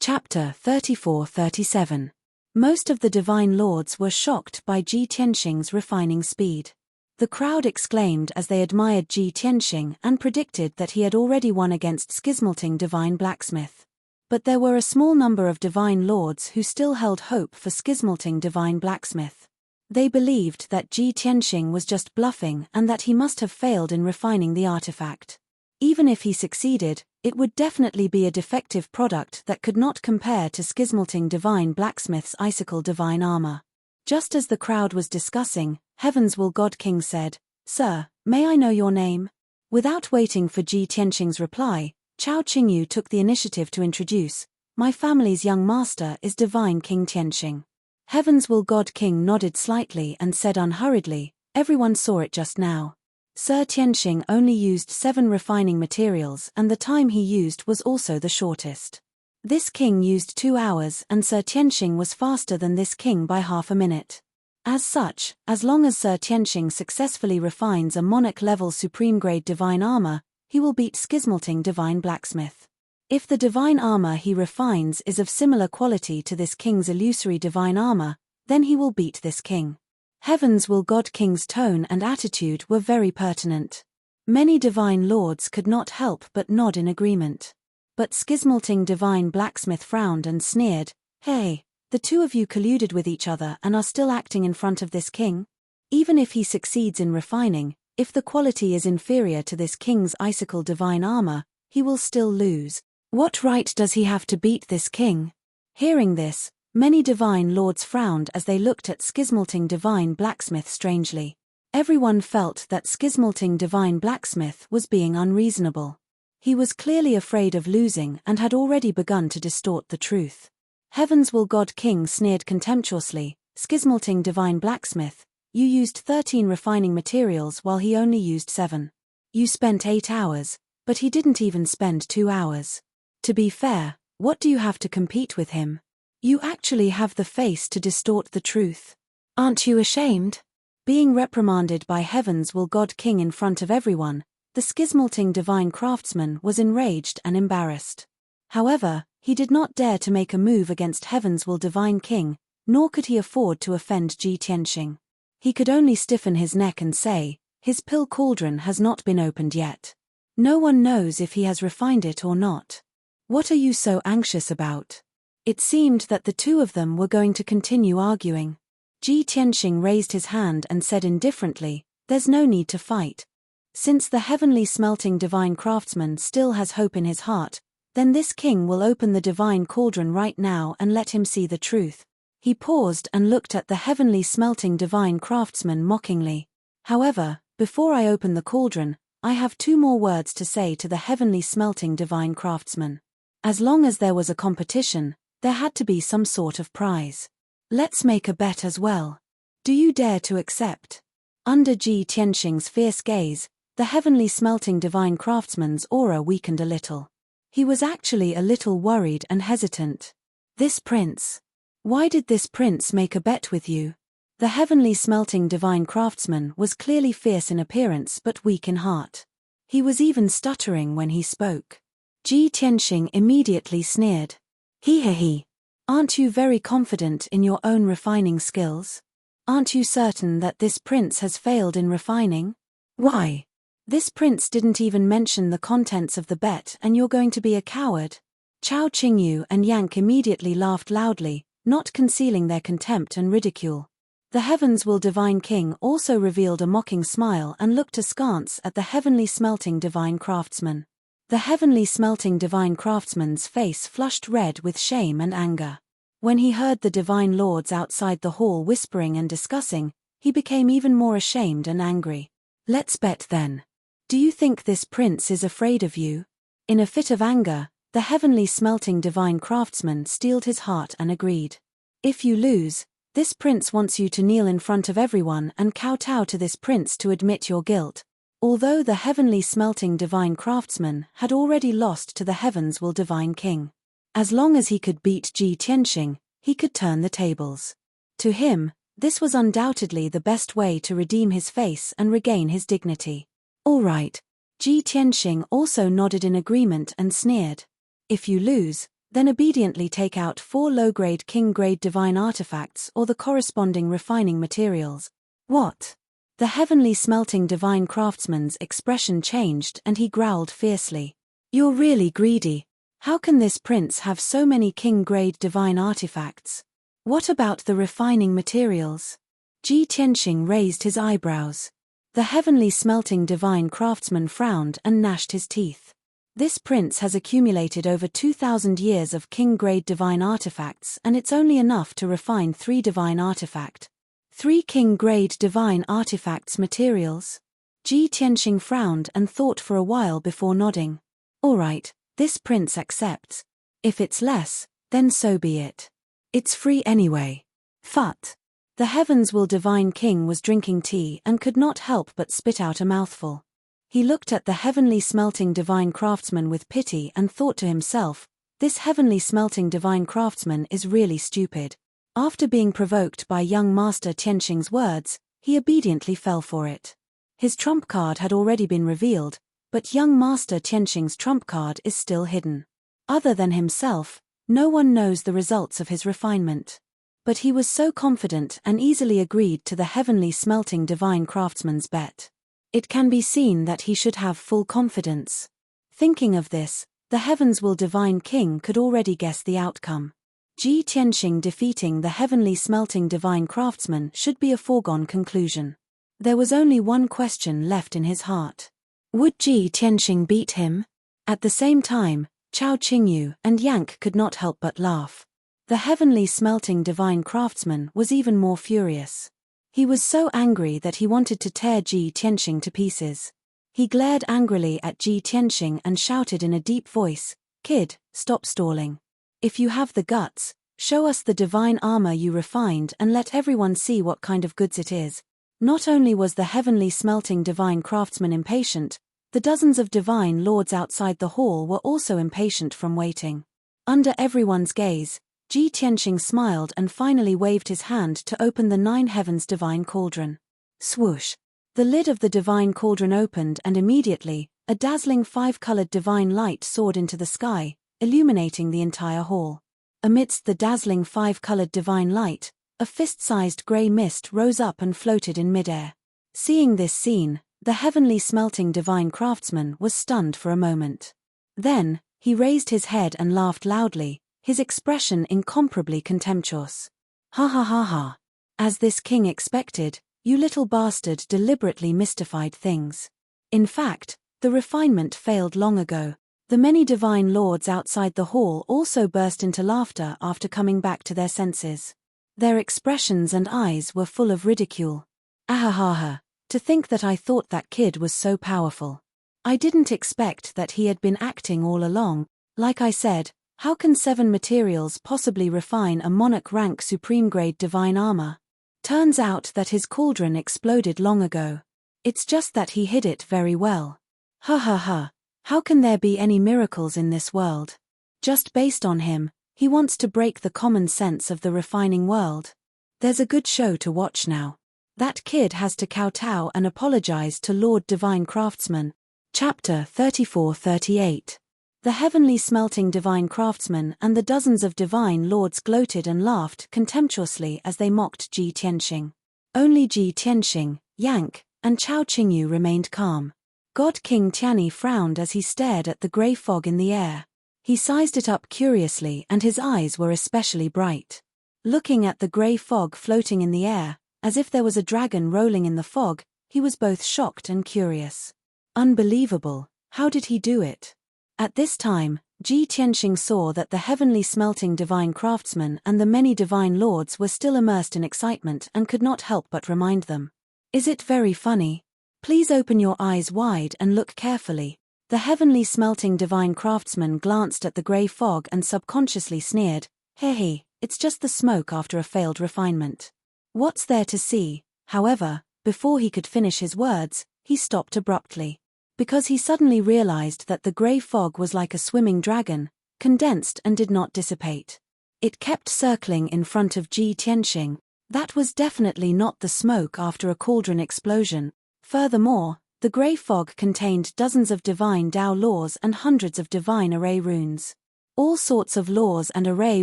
Chapter 34-37. Most of the divine lords were shocked by Ji Tianxing's refining speed. The crowd exclaimed as they admired Ji Tianxing and predicted that he had already won against Schismalting divine blacksmith. But there were a small number of divine lords who still held hope for Schismalting divine blacksmith. They believed that Ji Tianxing was just bluffing and that he must have failed in refining the artifact. Even if he succeeded, it would definitely be a defective product that could not compare to Schismalting divine blacksmith's icicle divine armor. Just as the crowd was discussing, Heaven's Will God King said, "Sir, may I know your name?" Without waiting for Ji Tianxing's reply, Chao Qingyu took the initiative to introduce, "My family's young master is Divine King Tianxing." Heaven's Will God King nodded slightly and said unhurriedly, "Everyone saw it just now. Sir Tianxing only used 7 refining materials and the time he used was also the shortest. This king used 2 hours and Sir Tianxing was faster than this king by half a minute. As such, as long as Sir Tianxing successfully refines a monarch-level supreme-grade divine armor, he will beat Schismalting divine blacksmith. If the divine armor he refines is of similar quality to this king's illusory divine armor, then he will beat this king." Heaven's Will God King's tone and attitude were very pertinent. Many divine lords could not help but nod in agreement. But Schismalting divine blacksmith frowned and sneered, "Hey, the two of you colluded with each other and are still acting in front of this king? Even if he succeeds in refining, if the quality is inferior to this king's icicle divine armor, he will still lose. What right does he have to beat this king?" Hearing this, many divine lords frowned as they looked at Schismalting divine blacksmith strangely. Everyone felt that Schismalting divine blacksmith was being unreasonable. He was clearly afraid of losing and had already begun to distort the truth. Heaven's Will God King sneered contemptuously, "Schismalting divine blacksmith, you used 13 refining materials while he only used 7. You spent 8 hours, but he didn't even spend 2 hours. To be fair, what do you have to compete with him? You actually have the face to distort the truth. Aren't you ashamed?" Being reprimanded by Heaven's Will God King in front of everyone, the Schismalting divine craftsman was enraged and embarrassed. However, he did not dare to make a move against Heaven's Will divine king, nor could he afford to offend Ji Tianxing. He could only stiffen his neck and say, "His pill cauldron has not been opened yet. No one knows if he has refined it or not. What are you so anxious about?" It seemed that the two of them were going to continue arguing. Ji Tianxing raised his hand and said indifferently, "There's no need to fight. Since the heavenly smelting divine craftsman still has hope in his heart, then this king will open the divine cauldron right now and let him see the truth." He paused and looked at the heavenly smelting divine craftsman mockingly. "However, before I open the cauldron, I have 2 more words to say to the heavenly smelting divine craftsman. As long as there was a competition, there had to be some sort of prize. Let's make a bet as well. Do you dare to accept?" Under Ji Tianxing's fierce gaze, the heavenly smelting divine craftsman's aura weakened a little. He was actually a little worried and hesitant. "This prince? Why did this prince make a bet with you?" The heavenly smelting divine craftsman was clearly fierce in appearance but weak in heart. He was even stuttering when he spoke. Ji Tianxing immediately sneered. He. Aren't you very confident in your own refining skills? Aren't you certain that this prince has failed in refining? Why? This prince didn't even mention the contents of the bet and you're going to be a coward?" Chao Qingyu and Yank immediately laughed loudly, not concealing their contempt and ridicule. The Heaven's Will divine king also revealed a mocking smile and looked askance at the heavenly smelting divine craftsman. The heavenly smelting divine craftsman's face flushed red with shame and anger. When he heard the divine lords outside the hall whispering and discussing, he became even more ashamed and angry. "Let's bet then. Do you think this prince is afraid of you?" In a fit of anger, the heavenly smelting divine craftsman steeled his heart and agreed. "If you lose, this prince wants you to kneel in front of everyone and kowtow to this prince to admit your guilt." Although the heavenly smelting divine craftsman had already lost to the Heaven's Will divine king. As long as he could beat Ji Tianxing, he could turn the tables. To him, this was undoubtedly the best way to redeem his face and regain his dignity. "All right." Ji Tianxing also nodded in agreement and sneered. "If you lose, Then obediently take out 4 low-grade king-grade divine artifacts or the corresponding refining materials. What? The heavenly smelting divine craftsman's expression changed and he growled fiercely. You're really greedy. How can this prince have so many king-grade divine artifacts? What about the refining materials? Ji Tianxing raised his eyebrows. The heavenly smelting divine craftsman frowned and gnashed his teeth. This prince has accumulated over 2,000 years of king-grade divine artifacts and it's only enough to refine 3 divine artifact. 3 king-grade divine artifacts materials? Ji Tianxing frowned and thought for a while before nodding. All right, this prince accepts. If it's less, then so be it. It's free anyway. Phut. The Heavens Will Divine King was drinking tea and could not help but spit out a mouthful. He looked at the heavenly smelting divine craftsman with pity and thought to himself, this heavenly smelting divine craftsman is really stupid. After being provoked by young Master Tianxing's words, he obediently fell for it. His trump card had already been revealed, but young Master Tianxing's trump card is still hidden. Other than himself, no one knows the results of his refinement. But he was so confident and easily agreed to the heavenly smelting divine craftsman's bet. It can be seen that he should have full confidence. Thinking of this, the Heavens Will Divine King could already guess the outcome. Ji Tianxing defeating the heavenly smelting divine craftsman should be a foregone conclusion. There was only one question left in his heart. Would Ji Tianxing beat him? At the same time, Chao Qingyu and Yank could not help but laugh. The heavenly smelting divine craftsman was even more furious. He was so angry that he wanted to tear Ji Tianxing to pieces. He glared angrily at Ji Tianxing and shouted in a deep voice, "Kid, stop stalling. If you have the guts, show us the divine armor you refined and let everyone see what kind of goods it is." Not only was the heavenly smelting divine craftsman impatient, the dozens of divine lords outside the hall were also impatient from waiting. Under everyone's gaze, Ji Tianxing smiled and finally waved his hand to open the 9 heavens divine cauldron. Swoosh! The lid of the divine cauldron opened and immediately, a dazzling 5-colored divine light soared into the sky, illuminating the entire hall. Amidst the dazzling 5-colored divine light, a fist-sized grey mist rose up and floated in midair. Seeing this scene, the heavenly smelting divine craftsman was stunned for a moment. Then, he raised his head and laughed loudly, his expression incomparably contemptuous. Ha ha ha ha. As this king expected, you little bastard deliberately mystified things. In fact, the refinement failed long ago. The many divine lords outside the hall also burst into laughter after coming back to their senses. Their expressions and eyes were full of ridicule. Ahahaha, to think that I thought that kid was so powerful. I didn't expect that he had been acting all along. Like I said, how can 7 materials possibly refine a monarch rank supreme grade divine armor? Turns out that his cauldron exploded long ago. It's just that he hid it very well. Ha ha ha, how can there be any miracles in this world? Just based on him, he wants to break the common sense of the refining world. There's a good show to watch now. That kid has to kowtow and apologize to Lord Divine Craftsman. Chapter 34-38. The heavenly smelting divine craftsman and the dozens of divine lords gloated and laughed contemptuously as they mocked Ji Tianxing. Only Ji Tianxing, Yank, and Chao Qingyu remained calm. God King Tianyi frowned as he stared at the grey fog in the air. He sized it up curiously and his eyes were especially bright. Looking at the grey fog floating in the air, as if there was a dragon rolling in the fog, he was both shocked and curious. Unbelievable, how did he do it? At this time, Ji Tianxing saw that the heavenly smelting divine craftsman and the many divine lords were still immersed in excitement and could not help but remind them. Is it very funny? Please open your eyes wide and look carefully. The heavenly smelting divine craftsman glanced at the grey fog and subconsciously sneered, "Heh, it's just the smoke after a failed refinement." What's there to see? However, before he could finish his words, he stopped abruptly. Because he suddenly realized that the grey fog was like a swimming dragon, condensed and did not dissipate. It kept circling in front of Ji Tianxing. That was definitely not the smoke after a cauldron explosion. Furthermore, the grey fog contained dozens of divine Dao laws and hundreds of divine array runes. All sorts of laws and array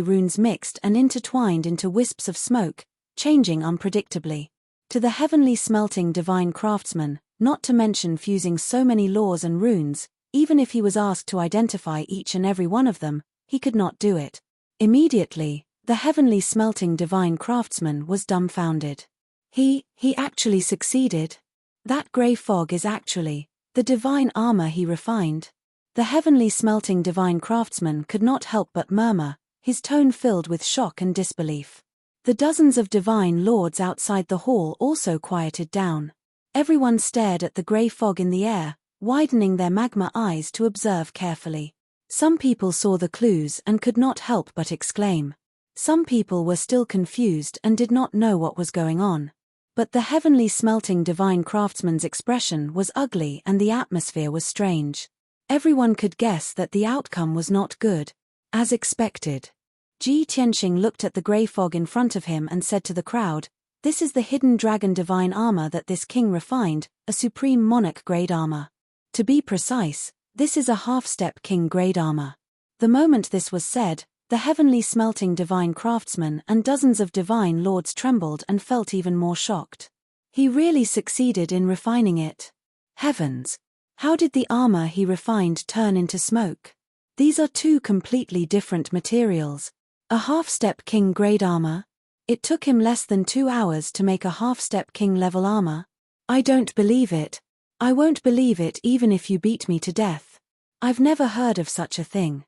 runes mixed and intertwined into wisps of smoke, changing unpredictably. To the heavenly smelting divine craftsman, not to mention fusing so many laws and runes, even if he was asked to identify each and every one of them, he could not do it. Immediately, the heavenly smelting divine craftsman was dumbfounded. He actually succeeded? That grey fog is actually the divine armor he refined. The heavenly smelting divine craftsman could not help but murmur, his tone filled with shock and disbelief. The dozens of divine lords outside the hall also quieted down. Everyone stared at the grey fog in the air, widening their magma eyes to observe carefully. Some people saw the clues and could not help but exclaim. Some people were still confused and did not know what was going on. But the heavenly smelting divine craftsman's expression was ugly and the atmosphere was strange. Everyone could guess that the outcome was not good. As expected. Ji Tianxing looked at the grey fog in front of him and said to the crowd, "This is the hidden dragon divine armor that this king refined, a supreme monarch grade armor. To be precise, this is a half-step king grade armor." The moment this was said, the heavenly smelting divine craftsman and dozens of divine lords trembled and felt even more shocked. He really succeeded in refining it. Heavens! How did the armor he refined turn into smoke? These are two completely different materials. A half-step king grade armor? It took him less than 2 hours to make a half-step king level armor? I don't believe it. I won't believe it even if you beat me to death. I've never heard of such a thing.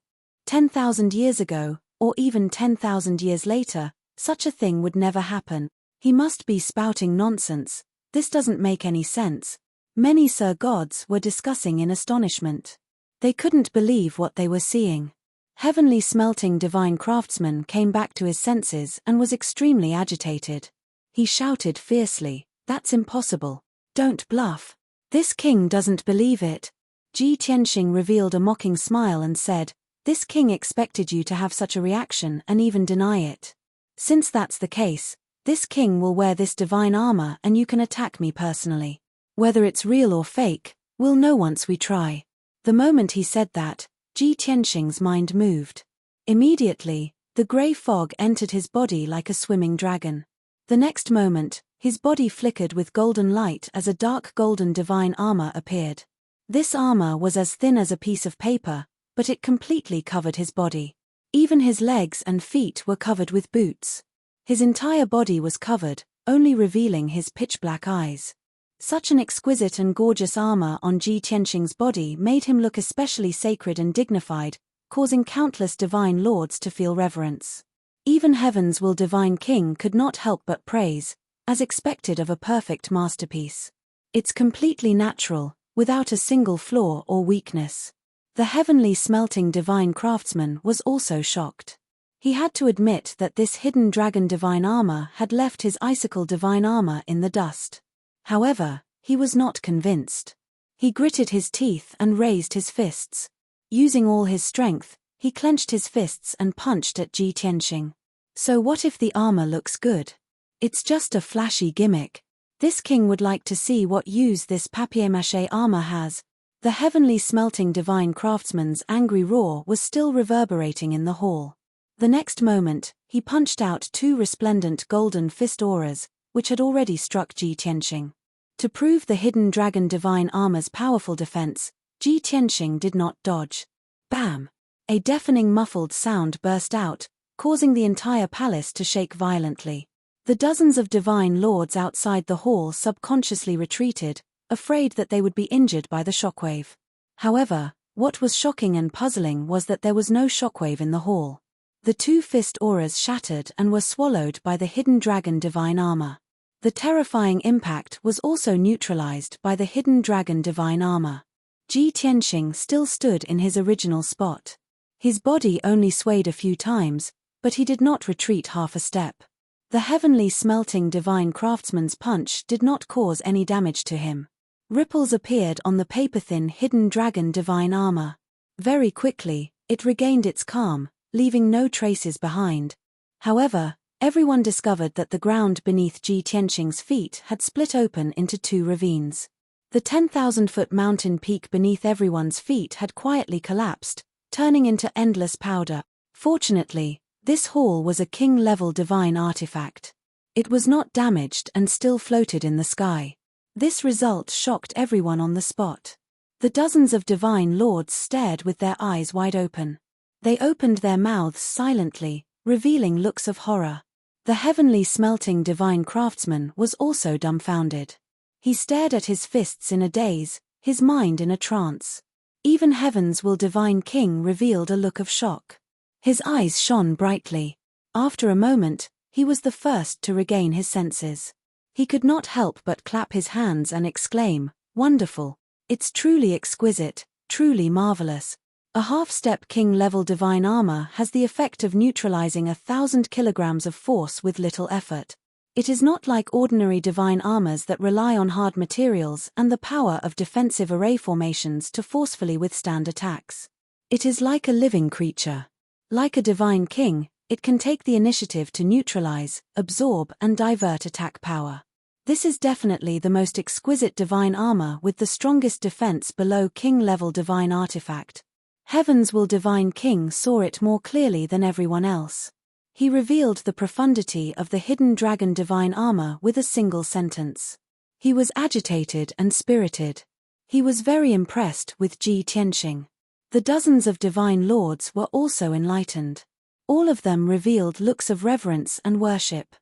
10,000 years ago, or even 10,000 years later, such a thing would never happen. He must be spouting nonsense. This doesn't make any sense. Many Sir Gods were discussing in astonishment. They couldn't believe what they were seeing. Heavenly smelting divine craftsman came back to his senses and was extremely agitated. He shouted fiercely, "That's impossible. Don't bluff. This king doesn't believe it." Ji Tianxing revealed a mocking smile and said, "This king expected you to have such a reaction and even deny it. Since that's the case, this king will wear this divine armor and you can attack me personally. Whether it's real or fake, we'll know once we try." The moment he said that, Ji Tianxing's mind moved. Immediately, the grey fog entered his body like a swimming dragon. The next moment, his body flickered with golden light as a dark golden divine armor appeared. This armor was as thin as a piece of paper, but it completely covered his body. Even his legs and feet were covered with boots. His entire body was covered, only revealing his pitch-black eyes. Such an exquisite and gorgeous armor on Ji Tianxing's body made him look especially sacred and dignified, causing countless divine lords to feel reverence. Even Heaven's will divine king could not help but praise, as expected of a perfect masterpiece. It's completely natural, without a single flaw or weakness. The heavenly smelting divine craftsman was also shocked. He had to admit that this hidden dragon divine armor had left his icicle divine armor in the dust. However, he was not convinced. He gritted his teeth and raised his fists. Using all his strength, he clenched his fists and punched at Ji Tianxing. So what if the armor looks good? It's just a flashy gimmick. This king would like to see what use this papier-mâché armor has. The heavenly smelting divine craftsman's angry roar was still reverberating in the hall. The next moment, he punched out 2 resplendent golden fist auras, which had already struck Ji Tianxing. To prove the hidden dragon divine armor's powerful defense, Ji Tianxing did not dodge. Bam! A deafening muffled sound burst out, causing the entire palace to shake violently. The dozens of divine lords outside the hall subconsciously retreated, afraid that they would be injured by the shockwave. However, what was shocking and puzzling was that there was no shockwave in the hall. The 2 fist auras shattered and were swallowed by the hidden dragon divine armor. The terrifying impact was also neutralized by the hidden dragon divine armor. Ji Tianxing still stood in his original spot. His body only swayed a few times, but he did not retreat half a step. The heavenly smelting divine craftsman's punch did not cause any damage to him. Ripples appeared on the paper-thin hidden dragon divine armor. Very quickly, it regained its calm, leaving no traces behind. However, everyone discovered that the ground beneath Ji Tianxing's feet had split open into 2 ravines. The 10,000-foot mountain peak beneath everyone's feet had quietly collapsed, turning into endless powder. Fortunately, this haul was a king-level divine artifact. It was not damaged and still floated in the sky. This result shocked everyone on the spot. The dozens of divine lords stared with their eyes wide open. They opened their mouths silently, revealing looks of horror. The heavenly smelting divine craftsman was also dumbfounded. He stared at his fists in a daze, his mind in a trance. Even Heaven's will divine king revealed a look of shock. His eyes shone brightly. After a moment, he was the first to regain his senses. He could not help but clap his hands and exclaim, "Wonderful! It's truly exquisite, truly marvelous." A half-step king-level divine armor has the effect of neutralizing 1,000 kilograms of force with little effort. It is not like ordinary divine armors that rely on hard materials and the power of defensive array formations to forcefully withstand attacks. It is like a living creature. Like a divine king, it can take the initiative to neutralize, absorb, and divert attack power. This is definitely the most exquisite divine armor with the strongest defense below king-level divine artifact. Heaven's will divine king saw it more clearly than everyone else. He revealed the profundity of the hidden dragon divine armor with a single sentence. He was agitated and spirited. He was very impressed with Ji Tianxing. The dozens of divine lords were also enlightened. All of them revealed looks of reverence and worship.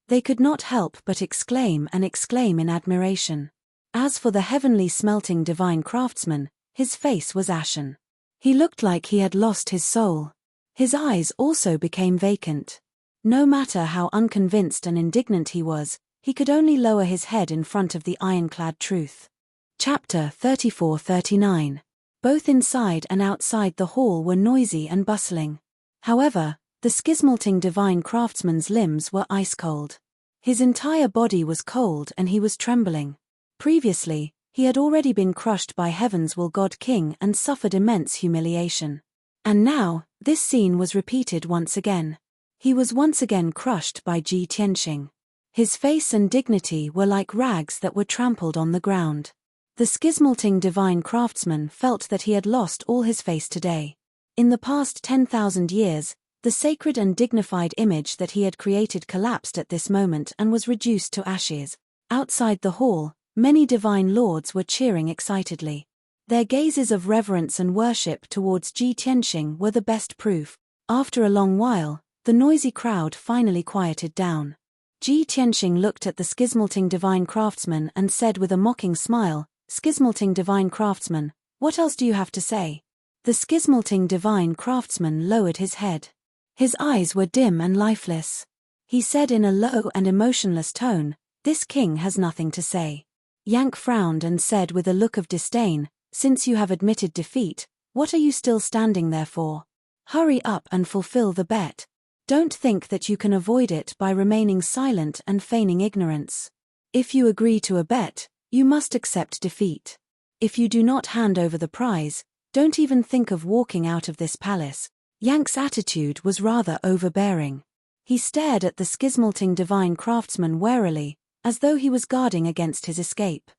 They could not help but exclaim in admiration. As for the heavenly smelting divine craftsman, his face was ashen. He looked like he had lost his soul. His eyes also became vacant. No matter how unconvinced and indignant he was, he could only lower his head in front of the ironclad truth. Chapter 34-39. Both inside and outside the hall were noisy and bustling. However, the schismalting divine craftsman's limbs were ice-cold. His entire body was cold and he was trembling. Previously, he had already been crushed by Heaven's will God King and suffered immense humiliation. And now, this scene was repeated once again. He was once again crushed by Ji Tianxing. His face and dignity were like rags that were trampled on the ground. The schismalting divine craftsman felt that he had lost all his face today. In the past 10,000 years, the sacred and dignified image that he had created collapsed at this moment and was reduced to ashes. Outside the hall, many divine lords were cheering excitedly. Their gazes of reverence and worship towards Ji Tianxing were the best proof. After a long while, the noisy crowd finally quieted down. Ji Tianxing looked at the schismalting divine craftsman and said with a mocking smile, "Schismalting divine craftsman, what else do you have to say?" The schismalting divine craftsman lowered his head. His eyes were dim and lifeless. He said in a low and emotionless tone, "This king has nothing to say." Yang frowned and said with a look of disdain, "Since you have admitted defeat, what are you still standing there for? Hurry up and fulfill the bet. Don't think that you can avoid it by remaining silent and feigning ignorance. If you agree to a bet, you must accept defeat. If you do not hand over the prize, don't even think of walking out of this palace." Yang's attitude was rather overbearing. He stared at the schismalting divine craftsman warily, as though he was guarding against his escape.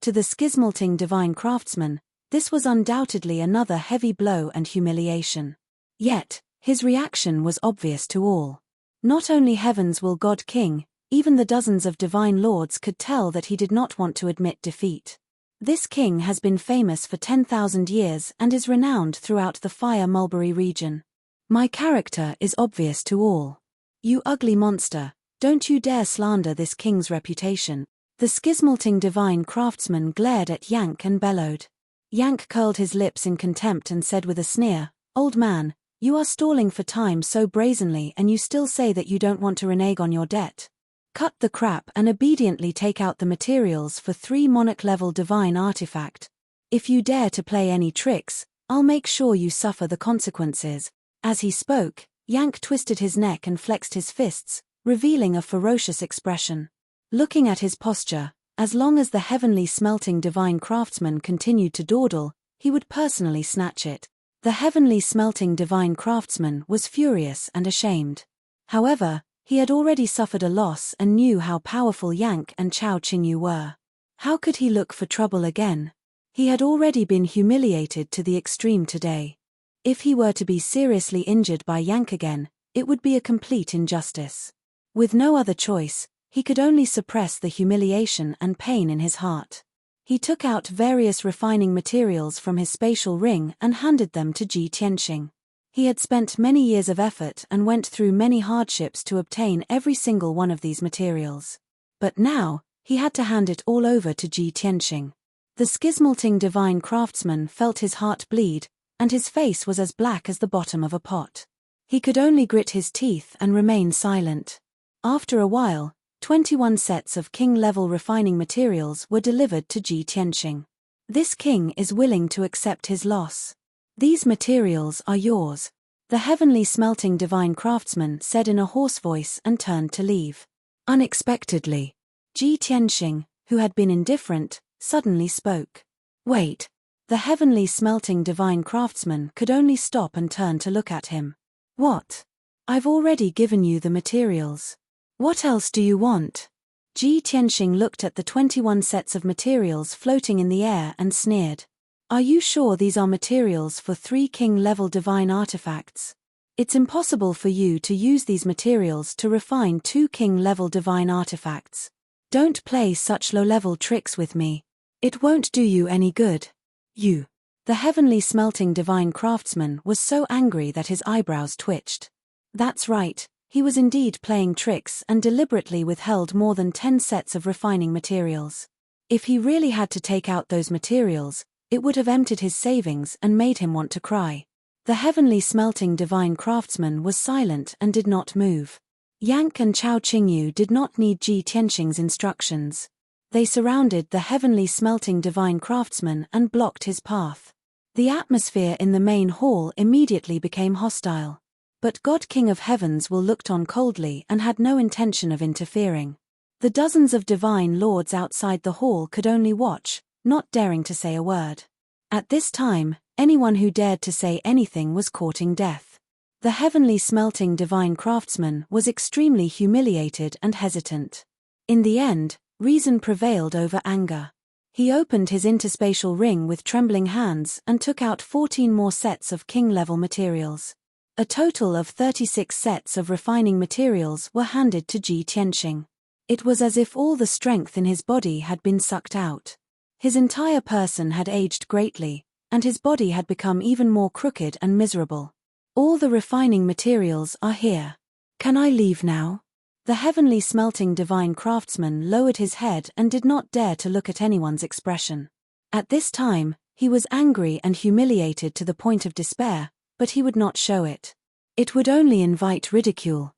To the schismalting divine craftsman, this was undoubtedly another heavy blow and humiliation. Yet, his reaction was obvious to all. Not only Heaven's will God King, even the dozens of divine lords could tell that he did not want to admit defeat. This king has been famous for 10,000 years and is renowned throughout the Fire Mulberry region. My character is obvious to all. You ugly monster, don't you dare slander this king's reputation. The schismalting divine craftsman glared at Yank and bellowed. Yank curled his lips in contempt and said with a sneer, "Old man, you are stalling for time so brazenly and you still say that you don't want to renege on your debt. Cut the crap and obediently take out the materials for 3 monarch-level divine artifact. If you dare to play any tricks, I'll make sure you suffer the consequences." As he spoke, Yank twisted his neck and flexed his fists, revealing a ferocious expression. Looking at his posture, as long as the heavenly smelting divine craftsman continued to dawdle, he would personally snatch it. The heavenly smelting divine craftsman was furious and ashamed. However, he had already suffered a loss and knew how powerful Yank and Chao Qingyu were. How could he look for trouble again? He had already been humiliated to the extreme today. If he were to be seriously injured by Yank again, it would be a complete injustice. With no other choice, he could only suppress the humiliation and pain in his heart. He took out various refining materials from his spatial ring and handed them to Ji Tianxing. He had spent many years of effort and went through many hardships to obtain every single one of these materials. But now, he had to hand it all over to Ji Tianxing. The schismalting divine craftsman felt his heart bleed, and his face was as black as the bottom of a pot. He could only grit his teeth and remain silent. After a while, 21 sets of king-level refining materials were delivered to Ji Tianxing. This king is willing to accept his loss. These materials are yours, the heavenly smelting divine craftsman said in a hoarse voice and turned to leave. Unexpectedly, Ji Tianxing, who had been indifferent, suddenly spoke. Wait. The heavenly smelting divine craftsman could only stop and turn to look at him. What? I've already given you the materials. What else do you want? Ji Tianxing looked at the 21 sets of materials floating in the air and sneered. Are you sure these are materials for 3 king-level divine artifacts? It's impossible for you to use these materials to refine 2 king-level divine artifacts. Don't play such low-level tricks with me. It won't do you any good. You. The heavenly smelting divine craftsman was so angry that his eyebrows twitched. That's right. He was indeed playing tricks and deliberately withheld more than 10 sets of refining materials. If he really had to take out those materials, it would have emptied his savings and made him want to cry. The heavenly smelting divine craftsman was silent and did not move. Yank and Chao Qingyu did not need Ji Tianxing's instructions. They surrounded the heavenly smelting divine craftsman and blocked his path. The atmosphere in the main hall immediately became hostile. But God King of Heavens looked on coldly and had no intention of interfering. The dozens of divine lords outside the hall could only watch, not daring to say a word. At this time, anyone who dared to say anything was courting death. The heavenly smelting divine craftsman was extremely humiliated and hesitant. In the end, reason prevailed over anger. He opened his interspatial ring with trembling hands and took out 14 more sets of king-level materials. A total of 36 sets of refining materials were handed to Ji Tianxing. It was as if all the strength in his body had been sucked out. His entire person had aged greatly, and his body had become even more crooked and miserable. All the refining materials are here. Can I leave now? The heavenly smelting divine craftsman lowered his head and did not dare to look at anyone's expression. At this time, he was angry and humiliated to the point of despair, but he would not show it. It would only invite ridicule.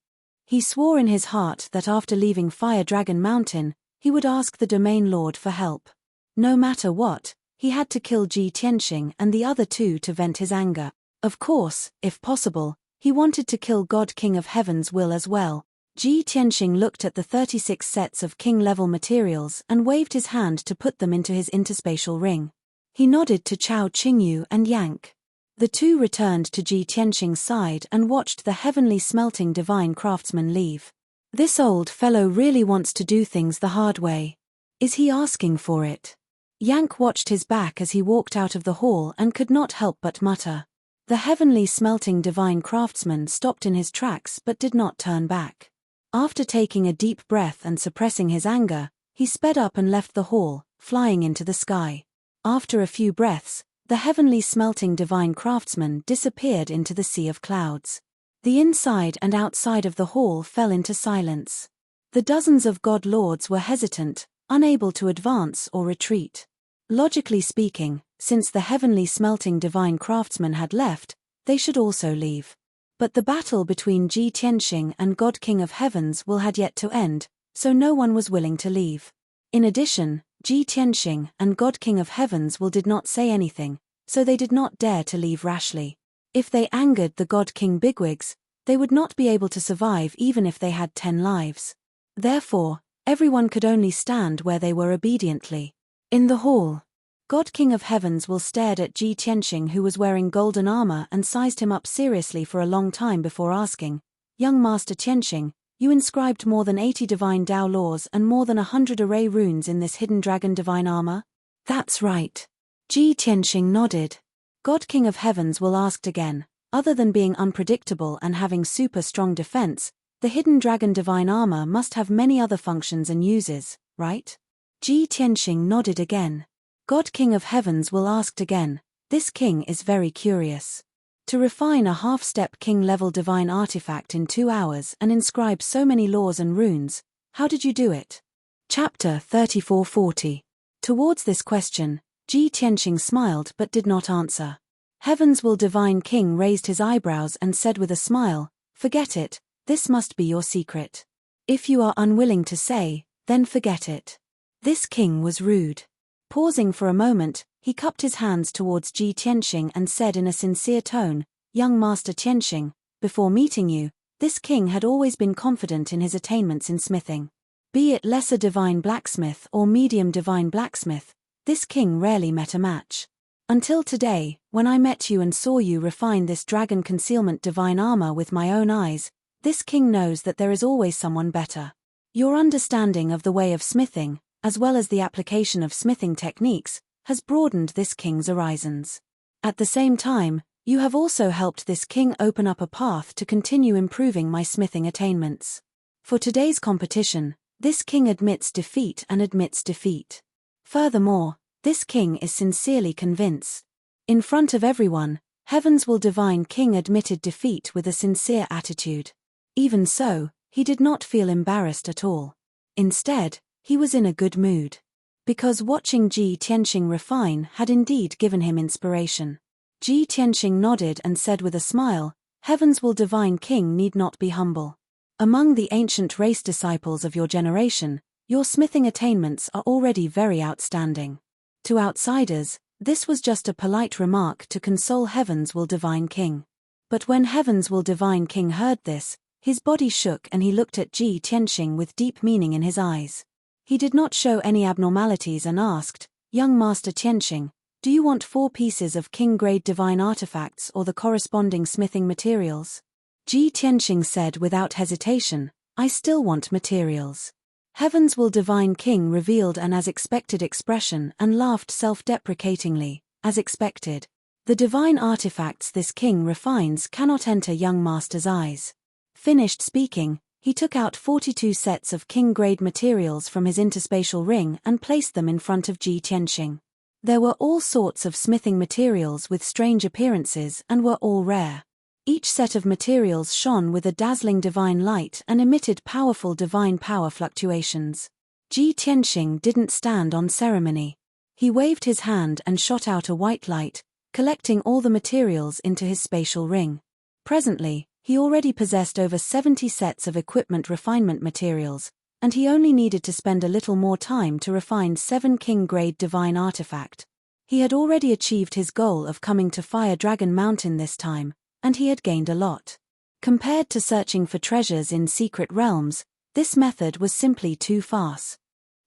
He swore in his heart that after leaving Fire Dragon Mountain, he would ask the Domain Lord for help. No matter what, he had to kill Ji Tianxing and the other 2 to vent his anger. Of course, if possible, he wanted to kill God King of Heaven's will as well. Ji Tianxing looked at the 36 sets of king-level materials and waved his hand to put them into his interspatial ring. He nodded to Chao Qingyu and Yank. The 2 returned to Ji Tianxing's side and watched the heavenly smelting divine craftsman leave. This old fellow really wants to do things the hard way. Is he asking for it? Yank watched his back as he walked out of the hall and could not help but mutter. The heavenly smelting divine craftsman stopped in his tracks but did not turn back. After taking a deep breath and suppressing his anger, he sped up and left the hall, flying into the sky. After a few breaths, the heavenly smelting divine craftsman disappeared into the sea of clouds. The inside and outside of the hall fell into silence. The dozens of god lords were hesitant, unable to advance or retreat. Logically speaking, since the heavenly smelting divine craftsman had left, they should also leave. But the battle between Ji Tianxing and God King of Heavens had yet to end, so no one was willing to leave. In addition, Ji Tianxing and God King of Heavens did not say anything, so they did not dare to leave rashly. If they angered the God King bigwigs, they would not be able to survive even if they had 10 lives. Therefore, everyone could only stand where they were obediently. In the hall, God King of Heavens stared at Ji Tianxing, who was wearing golden armor, and sized him up seriously for a long time before asking, "Young Master Tianxing, you inscribed more than 80 divine Dao laws and more than 100 array runes in this hidden dragon divine armor?" "That's right." Ji Tianxing nodded. God King of Heavens will asked again, other than being unpredictable and having super strong defense, the hidden dragon divine armor must have many other functions and uses, right? Ji Tianxing nodded again. God King of Heavens will asked again, this king is very curious. To refine a half-step king-level divine artifact in 2 hours and inscribe so many laws and runes, how did you do it? Chapter 3440. Towards this question, Ji Tianxing smiled but did not answer. Heaven's Will Divine King raised his eyebrows and said with a smile, forget it, this must be your secret. If you are unwilling to say, then forget it. This king was rude. Pausing for a moment, he cupped his hands towards Ji Tianxing and said in a sincere tone, young Master Tianxing, before meeting you, this king had always been confident in his attainments in smithing. Be it lesser divine blacksmith or medium divine blacksmith, this king rarely met a match. Until today, when I met you and saw you refine this dragon concealment divine armor with my own eyes, this king knows that there is always someone better. Your understanding of the way of smithing, as well as the application of smithing techniques, has broadened this king's horizons. At the same time, you have also helped this king open up a path to continue improving my smithing attainments. For today's competition, this king admits defeat and admits defeat. Furthermore, this king is sincerely convinced. In front of everyone, Heaven's Will Divine King admitted defeat with a sincere attitude. Even so, he did not feel embarrassed at all. Instead, he was in a good mood. Because watching Ji Tianxing refine had indeed given him inspiration. Ji Tianxing nodded and said with a smile, Heaven's Will Divine King need not be humble. Among the ancient race disciples of your generation, your smithing attainments are already very outstanding. To outsiders, this was just a polite remark to console Heaven's Will Divine King. But when Heaven's Will Divine King heard this, his body shook and he looked at Ji Tianxing with deep meaning in his eyes. He did not show any abnormalities and asked, young Master Tianxing, do you want 4 pieces of king-grade divine artifacts or the corresponding smithing materials? Ji Tianxing said without hesitation, I still want materials. Heaven's Will Divine King revealed an as expected expression and laughed self-deprecatingly, as expected. The divine artifacts this king refines cannot enter young master's eyes. Finished speaking, he took out 42 sets of king-grade materials from his interspatial ring and placed them in front of Ji Tianxing. There were all sorts of smithing materials with strange appearances and were all rare. Each set of materials shone with a dazzling divine light and emitted powerful divine power fluctuations. Ji Tianxing didn't stand on ceremony. He waved his hand and shot out a white light, collecting all the materials into his spatial ring. Presently, he already possessed over 70 sets of equipment refinement materials, and he only needed to spend a little more time to refine 7 king-grade divine artifact. He had already achieved his goal of coming to Fire Dragon Mountain this time, and he had gained a lot. Compared to searching for treasures in secret realms, this method was simply too fast.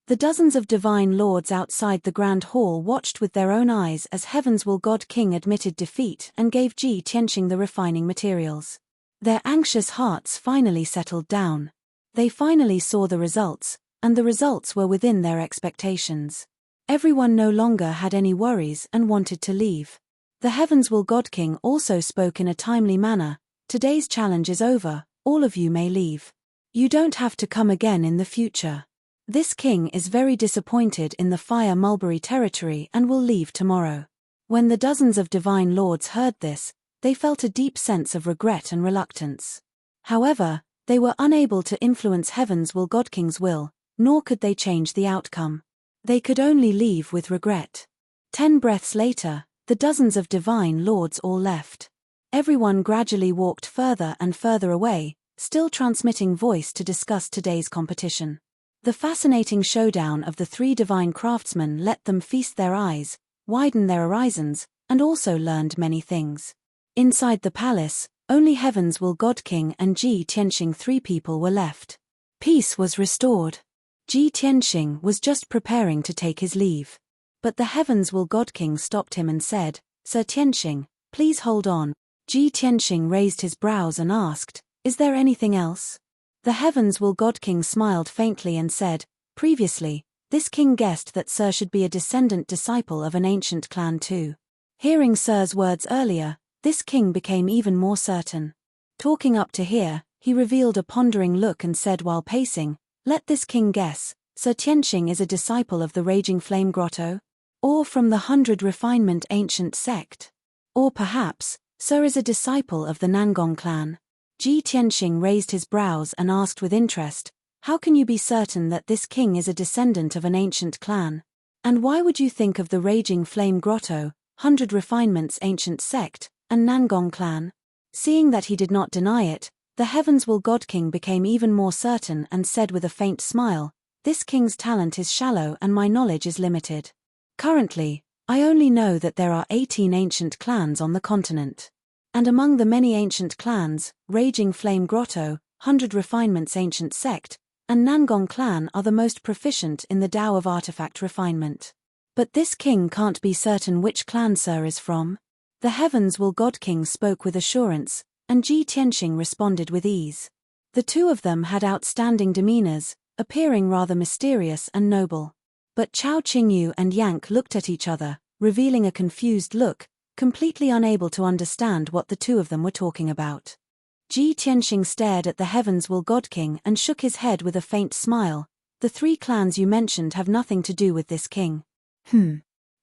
The dozens of divine lords outside the Grand Hall watched with their own eyes as Heaven's Will God King admitted defeat and gave Ji Tianxing the refining materials. Their anxious hearts finally settled down. They finally saw the results, and the results were within their expectations. Everyone no longer had any worries and wanted to leave. The Heaven's Will God King also spoke in a timely manner, today's challenge is over, all of you may leave. You don't have to come again in the future. This king is very disappointed in the Fire Mulberry territory and will leave tomorrow. When the dozens of divine lords heard this, they felt a deep sense of regret and reluctance. However, they were unable to influence Heaven's Will God King's will, nor could they change the outcome. They could only leave with regret. 10 breaths later, the dozens of divine lords all left. Everyone gradually walked further and further away, still transmitting voice to discuss today's competition. The fascinating showdown of the 3 divine craftsmen let them feast their eyes, widen their horizons, and also learned many things. Inside the palace, only Heaven's Will God King and Ji Tianxing 3 people were left. Peace was restored. Ji Tianxing was just preparing to take his leave. But the Heaven's Will God King stopped him and said, Sir Tianxing, please hold on. Ji Tianxing raised his brows and asked, is there anything else? The Heaven's Will God King smiled faintly and said, previously, this king guessed that Sir should be a descendant disciple of an ancient clan too. Hearing Sir's words earlier, this king became even more certain. Talking up to here, he revealed a pondering look and said while pacing, "Let this king guess, Sir Tianxing is a disciple of the Raging Flame Grotto? Or from the 100 Refinement Ancient Sect? Or perhaps, Sir is a disciple of the Nangong clan?" Ji Tianxing raised his brows and asked with interest, "How can you be certain that this king is a descendant of an ancient clan? And why would you think of the Raging Flame Grotto, 100 Refinements Ancient Sect, and Nangong clan?" Seeing that he did not deny it, the Heavens Will God King became even more certain and said with a faint smile, "This king's talent is shallow and my knowledge is limited. Currently, I only know that there are 18 ancient clans on the continent. And among the many ancient clans, Raging Flame Grotto, 100 Refinements Ancient Sect, and Nangong clan are the most proficient in the Tao of artifact refinement. But this king can't be certain which clan Sir is from." The Heavens Will God King spoke with assurance, and Ji Tianxing responded with ease. The two of them had outstanding demeanors, appearing rather mysterious and noble. But Chao Qingyu and Yank looked at each other, revealing a confused look, completely unable to understand what the two of them were talking about. Ji Tianxing stared at the Heavens Will God King and shook his head with a faint smile. "The 3 clans you mentioned have nothing to do with this king."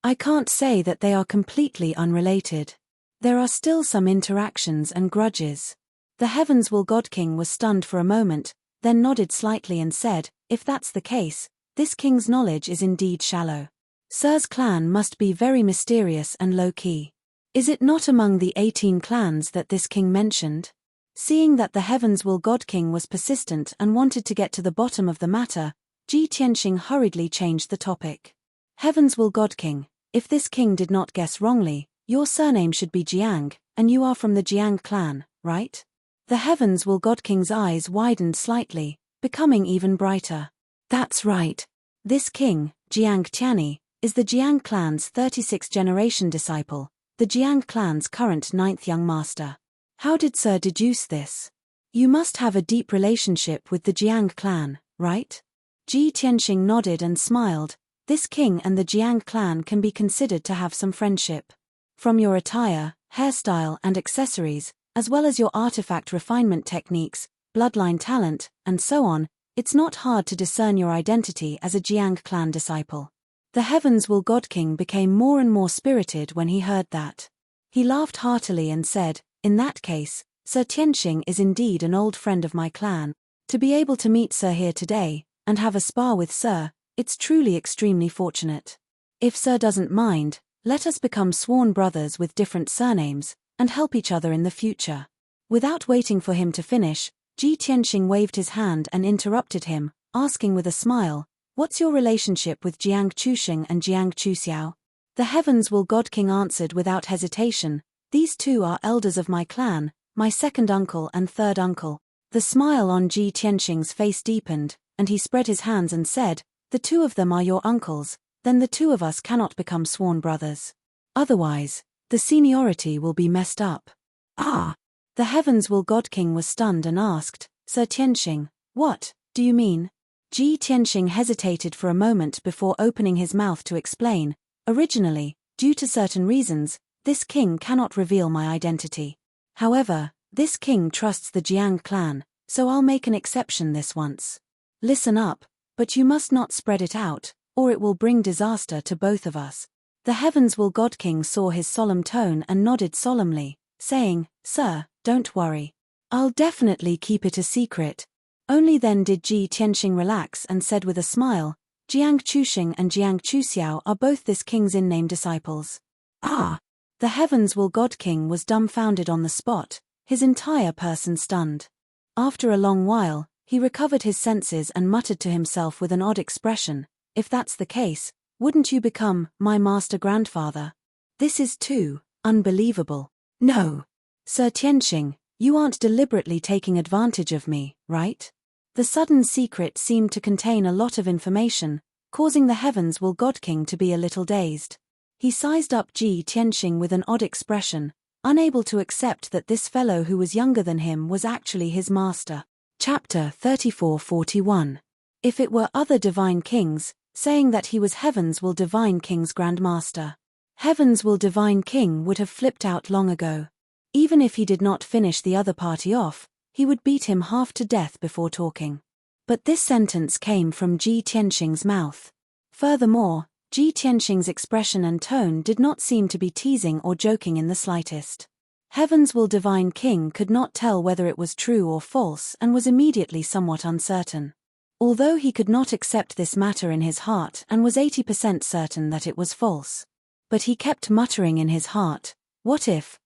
I can't say that they are completely unrelated. There are still some interactions and grudges." The Heavens Will God King was stunned for a moment, then nodded slightly and said, "If that's the case, this king's knowledge is indeed shallow. Sir's clan must be very mysterious and low-key. Is it not among the 18 clans that this king mentioned?" Seeing that the Heavens Will God King was persistent and wanted to get to the bottom of the matter, Ji Tianxing hurriedly changed the topic. "Heavens Will God King, if this king did not guess wrongly, your surname should be Jiang, and you are from the Jiang clan, right?" The Heavens Will God King's eyes widened slightly, becoming even brighter. "That's right. This king, Jiang Tianyi, is the Jiang clan's 36th generation disciple, the Jiang clan's current 9th young master. How did Sir deduce this? You must have a deep relationship with the Jiang clan, right?" Ji Tianxing nodded and smiled. "This king and the Jiang clan can be considered to have some friendship. From your attire, hairstyle and accessories, as well as your artifact refinement techniques, bloodline talent, and so on, it's not hard to discern your identity as a Jiang clan disciple." The Heavens Will God King became more and more spirited when he heard that. He laughed heartily and said, "In that case, Sir Tianxing is indeed an old friend of my clan. To be able to meet Sir here today, and have a spar with Sir, it's truly extremely fortunate. If Sir doesn't mind, let us become sworn brothers with different surnames, and help each other in the future." Without waiting for him to finish, Ji Tianxing waved his hand and interrupted him, asking with a smile, "What's your relationship with Jiang Chuxing and Jiang Chuxiao?" The Heavens Will God King answered without hesitation, "These two are elders of my clan, my second uncle and third uncle." The smile on Ji Tianxing's face deepened, and he spread his hands and said, "The two of them are your uncles, then the two of us cannot become sworn brothers. Otherwise, the seniority will be messed up." "Ah!" The Heavens Will God King was stunned and asked, "Sir Tianxing, what do you mean?" Ji Tianxing hesitated for a moment before opening his mouth to explain, "Originally, due to certain reasons, this king cannot reveal my identity. However, this king trusts the Jiang clan, so I'll make an exception this once. Listen up, but you must not spread it out, or it will bring disaster to both of us." The Heavens Will God King saw his solemn tone and nodded solemnly, saying, "Sir, don't worry. I'll definitely keep it a secret." Only then did Ji Tianxing relax and said with a smile, "Jiang Chuxing and Jiang Chuxiao are both this king's in-name disciples." "Ah!" The Heavens Will God King was dumbfounded on the spot, his entire person stunned. After a long while, he recovered his senses and muttered to himself with an odd expression, "If that's the case, wouldn't you become my master grandfather? This is too unbelievable. No. Sir Tianxing, you aren't deliberately taking advantage of me, right?" The sudden secret seemed to contain a lot of information, causing the Heavens Will God King to be a little dazed. He sized up Ji Tianxing with an odd expression, unable to accept that this fellow who was younger than him was actually his master. Chapter 3441. If it were other divine kings, saying that he was Heavens Will Divine King's Grandmaster. Heaven's will divine king would have flipped out long ago. Even if he did not finish the other party off, he would beat him half to death before talking. But this sentence came from Ji Tianxing's mouth. Furthermore, Ji Tianxing's expression and tone did not seem to be teasing or joking in the slightest. Heaven's will divine king could not tell whether it was true or false and was immediately somewhat uncertain. Although he could not accept this matter in his heart and was 80% certain that it was false. But he kept muttering in his heart, what if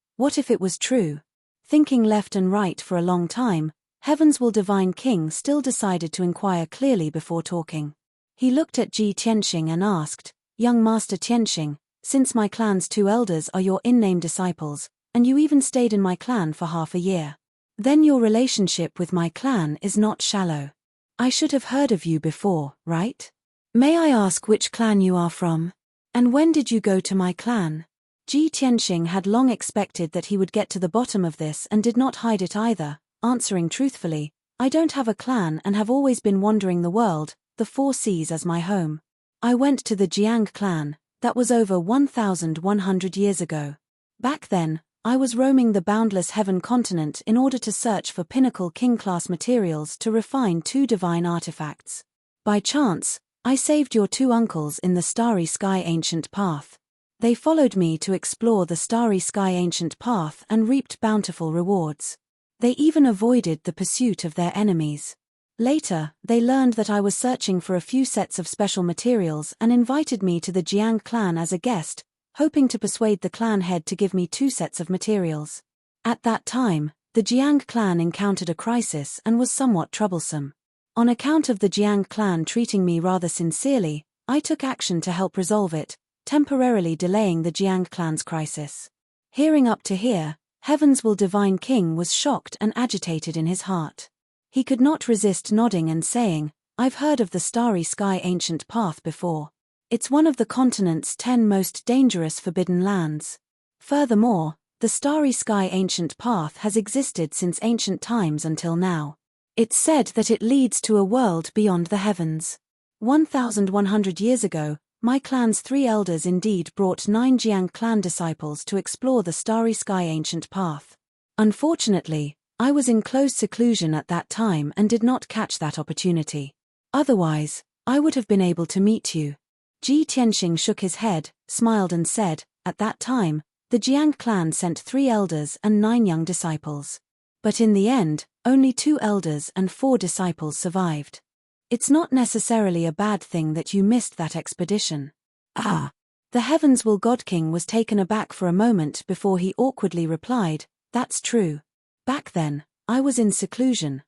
it was true? Thinking left and right for a long time, Heaven's will divine king still decided to inquire clearly before talking. He looked at Ji Tianxing and asked, Young Master Tianxing, since my clan's 2 elders are your in-name disciples, and you even stayed in my clan for half a year, then your relationship with my clan is not shallow. I should have heard of you before, right? May I ask which clan you are from? And when did you go to my clan? Ji Tianxing had long expected that he would get to the bottom of this and did not hide it either, answering truthfully, I don't have a clan and have always been wandering the world, the 4 seas as my home. I went to the Jiang clan, that was over 1,100 years ago. Back then, I was roaming the boundless heaven continent in order to search for pinnacle king-class materials to refine 2 divine artifacts. By chance, I saved your 2 uncles in the Starry Sky Ancient Path. They followed me to explore the Starry Sky Ancient Path and reaped bountiful rewards. They even avoided the pursuit of their enemies. Later, they learned that I was searching for a few sets of special materials and invited me to the Jiang clan as a guest, hoping to persuade the clan head to give me 2 sets of materials. At that time, the Jiang clan encountered a crisis and was somewhat troublesome. On account of the Jiang clan treating me rather sincerely, I took action to help resolve it, temporarily delaying the Jiang clan's crisis. Hearing up to here, Heaven's will divine king was shocked and agitated in his heart. He could not resist nodding and saying, I've heard of the Starry Sky Ancient Path before. It's one of the continent's 10 most dangerous forbidden lands. Furthermore, the Starry Sky Ancient Path has existed since ancient times until now. It's said that it leads to a world beyond the heavens. 1,100 years ago, my clan's 3 elders indeed brought 9 Jiang clan disciples to explore the Starry Sky Ancient Path. Unfortunately, I was in close seclusion at that time and did not catch that opportunity. Otherwise, I would have been able to meet you. Ji Tianxing shook his head, smiled and said, at that time, the Jiang clan sent 3 elders and 9 young disciples. But in the end, only 2 elders and 4 disciples survived. It's not necessarily a bad thing that you missed that expedition. Ah! The Heavens Will God King was taken aback for a moment before he awkwardly replied, that's true. Back then, I was in seclusion.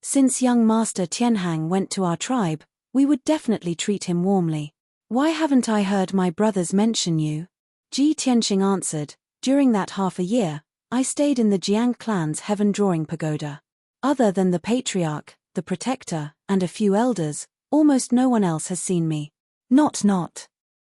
Since young Master Tianhang went to our tribe, we would definitely treat him warmly. Why haven't I heard my brothers mention you? Ji Tianxing answered, during that half a year, I stayed in the Jiang clan's heaven drawing pagoda. Other than the patriarch, the protector, and a few elders, almost no one else has seen me. Not.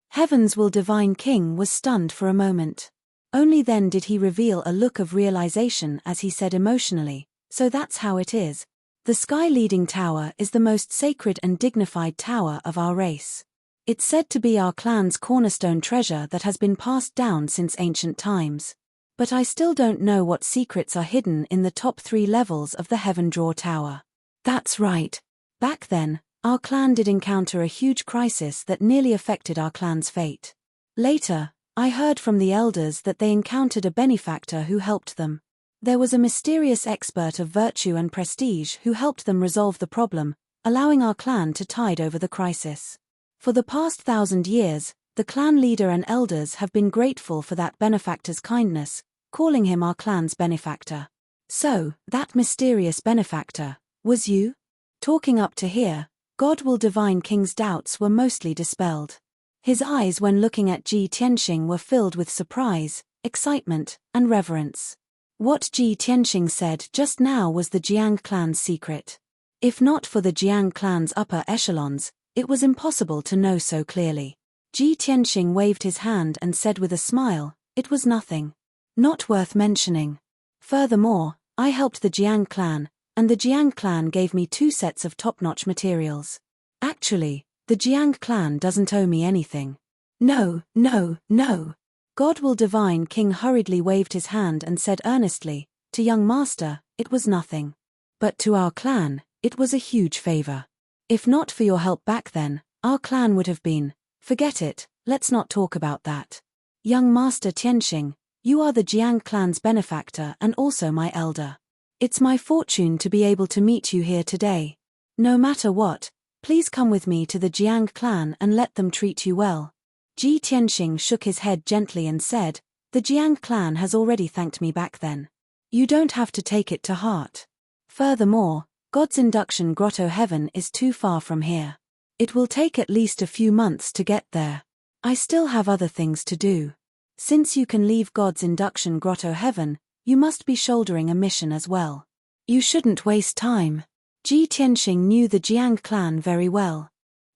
Heaven's will divine king was stunned for a moment. Only then did he reveal a look of realization as he said emotionally, so that's how it is. The Sky Leading Tower is the most sacred and dignified tower of our race. It's said to be our clan's cornerstone treasure that has been passed down since ancient times. But I still don't know what secrets are hidden in the top 3 levels of the Heaven Draw Tower. That's right. Back then, our clan did encounter a huge crisis that nearly affected our clan's fate. Later, I heard from the elders that they encountered a benefactor who helped them. There was a mysterious expert of virtue and prestige who helped them resolve the problem, allowing our clan to tide over the crisis. For the past 1,000 years, the clan leader and elders have been grateful for that benefactor's kindness, calling him our clan's benefactor. So, that mysterious benefactor was you? Talking up to here, God Will Divine King's doubts were mostly dispelled. His eyes when looking at Ji Tianxing were filled with surprise, excitement, and reverence. What Ji Tianxing said just now was the Jiang clan's secret. If not for the Jiang clan's upper echelons, it was impossible to know so clearly. Ji Tianxing waved his hand and said with a smile, it was nothing. Not worth mentioning. Furthermore, I helped the Jiang clan, and the Jiang clan gave me 2 sets of top-notch materials. Actually, the Jiang clan doesn't owe me anything. No, no, no. God will divine king hurriedly waved his hand and said earnestly, to young master, it was nothing. But to our clan, it was a huge favor. If not for your help back then, our clan would have been, forget it, let's not talk about that. Young master Tianxing, you are the Jiang clan's benefactor and also my elder. It's my fortune to be able to meet you here today. No matter what, please come with me to the Jiang clan and let them treat you well. Ji Tianxing shook his head gently and said, the Jiang clan has already thanked me back then. You don't have to take it to heart. Furthermore, God's induction grotto heaven is too far from here. It will take at least a few months to get there. I still have other things to do. Since you can leave God's induction grotto heaven, you must be shouldering a mission as well. You shouldn't waste time. Ji Tianxing knew the Jiang clan very well.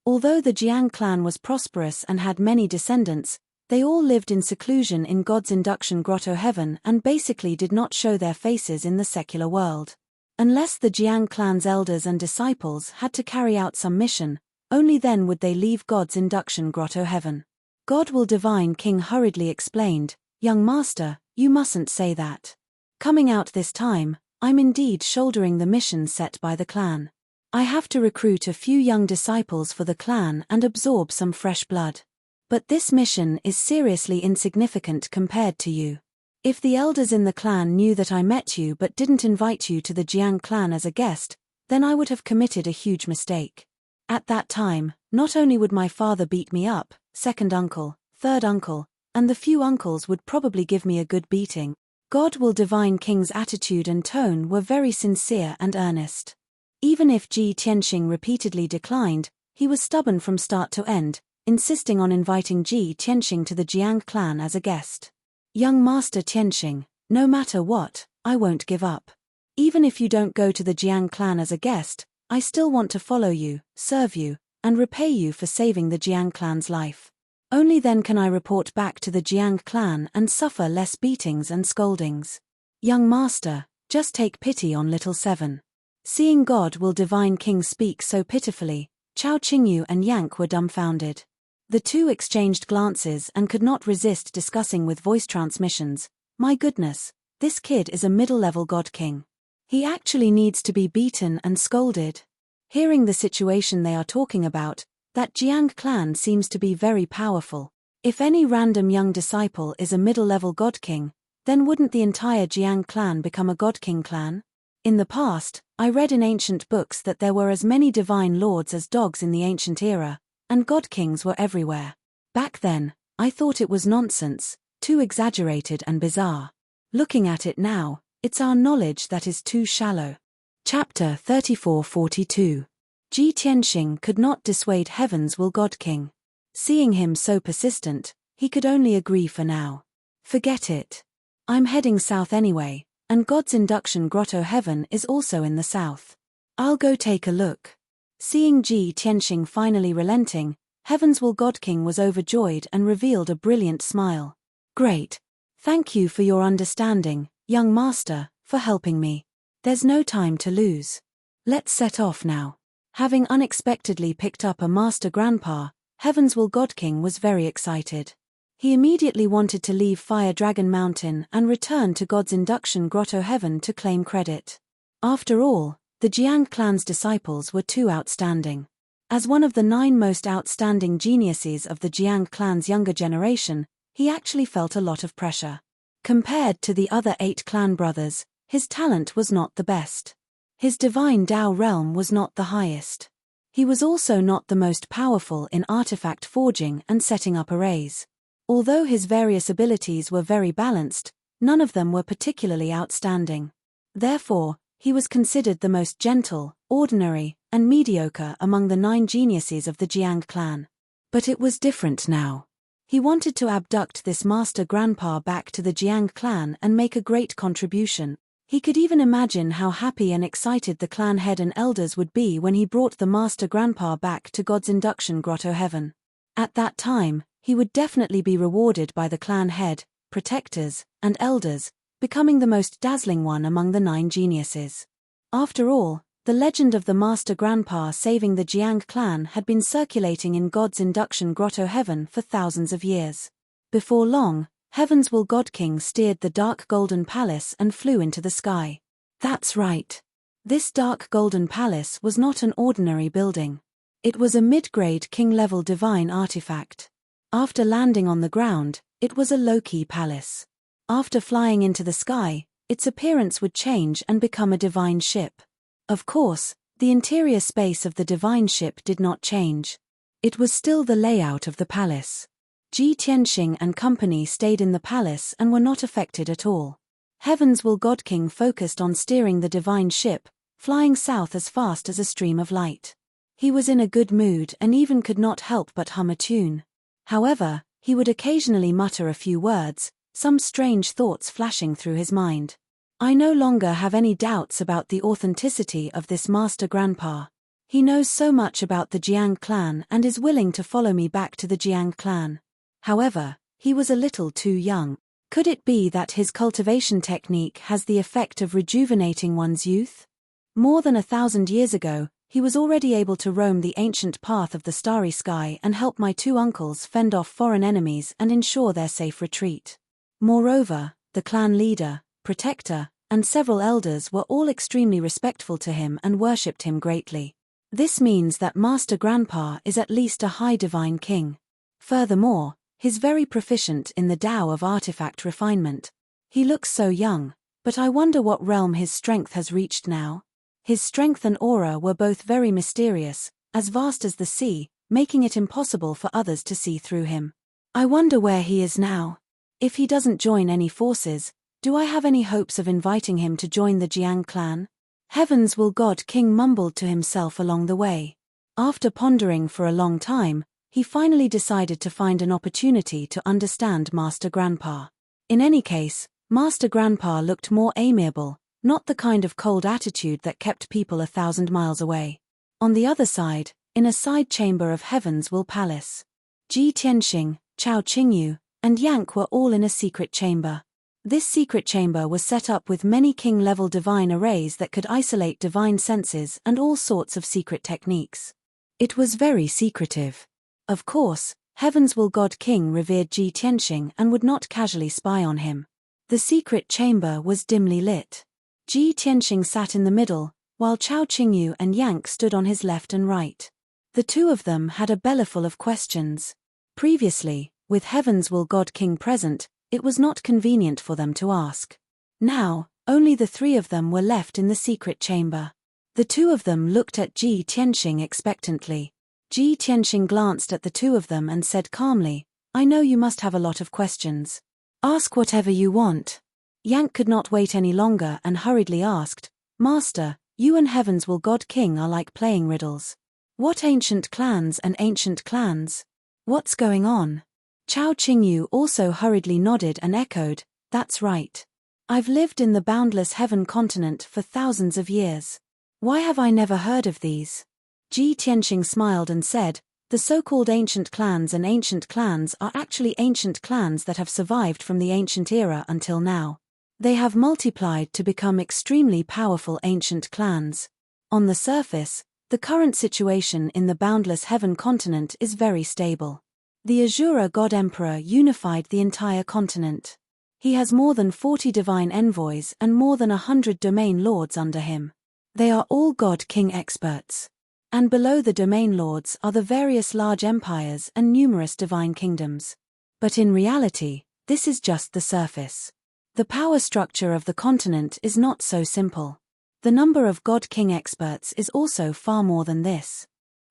Although the Jiang clan was prosperous and had many descendants, they all lived in seclusion in God's induction grotto heaven and basically did not show their faces in the secular world. Unless the Jiang clan's elders and disciples had to carry out some mission, only then would they leave God's induction grotto heaven. God will divine king hurriedly explained, young master, you mustn't say that. Coming out this time, I'm indeed shouldering the mission set by the clan. I have to recruit a few young disciples for the clan and absorb some fresh blood. But this mission is seriously insignificant compared to you. If the elders in the clan knew that I met you but didn't invite you to the Jiang clan as a guest, then I would have committed a huge mistake. At that time, not only would my father beat me up, second uncle, third uncle, and the few uncles would probably give me a good beating. God will divine king's attitude and tone were very sincere and earnest. Even if Ji Tianxing repeatedly declined, he was stubborn from start to end, insisting on inviting Ji Tianxing to the Jiang clan as a guest. Young master Tianxing, no matter what, I won't give up. Even if you don't go to the Jiang clan as a guest, I still want to follow you, serve you, and repay you for saving the Jiang clan's life. Only then can I report back to the Jiang clan and suffer less beatings and scoldings. Young master, just take pity on little Seven. Seeing God will divine king speak so pitifully, Chao Qingyu and Yank were dumbfounded. The two exchanged glances and could not resist discussing with voice transmissions, my goodness, this kid is a middle-level god king. He actually needs to be beaten and scolded. Hearing the situation they are talking about, that Jiang clan seems to be very powerful. If any random young disciple is a middle-level god king, then wouldn't the entire Jiang clan become a god king clan? In the past, I read in ancient books that there were as many divine lords as dogs in the ancient era, and god kings were everywhere. Back then, I thought it was nonsense, too exaggerated and bizarre. Looking at it now, it's our knowledge that is too shallow. Chapter 34-42. Ji Tianxing could not dissuade Heaven's will God King. Seeing him so persistent, he could only agree for now. Forget it. I'm heading south anyway, and God's induction grotto heaven is also in the south. I'll go take a look. Seeing Ji Tianxing finally relenting, Heaven's will God King was overjoyed and revealed a brilliant smile. Great. Thank you for your understanding, young master, for helping me. There's no time to lose. Let's set off now. Having unexpectedly picked up a master grandpa, Heaven's will God King was very excited. He immediately wanted to leave Fire Dragon Mountain and return to God's induction grotto heaven to claim credit. After all, the Jiang clan's disciples were too outstanding. As one of the 9 most outstanding geniuses of the Jiang clan's younger generation, he actually felt a lot of pressure. Compared to the other 8 clan brothers, his talent was not the best. His divine Dao realm was not the highest. He was also not the most powerful in artifact forging and setting up arrays. Although his various abilities were very balanced, none of them were particularly outstanding. Therefore, he was considered the most gentle, ordinary, and mediocre among the 9 geniuses of the Jiang clan. But it was different now. He wanted to abduct this master grandpa back to the Jiang clan and make a great contribution. He could even imagine how happy and excited the clan head and elders would be when he brought the master grandpa back to God's induction grotto heaven. At that time, he would definitely be rewarded by the clan head, protectors, and elders, becoming the most dazzling one among the 9 geniuses. After all, The legend of the Master Grandpa saving the Jiang clan had been circulating in God's induction grotto heaven for thousands of years. Before long, Heaven's Will God King steered the dark golden palace and flew into the sky. That's right. This dark golden palace was not an ordinary building. It was a mid-grade king-level divine artifact. After landing on the ground, it was a low-key palace. After flying into the sky, its appearance would change and become a divine ship. Of course, the interior space of the divine ship did not change. It was still the layout of the palace. Ji Tianxing and company stayed in the palace and were not affected at all. Heaven's Will God King focused on steering the divine ship, flying south as fast as a stream of light. He was in a good mood and even could not help but hum a tune. However, he would occasionally mutter a few words, some strange thoughts flashing through his mind. I no longer have any doubts about the authenticity of this Master Grandpa. He knows so much about the Jiang clan and is willing to follow me back to the Jiang clan. However, he was a little too young. Could it be that his cultivation technique has the effect of rejuvenating one's youth? More than 1,000 years ago, he was already able to roam the ancient path of the starry sky and help my two uncles fend off foreign enemies and ensure their safe retreat. Moreover, the clan leader, protector, and several elders were all extremely respectful to him and worshipped him greatly. This means that Master Grandpa is at least a high divine king. Furthermore, he's very proficient in the Tao of artifact refinement. He looks so young, but I wonder what realm his strength has reached now. His strength and aura were both very mysterious, as vast as the sea, making it impossible for others to see through him. I wonder where he is now. If he doesn't join any forces, do I have any hopes of inviting him to join the Jiang clan? Heaven's Will God King mumbled to himself along the way. After pondering for a long time, he finally decided to find an opportunity to understand Master Grandpa. In any case, Master Grandpa looked more amiable, not the kind of cold attitude that kept people 1,000 miles away. On the other side, in a side chamber of Heaven's Will Palace, Ji Tianxing, Chao Qingyu, and Yank were all in a secret chamber. This secret chamber was set up with many king-level divine arrays that could isolate divine senses and all sorts of secret techniques. It was very secretive. Of course, Heaven's Will God King revered Ji Tianxing and would not casually spy on him. The secret chamber was dimly lit. Ji Tianxing sat in the middle, while Chao Qingyu and Yank stood on his left and right. The two of them had a bellyful of questions. Previously, with Heaven's Will God King present, it was not convenient for them to ask. Now, only the three of them were left in the secret chamber. The two of them looked at Ji Tianxing expectantly. Ji Tianxing glanced at the two of them and said calmly, "I know you must have a lot of questions. Ask whatever you want." Yank could not wait any longer and hurriedly asked, "Master, you and Heaven's Will God King are like playing riddles. What ancient clans and ancient clans? What's going on?" Chao Qingyu also hurriedly nodded and echoed, "That's right. I've lived in the boundless heaven continent for thousands of years. Why have I never heard of these?" Ji Tianxing smiled and said, "The so-called ancient clans and ancient clans are actually ancient clans that have survived from the ancient era until now. They have multiplied to become extremely powerful ancient clans. On the surface, the current situation in the boundless heaven continent is very stable. The Azura God Emperor unified the entire continent. He has more than 40 divine envoys and more than 100 domain lords under him. They are all God King experts. And below the domain lords are the various large empires and numerous divine kingdoms. But in reality, this is just the surface. The power structure of the continent is not so simple. The number of God King experts is also far more than this."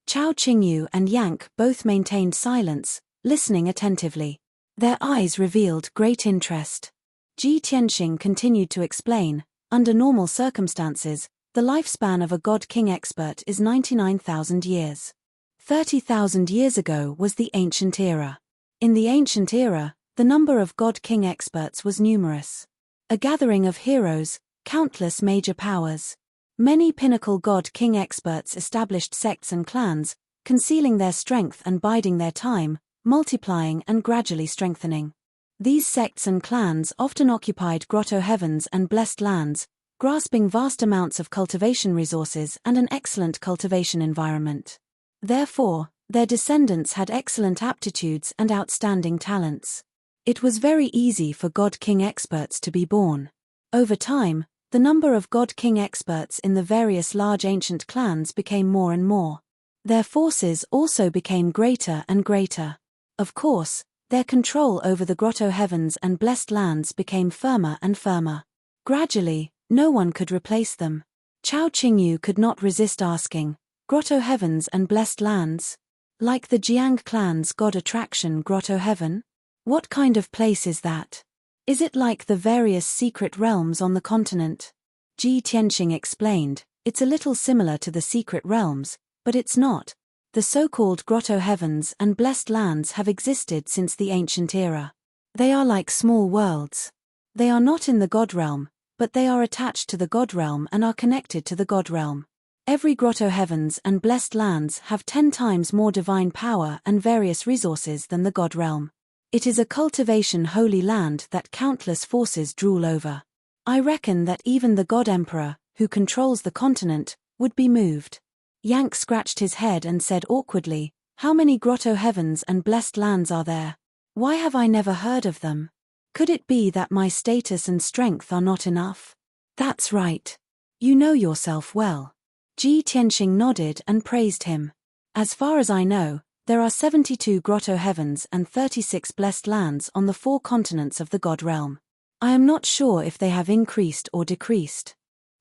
Chao Qingyu and Yank both maintained silence, listening attentively. Their eyes revealed great interest. Ji Tianxing continued to explain, "Under normal circumstances, the lifespan of a God King expert is 99,000 years. 30,000 years ago was the ancient era. In the ancient era, the number of God King experts was numerous. A gathering of heroes, countless major powers. Many pinnacle God King experts established sects and clans, concealing their strength and biding their time, multiplying and gradually strengthening. These sects and clans often occupied grotto heavens and blessed lands, grasping vast amounts of cultivation resources and an excellent cultivation environment. Therefore, their descendants had excellent aptitudes and outstanding talents. It was very easy for God-King experts to be born. Over time, the number of God-King experts in the various large ancient clans became more and more. Their forces also became greater and greater. Of course, their control over the grotto heavens and blessed lands became firmer and firmer. Gradually, no one could replace them. Chao Qingyu could not resist asking, "Grotto heavens and blessed lands? Like the Jiang clan's god attraction Grotto Heaven? What kind of place is that? Is it like the various secret realms on the continent?" Ji Tianqing explained, "It's a little similar to the secret realms, but it's not. The so-called Grotto Heavens and blessed lands have existed since the ancient era. They are like small worlds. They are not in the God realm, but they are attached to the God realm and are connected to the God realm. Every Grotto Heavens and blessed lands have 10 times more divine power and various resources than the God realm. It is a cultivation holy land that countless forces drool over. I reckon that even the God Emperor, who controls the continent, would be moved." Yank scratched his head and said awkwardly, "How many Grotto Heavens and blessed lands are there? Why have I never heard of them? Could it be that my status and strength are not enough?" "That's right. You know yourself well." Ji Tianqing nodded and praised him. "As far as I know, there are 72 Grotto Heavens and 36 blessed lands on the 4 continents of the God realm. I am not sure if they have increased or decreased."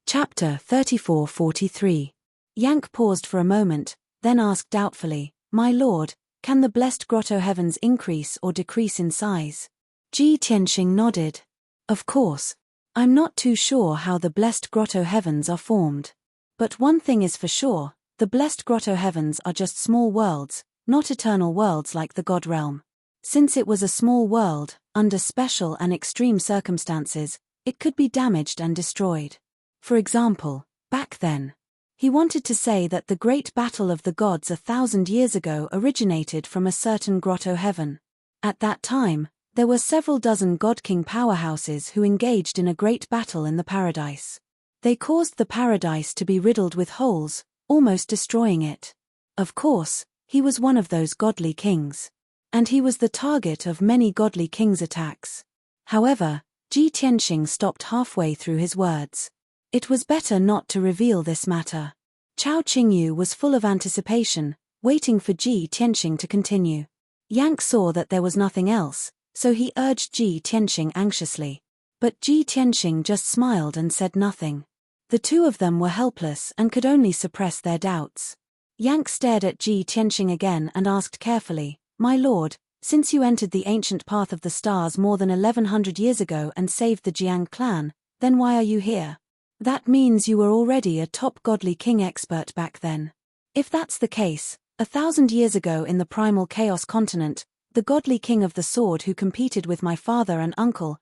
Chapter 34-43. Yank paused for a moment, then asked doubtfully, "My lord, can the blessed Grotto Heavens increase or decrease in size?" Ji Tianqing nodded. "Of course. I'm not too sure how the blessed Grotto Heavens are formed. But one thing is for sure, the blessed Grotto Heavens are just small worlds, not eternal worlds like the God realm. Since it was a small world, under special and extreme circumstances, it could be damaged and destroyed. For example, back then." He wanted to say that the great battle of the gods 1,000 years ago originated from a certain Grotto Heaven. At that time, there were several dozen God-King powerhouses who engaged in a great battle in the paradise. They caused the paradise to be riddled with holes, almost destroying it. Of course, he was one of those godly kings. And he was the target of many godly kings' attacks. However, Ji Tianqing stopped halfway through his words. It was better not to reveal this matter. Chao Qingyu was full of anticipation, waiting for Ji Tianqing to continue. Yank saw that there was nothing else, so he urged Ji Tianqing anxiously. But Ji Tianqing just smiled and said nothing. The two of them were helpless and could only suppress their doubts. Yank stared at Ji Tianqing again and asked carefully, "My lord, since you entered the ancient path of the stars more than 1100 years ago and saved the Jiang clan, then why are you here? That means you were already a top godly king expert back then. If that's the case, 1,000 years ago in the primal chaos continent, the godly king of the sword who competed with my father and uncle,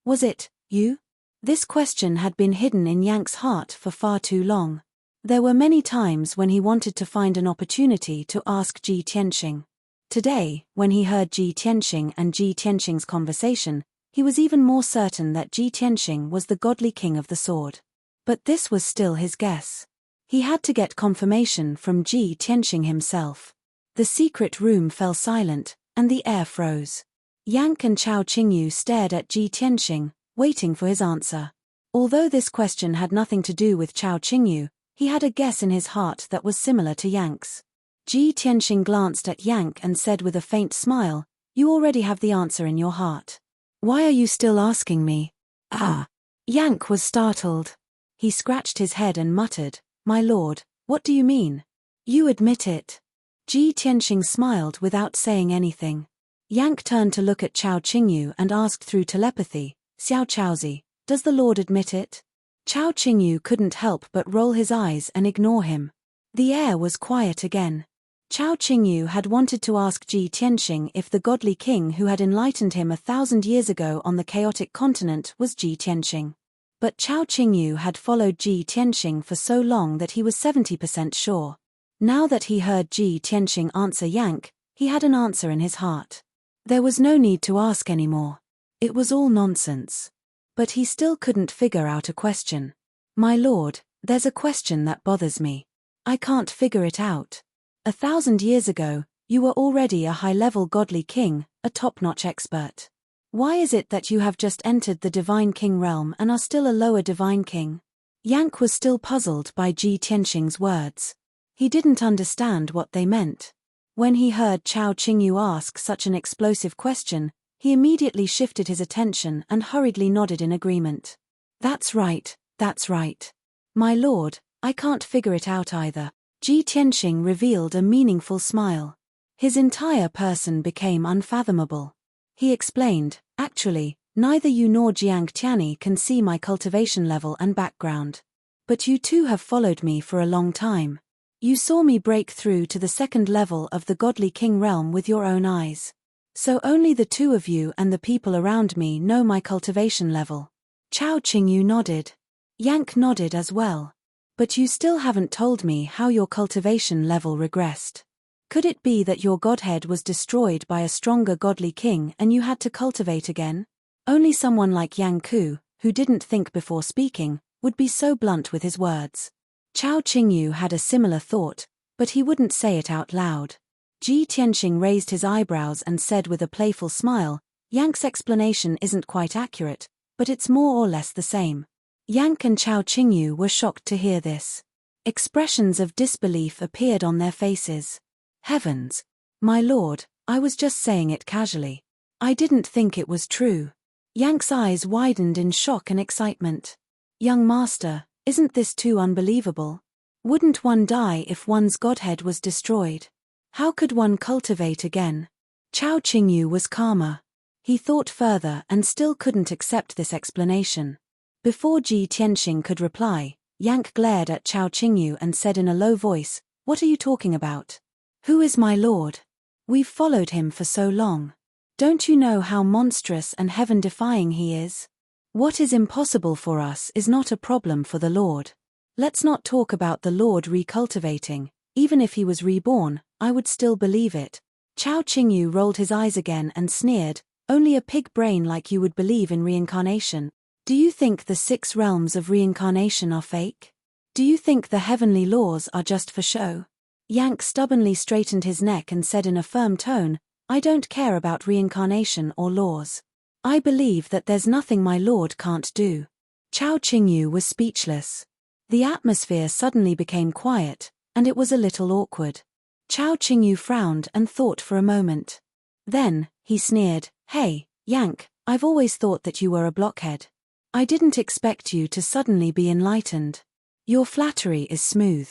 was it you?" This question had been hidden in Yank's heart for far too long. There were many times when he wanted to find an opportunity to ask Ji Tianqing. Today, when he heard Ji Tianqing and Ji Tianqing's conversation, he was even more certain that Ji Tianqing was the godly king of the sword. But this was still his guess. He had to get confirmation from Ji Tianqing himself. The secret room fell silent, and the air froze. Yank and Chao Qingyu stared at Ji Tianqing, waiting for his answer. Although this question had nothing to do with Chao Qingyu, he had a guess in his heart that was similar to Yank's. Ji Tianqing glanced at Yank and said with a faint smile, "You already have the answer in your heart. Why are you still asking me?" "Ah." Yank was startled. He scratched his head and muttered, "My lord, what do you mean? You admit it." Ji Tianqing smiled without saying anything. Yank turned to look at Chao Qingyu and asked through telepathy, "Xiao Chaozi, does the lord admit it?" Chao Qingyu couldn't help but roll his eyes and ignore him. The air was quiet again. Chao Qingyu had wanted to ask Ji Tianqing if the godly king who had enlightened him 1,000 years ago on the chaotic continent was Ji Tianqing. But Chao Qingyu had followed Ji Tianqing for so long that he was 70% sure. Now that he heard Ji Tianqing answer Yank, he had an answer in his heart. There was no need to ask anymore. It was all nonsense. But he still couldn't figure out a question. My lord, there's a question that bothers me. I can't figure it out. 1,000 years ago, you were already a high-level godly king, a top-notch expert. Why is it that you have just entered the divine king realm and are still a lower divine king? Yang was still puzzled by Ji Tianxing's words. He didn't understand what they meant. When he heard Chao Qingyu ask such an explosive question, he immediately shifted his attention and hurriedly nodded in agreement. That's right, that's right. My lord, I can't figure it out either. Ji Tianxing revealed a meaningful smile. His entire person became unfathomable. He explained, actually, neither you nor Jiang Tianyi can see my cultivation level and background. But you two have followed me for a long time. You saw me break through to the second level of the godly king realm with your own eyes. So only the two of you and the people around me know my cultivation level. Chao Qingyu nodded. Yang nodded as well. But you still haven't told me how your cultivation level regressed. Could it be that your godhead was destroyed by a stronger godly king and you had to cultivate again? Only someone like Yang Ku, who didn't think before speaking, would be so blunt with his words. Chao Qingyu had a similar thought, but he wouldn't say it out loud. Ji Tianxing raised his eyebrows and said with a playful smile, Yang's explanation isn't quite accurate, but it's more or less the same. Yang and Chao Qingyu were shocked to hear this. Expressions of disbelief appeared on their faces. Heavens! My lord, I was just saying it casually. I didn't think it was true. Yang's eyes widened in shock and excitement. Young master, isn't this too unbelievable? Wouldn't one die if one's godhead was destroyed? How could one cultivate again? Chao Qingyu was calmer. He thought further and still couldn't accept this explanation. Before Ji Tianxing could reply, Yang glared at Chao Qingyu and said in a low voice, What are you talking about? Who is my lord? We've followed him for so long. Don't you know how monstrous and heaven-defying he is? What is impossible for us is not a problem for the Lord. Let's not talk about the Lord recultivating. Even if he was reborn, I would still believe it. Chao Qingyu rolled his eyes again and sneered, Only a pig brain like you would believe in reincarnation. Do you think the 6 realms of reincarnation are fake? Do you think the heavenly laws are just for show? Yang stubbornly straightened his neck and said in a firm tone, I don't care about reincarnation or laws. I believe that there's nothing my lord can't do. Chao Qingyu was speechless. The atmosphere suddenly became quiet, and it was a little awkward. Chao Qingyu frowned and thought for a moment. Then, he sneered, Hey, Yang, I've always thought that you were a blockhead. I didn't expect you to suddenly be enlightened. Your flattery is smooth.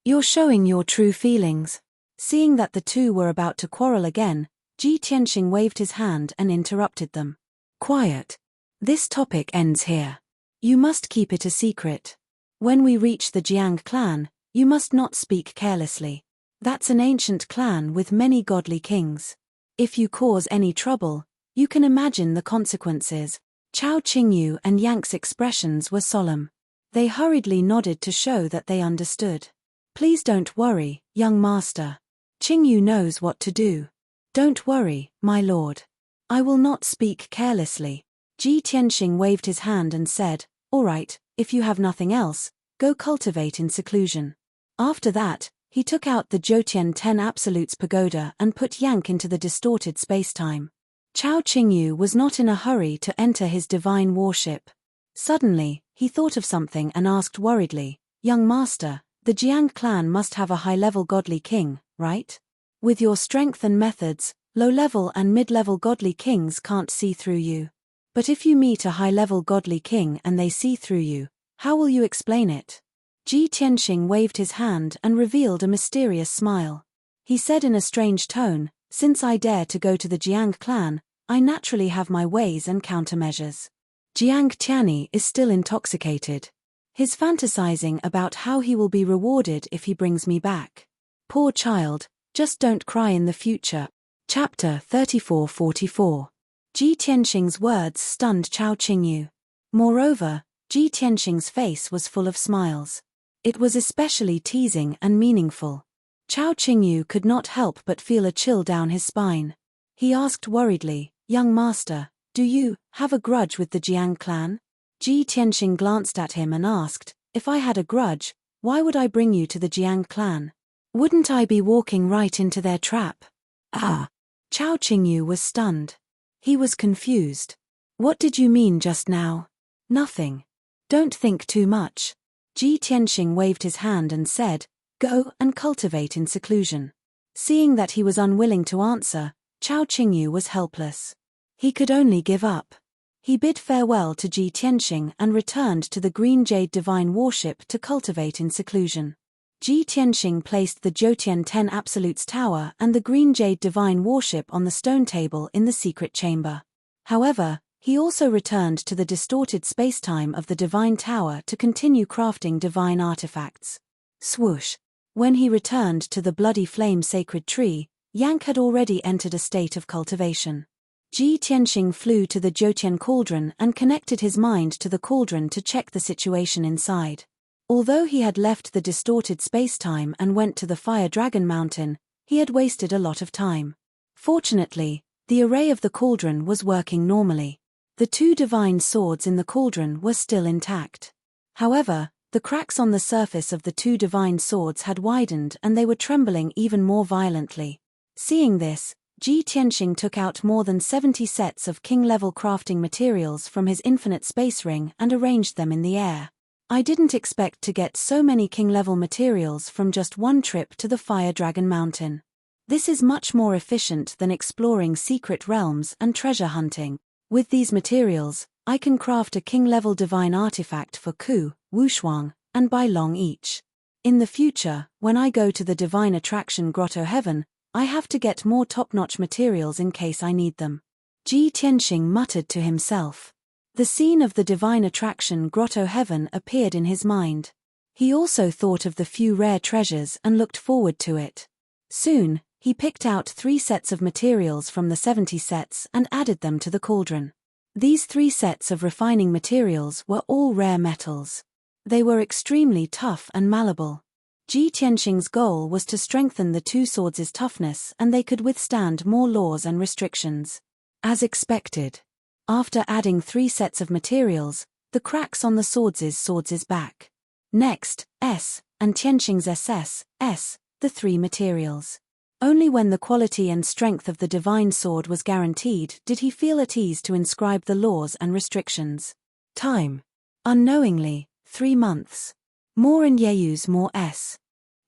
You're showing your true feelings. Seeing that the two were about to quarrel again, Ji Tianxing waved his hand and interrupted them. Quiet. This topic ends here. You must keep it a secret. When we reach the Jiang clan, you must not speak carelessly. That's an ancient clan with many godly kings. If you cause any trouble, you can imagine the consequences. Chao Qingyu and Yang's expressions were solemn. They hurriedly nodded to show that they understood. Please don't worry, young master. Qingyu knows what to do. Don't worry, my lord. I will not speak carelessly. Ji Tianxing waved his hand and said, All right, if you have nothing else, go cultivate in seclusion. After that, he took out the Zhoutian 10 Absolutes Pagoda and put Yang into the distorted spacetime. Chao Qingyu was not in a hurry to enter his divine warship. Suddenly, he thought of something and asked worriedly, Young master, the Jiang clan must have a high-level godly king, right? With your strength and methods, low-level and mid-level godly kings can't see through you. But if you meet a high-level godly king and they see through you, how will you explain it? Ji Tianxing waved his hand and revealed a mysterious smile. He said in a strange tone, Since I dare to go to the Jiang clan, I naturally have my ways and countermeasures. Jiang Tianyi is still intoxicated. He's fantasizing about how he will be rewarded if he brings me back. Poor child, just don't cry in the future. Chapter 34-44. Ji Tianxing's words stunned Chao Qingyu. Moreover, Ji Tianxing's face was full of smiles. It was especially teasing and meaningful. Chao Qingyu could not help but feel a chill down his spine. He asked worriedly, Young master, do you have a grudge with the Jiang clan? Ji Tianxing glanced at him and asked, If I had a grudge, why would I bring you to the Jiang clan? Wouldn't I be walking right into their trap? Ah! Chao Qingyu was stunned. He was confused. What did you mean just now? Nothing. Don't think too much. Ji Tianxing waved his hand and said, "Go and cultivate in seclusion." Seeing that he was unwilling to answer, Chao Qingyu was helpless. He could only give up. He bid farewell to Ji Tianxing and returned to the Green Jade Divine Warship to cultivate in seclusion. Ji Tianxing placed the Jiutian 10 Absolutes Tower and the Green Jade Divine Warship on the stone table in the secret chamber. However, he also returned to the distorted spacetime of the Divine Tower to continue crafting divine artifacts. Swoosh! When he returned to the Bloody Flame Sacred Tree, Yank had already entered a state of cultivation. Ji Tianxing flew to the Jiutian cauldron and connected his mind to the cauldron to check the situation inside. Although he had left the distorted spacetime and went to the Fire Dragon Mountain, he had wasted a lot of time. Fortunately, the array of the cauldron was working normally. The 2 divine swords in the cauldron were still intact. However, the cracks on the surface of the 2 divine swords had widened and they were trembling even more violently. Seeing this, Ji Tianxing took out more than 70 sets of king-level crafting materials from his infinite space ring and arranged them in the air. I didn't expect to get so many king-level materials from just one trip to the Fire Dragon Mountain. This is much more efficient than exploring secret realms and treasure hunting. With these materials, I can craft a king-level divine artifact for Ku, Wushuang, and Bai Long each. In the future, when I go to the divine attraction Grotto Heaven, I have to get more top-notch materials in case I need them. Ji Tianxing muttered to himself. The scene of the divine attraction Grotto Heaven appeared in his mind. He also thought of the few rare treasures and looked forward to it. Soon, he picked out 3 sets of materials from the 70 sets and added them to the cauldron. These 3 sets of refining materials were all rare metals. They were extremely tough and malleable. Ji Tianxing's goal was to strengthen the 2 swords' toughness and they could withstand more laws and restrictions. As expected. After adding 3 sets of materials, the cracks on the swords' back. Next, S, and Tianxing's S, the 3 materials. Only when the quality and strength of the divine sword was guaranteed did he feel at ease to inscribe the laws and restrictions. Time. Unknowingly, 3 months. More and Yeyu's more S.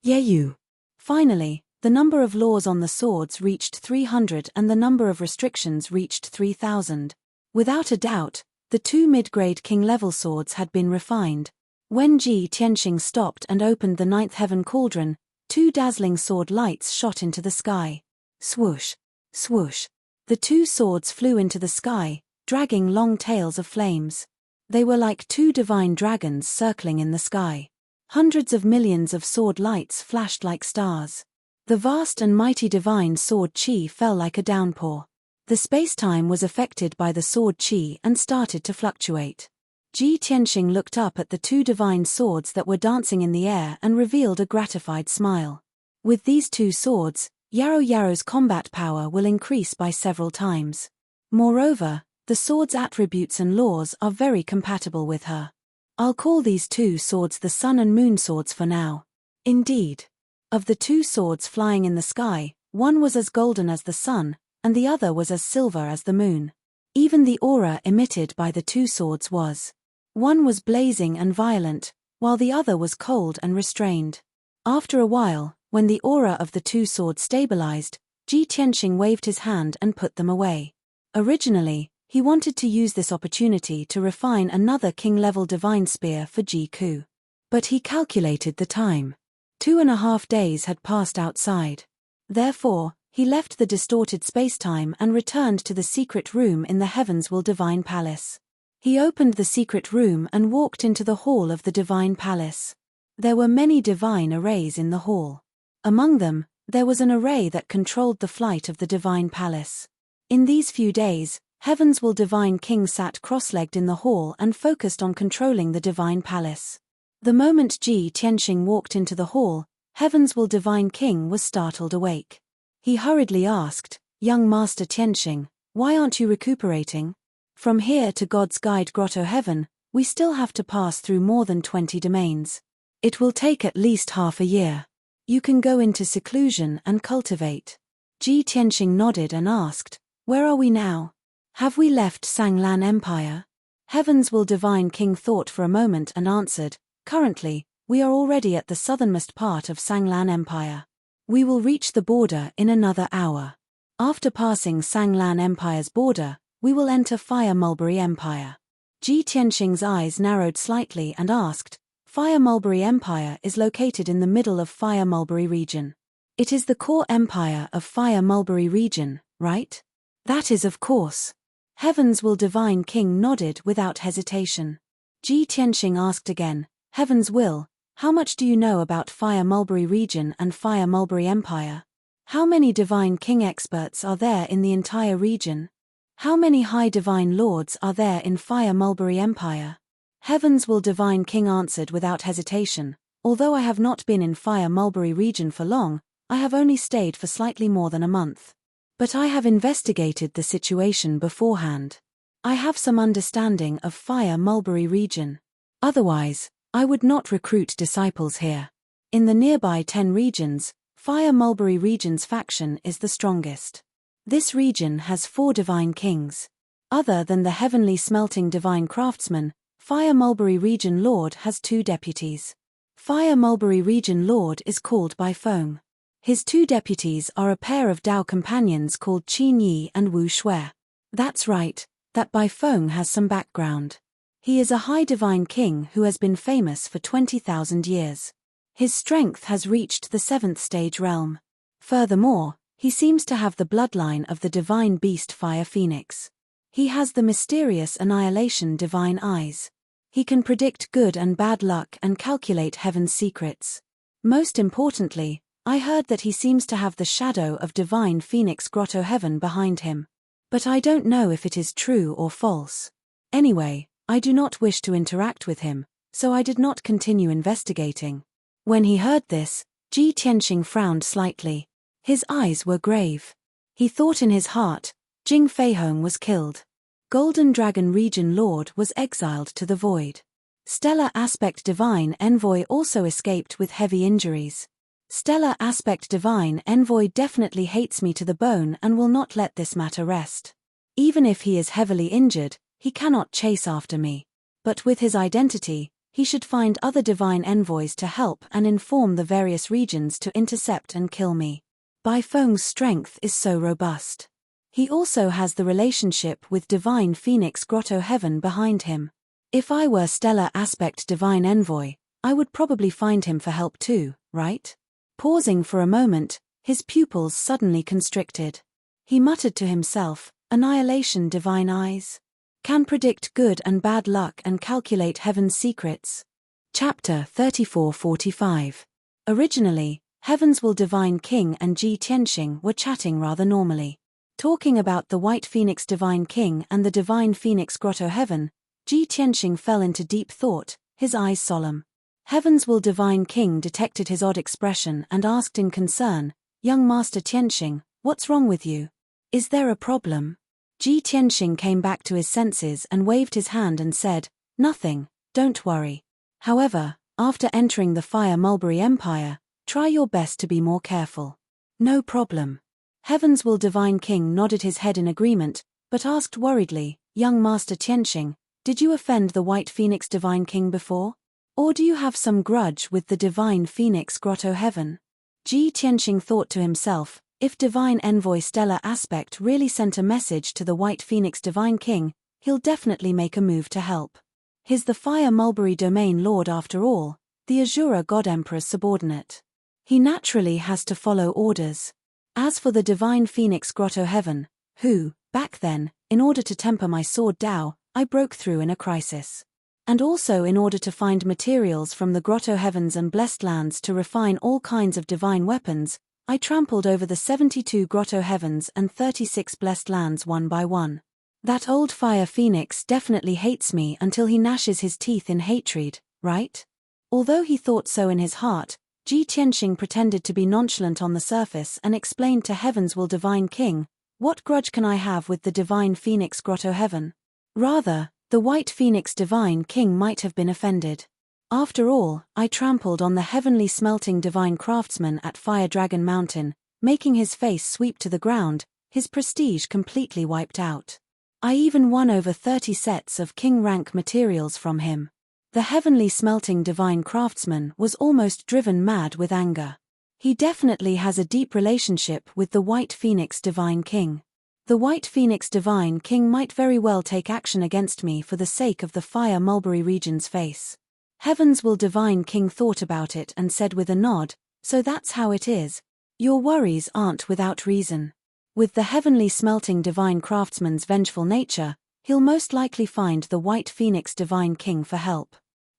Yeyu. Finally, the number of laws on the swords reached 300 and the number of restrictions reached 3,000. Without a doubt, the 2 mid-grade king-level swords had been refined. When Ji Tianxing stopped and opened the 9th heaven cauldron, 2 dazzling sword lights shot into the sky. Swoosh! Swoosh! The 2 swords flew into the sky, dragging long tails of flames. They were like 2 divine dragons circling in the sky. Hundreds of millions of sword lights flashed like stars. The vast and mighty divine sword chi fell like a downpour. The spacetime was affected by the sword chi and started to fluctuate. Ji Tianxing looked up at the 2 divine swords that were dancing in the air and revealed a gratified smile. With these 2 swords, Yaro's combat power will increase by several times. Moreover, the sword's attributes and laws are very compatible with her. I'll call these 2 swords the Sun and Moon swords for now. Indeed. Of the 2 swords flying in the sky, one was as golden as the sun, and the other was as silver as the moon. Even the aura emitted by the 2 swords was. One was blazing and violent, while the other was cold and restrained. After a while, when the aura of the 2 swords stabilized, Ji Tianxing waved his hand and put them away. Originally, he wanted to use this opportunity to refine another king-level divine spear for Ji Ku. But he calculated the time. 2.5 days had passed outside. Therefore, he left the distorted spacetime and returned to the secret room in the Heavenswell Divine Palace. He opened the secret room and walked into the hall of the Divine Palace. There were many divine arrays in the hall. Among them, there was an array that controlled the flight of the Divine Palace. In these few days, Heavenswell Divine King sat cross-legged in the hall and focused on controlling the Divine Palace. The moment Ji Tianxing walked into the hall, Heavenswell Divine King was startled awake. He hurriedly asked, "Young Master Tianxing, why aren't you recuperating? From here to God's Guide Grotto Heaven, We still have to pass through more than 20 domains. It will take at least half a year. You can go into seclusion and cultivate. Ji Tianxing nodded and asked, "Where are we now? Have we left Sanglan Empire?" Heaven's Will Divine King thought for a moment and answered, "Currently, we are already at the southernmost part of Sanglan Empire. We will reach the border in another hour. After passing Sanglan Empire's border, we will enter Fire Mulberry Empire." Ji Tianxing's eyes narrowed slightly and asked, "Fire Mulberry Empire is located in the middle of Fire Mulberry region. It is the core empire of Fire Mulberry region, right?" "That is of course." Heaven's Will Divine King nodded without hesitation. Ji Tianxing asked again, "Heaven's Will, how much do you know about Fire Mulberry region and Fire Mulberry Empire? How many Divine King experts are there in the entire region? How many High Divine Lords are there in Fire Mulberry Empire?" Heaven's Will Divine King answered without hesitation, "Although I have not been in Fire Mulberry region for long, I have only stayed for slightly more than a month. But I have investigated the situation beforehand. I have some understanding of Fire Mulberry region. Otherwise, I would not recruit disciples here. In the nearby 10 regions, Fire Mulberry region's faction is the strongest. This region has 4 divine kings. Other than the heavenly smelting divine craftsman, Fire Mulberry region lord has 2 deputies. Fire Mulberry region lord is called Bai Feng. His 2 deputies are a pair of Dao companions called Qin Yi and Wu Shui. That's right, that Bai Feng has some background. He is a high divine king who has been famous for 20,000 years. His strength has reached the 7th stage realm. Furthermore, he seems to have the bloodline of the divine beast Fire Phoenix. He has the mysterious annihilation divine eyes. He can predict good and bad luck and calculate heaven's secrets. Most importantly, I heard that he seems to have the shadow of divine Phoenix Grotto Heaven behind him. But I don't know if it is true or false. Anyway, I do not wish to interact with him, so I did not continue investigating." When he heard this, Ji Tianxing frowned slightly. His eyes were grave. He thought in his heart, Jing Feihong was killed. Golden Dragon Region Lord was exiled to the void. Stellar Aspect Divine Envoy also escaped with heavy injuries. Stellar Aspect Divine Envoy definitely hates me to the bone and will not let this matter rest. Even if he is heavily injured, he cannot chase after me. But with his identity, he should find other divine envoys to help and inform the various regions to intercept and kill me. Bai Feng's strength is so robust. He also has the relationship with divine Phoenix Grotto Heaven behind him. If I were Stellar Aspect Divine Envoy, I would probably find him for help too, right? Pausing for a moment, his pupils suddenly constricted. He muttered to himself, "Annihilation Divine Eyes. Can predict good and bad luck and calculate heaven's secrets." Chapter 3445. Originally, Heaven's Will Divine King and Ji Tianxing were chatting rather normally. Talking about the White Phoenix Divine King and the Divine Phoenix Grotto Heaven, Ji Tianxing fell into deep thought, his eyes solemn. Heaven's Will Divine King detected his odd expression and asked in concern, "Young Master Tianxing, what's wrong with you? Is there a problem?" Ji Tianxing came back to his senses and waved his hand and said, "Nothing, don't worry. However, after entering the Fire Mulberry Empire, try your best to be more careful." "No problem." Heaven's Will Divine King nodded his head in agreement, but asked worriedly, "Young Master Tianxing, did you offend the White Phoenix Divine King before? Or do you have some grudge with the Divine Phoenix Grotto Heaven?" Ji Tianxing thought to himself, if Divine Envoy Stellar Aspect really sent a message to the White Phoenix Divine King, he'll definitely make a move to help. He's the Fire Mulberry Domain Lord after all, the Azura God Emperor's subordinate. He naturally has to follow orders. As for the Divine Phoenix Grotto Heaven, who, back then, in order to temper my sword Dao, I broke through in a crisis. And also in order to find materials from the Grotto Heavens and Blessed Lands to refine all kinds of divine weapons, I trampled over the 72 Grotto Heavens and 36 Blessed Lands one by one. That old Fire Phoenix definitely hates me until he gnashes his teeth in hatred, right? Although he thought so in his heart, Ji Tianxing pretended to be nonchalant on the surface and explained to Heaven's Will Divine King, "What grudge can I have with the Divine Phoenix Grotto Heaven? Rather, The White Phoenix Divine King might have been offended. After all, I trampled on the heavenly smelting divine craftsman at Fire Dragon Mountain, making his face sweep to the ground, his prestige completely wiped out. I even won over 30 sets of king rank materials from him. The heavenly smelting divine craftsman was almost driven mad with anger. He definitely has a deep relationship with the White Phoenix Divine King. The White Phoenix Divine King might very well take action against me for the sake of the Fire Mulberry region's face. Heavenswell Divine King thought about it and said with a nod, "So that's how it is. Your worries aren't without reason. With the heavenly smelting divine craftsman's vengeful nature, he'll most likely find the White Phoenix Divine King for help.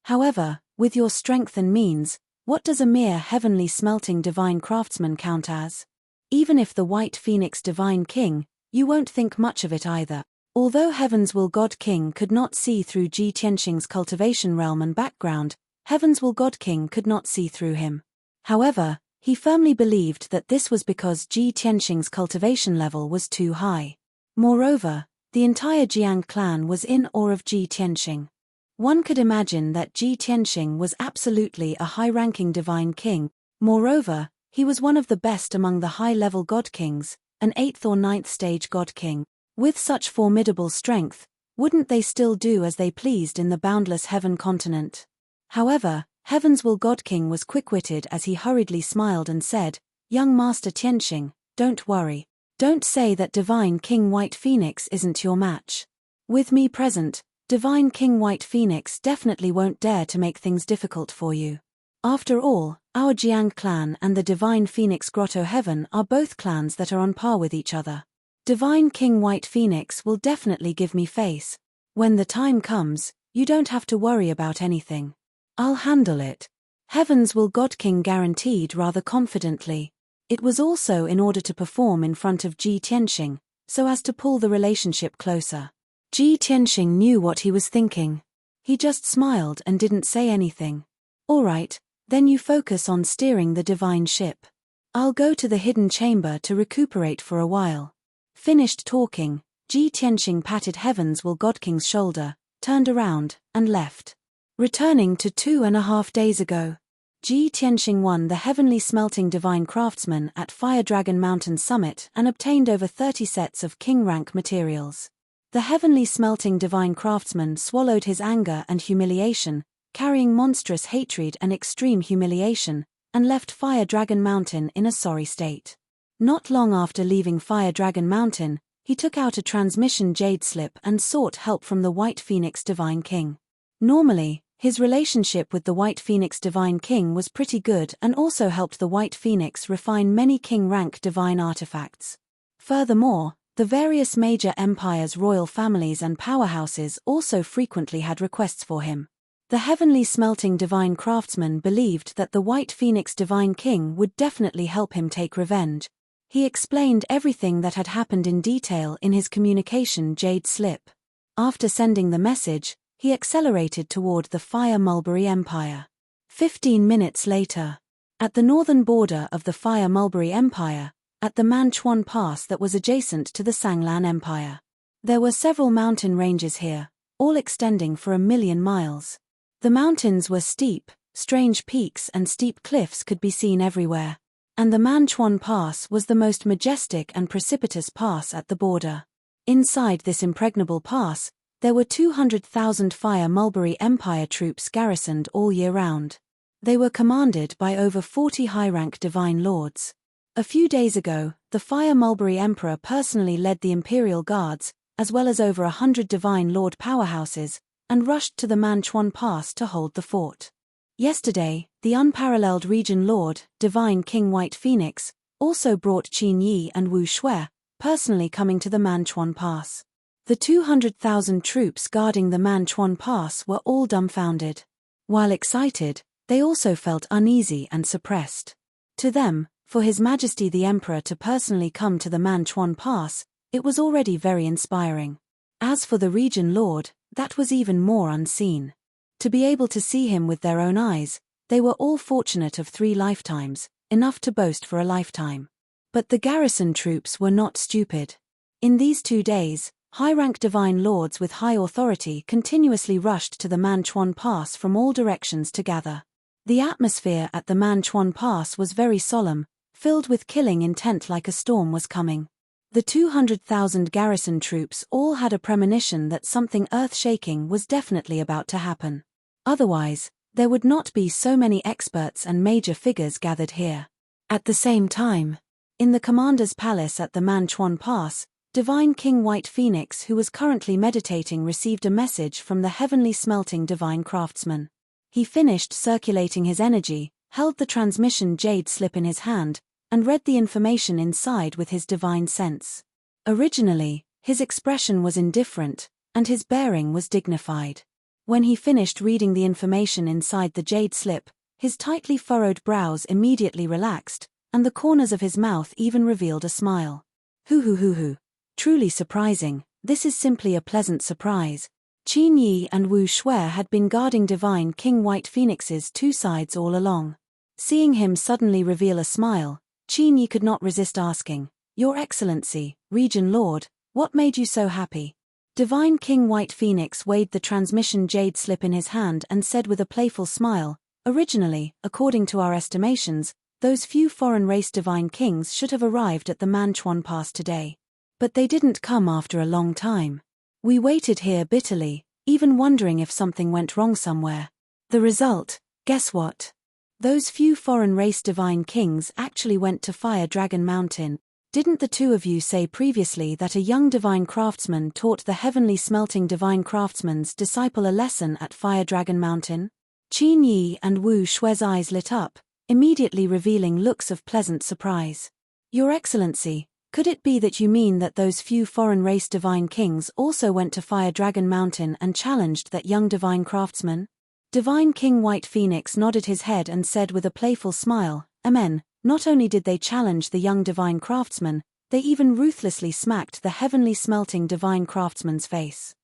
However, with your strength and means, what does a mere heavenly smelting divine craftsman count as? Even if the White Phoenix Divine King, you won't think much of it either." Although Heavenswell God King could not see through Ji Tianxing's cultivation realm and background, Heavenswell God King could not see through him. However, he firmly believed that this was because Ji Tianxing's cultivation level was too high. Moreover, the entire Jiang clan was in awe of Ji Tianxing. One could imagine that Ji Tianxing was absolutely a high-ranking divine king. Moreover, he was one of the best among the high-level god kings, an 8th or 9th stage god king. With such formidable strength, wouldn't they still do as they pleased in the boundless heaven continent? However, Heavenswell God King was quick-witted as he hurriedly smiled and said, "Young Master Tianxing, don't worry. Don't say that Divine King White Phoenix isn't your match. With me present, Divine King White Phoenix definitely won't dare to make things difficult for you. After all, our Jiang clan and the Divine Phoenix Grotto Heaven are both clans that are on par with each other. Divine King White Phoenix will definitely give me face. When the time comes, you don't have to worry about anything. I'll handle it." Heavenswell God King guaranteed rather confidently. It was also in order to perform in front of Ji Tianxing, so as to pull the relationship closer. Ji Tianxing knew what he was thinking. He just smiled and didn't say anything. "All right, then you focus on steering the divine ship. I'll go to the hidden chamber to recuperate for a while." Finished talking, Ji Tianxing patted Heavenswell God King's shoulder, turned around, and left. Returning to 2.5 days ago, Ji Tianxing won the Heavenly Smelting Divine Craftsman at Fire Dragon Mountain Summit and obtained over 30 sets of king rank materials. The Heavenly Smelting Divine Craftsman swallowed his anger and humiliation, carrying monstrous hatred and extreme humiliation, and left Fire Dragon Mountain in a sorry state. Not long after leaving Fire Dragon Mountain, he took out a transmission jade slip and sought help from the White Phoenix Divine King. Normally, his relationship with the White Phoenix Divine King was pretty good and also helped the White Phoenix refine many king-rank divine artifacts. Furthermore, the various major empires' royal families and powerhouses also frequently had requests for him. The Heavenly Smelting Divine Craftsman believed that the White Phoenix Divine King would definitely help him take revenge. He explained everything that had happened in detail in his communication jade slip. After sending the message, he accelerated toward the Fire Mulberry Empire. 15 minutes later, at the northern border of the Fire Mulberry Empire, at the Manchuan Pass that was adjacent to the Sanglan Empire. There were several mountain ranges here, all extending for 1,000,000 miles. The mountains were steep, strange peaks and steep cliffs could be seen everywhere. And the Manchuan Pass was the most majestic and precipitous pass at the border. Inside this impregnable pass, there were 200,000 Fire Mulberry Empire troops garrisoned all year round. They were commanded by over 40 high-rank divine lords. A few days ago, the Fire Mulberry Emperor personally led the Imperial Guards, as well as over 100 divine lord powerhouses, and rushed to the Manchuan Pass to hold the fort. Yesterday, the unparalleled Region Lord, Divine King White Phoenix, also brought Qin Yi and Wu Shui, personally coming to the Manchuan Pass. The 200,000 troops guarding the Manchuan Pass were all dumbfounded. While excited, they also felt uneasy and suppressed. To them, for His Majesty the Emperor to personally come to the Manchuan Pass, it was already very inspiring. As for the Region Lord, that was even more unseen. To be able to see him with their own eyes, they were all fortunate of 3 lifetimes, enough to boast for a lifetime. But the garrison troops were not stupid. In these 2 days, High-rank divine lords with high authority continuously rushed to the Manchuan Pass from all directions to gather. The atmosphere at the Manchuan Pass was very solemn, filled with killing intent like a storm was coming. The 200,000 garrison troops all had a premonition that something earth-shaking was definitely about to happen. Otherwise, there would not be so many experts and major figures gathered here. At the same time, in the commander's palace at the Manchuan Pass, Divine King White Phoenix, who was currently meditating, received a message from the heavenly smelting divine craftsman. He finished circulating his energy, held the transmission jade slip in his hand, and read the information inside with his divine sense. Originally, his expression was indifferent, and his bearing was dignified. When he finished reading the information inside the jade slip, his tightly furrowed brows immediately relaxed, and the corners of his mouth even revealed a smile. Hoo. Truly surprising, this is simply a pleasant surprise. Qin Yi and Wu Shui had been guarding Divine King White Phoenix's two sides all along. Seeing him suddenly reveal a smile, Qin Yi could not resist asking, "Your Excellency, Region Lord, what made you so happy?" Divine King White Phoenix weighed the transmission jade slip in his hand and said with a playful smile, "Originally, according to our estimations, those few foreign race divine kings should have arrived at the Manchuan Pass today. But they didn't come after a long time. We waited here bitterly, even wondering if something went wrong somewhere. The result, guess what? Those few foreign race divine kings actually went to Fire Dragon Mountain. Didn't the two of you say previously that a young divine craftsman taught the heavenly smelting divine craftsman's disciple a lesson at Fire Dragon Mountain?" Qin Yi and Wu Shui's eyes lit up, immediately revealing looks of pleasant surprise. "Your Excellency, could it be that you mean that those few foreign race divine kings also went to Fire Dragon Mountain and challenged that young divine craftsman?" Divine King White Phoenix nodded his head and said with a playful smile, "Amen. Not only did they challenge the young divine craftsman, they even ruthlessly smacked the heavenly smelting divine craftsman's face.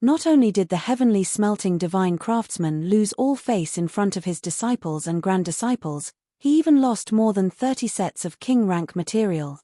Not only did the heavenly smelting divine craftsman lose all face in front of his disciples and grand disciples, he even lost more than 30 sets of king rank material.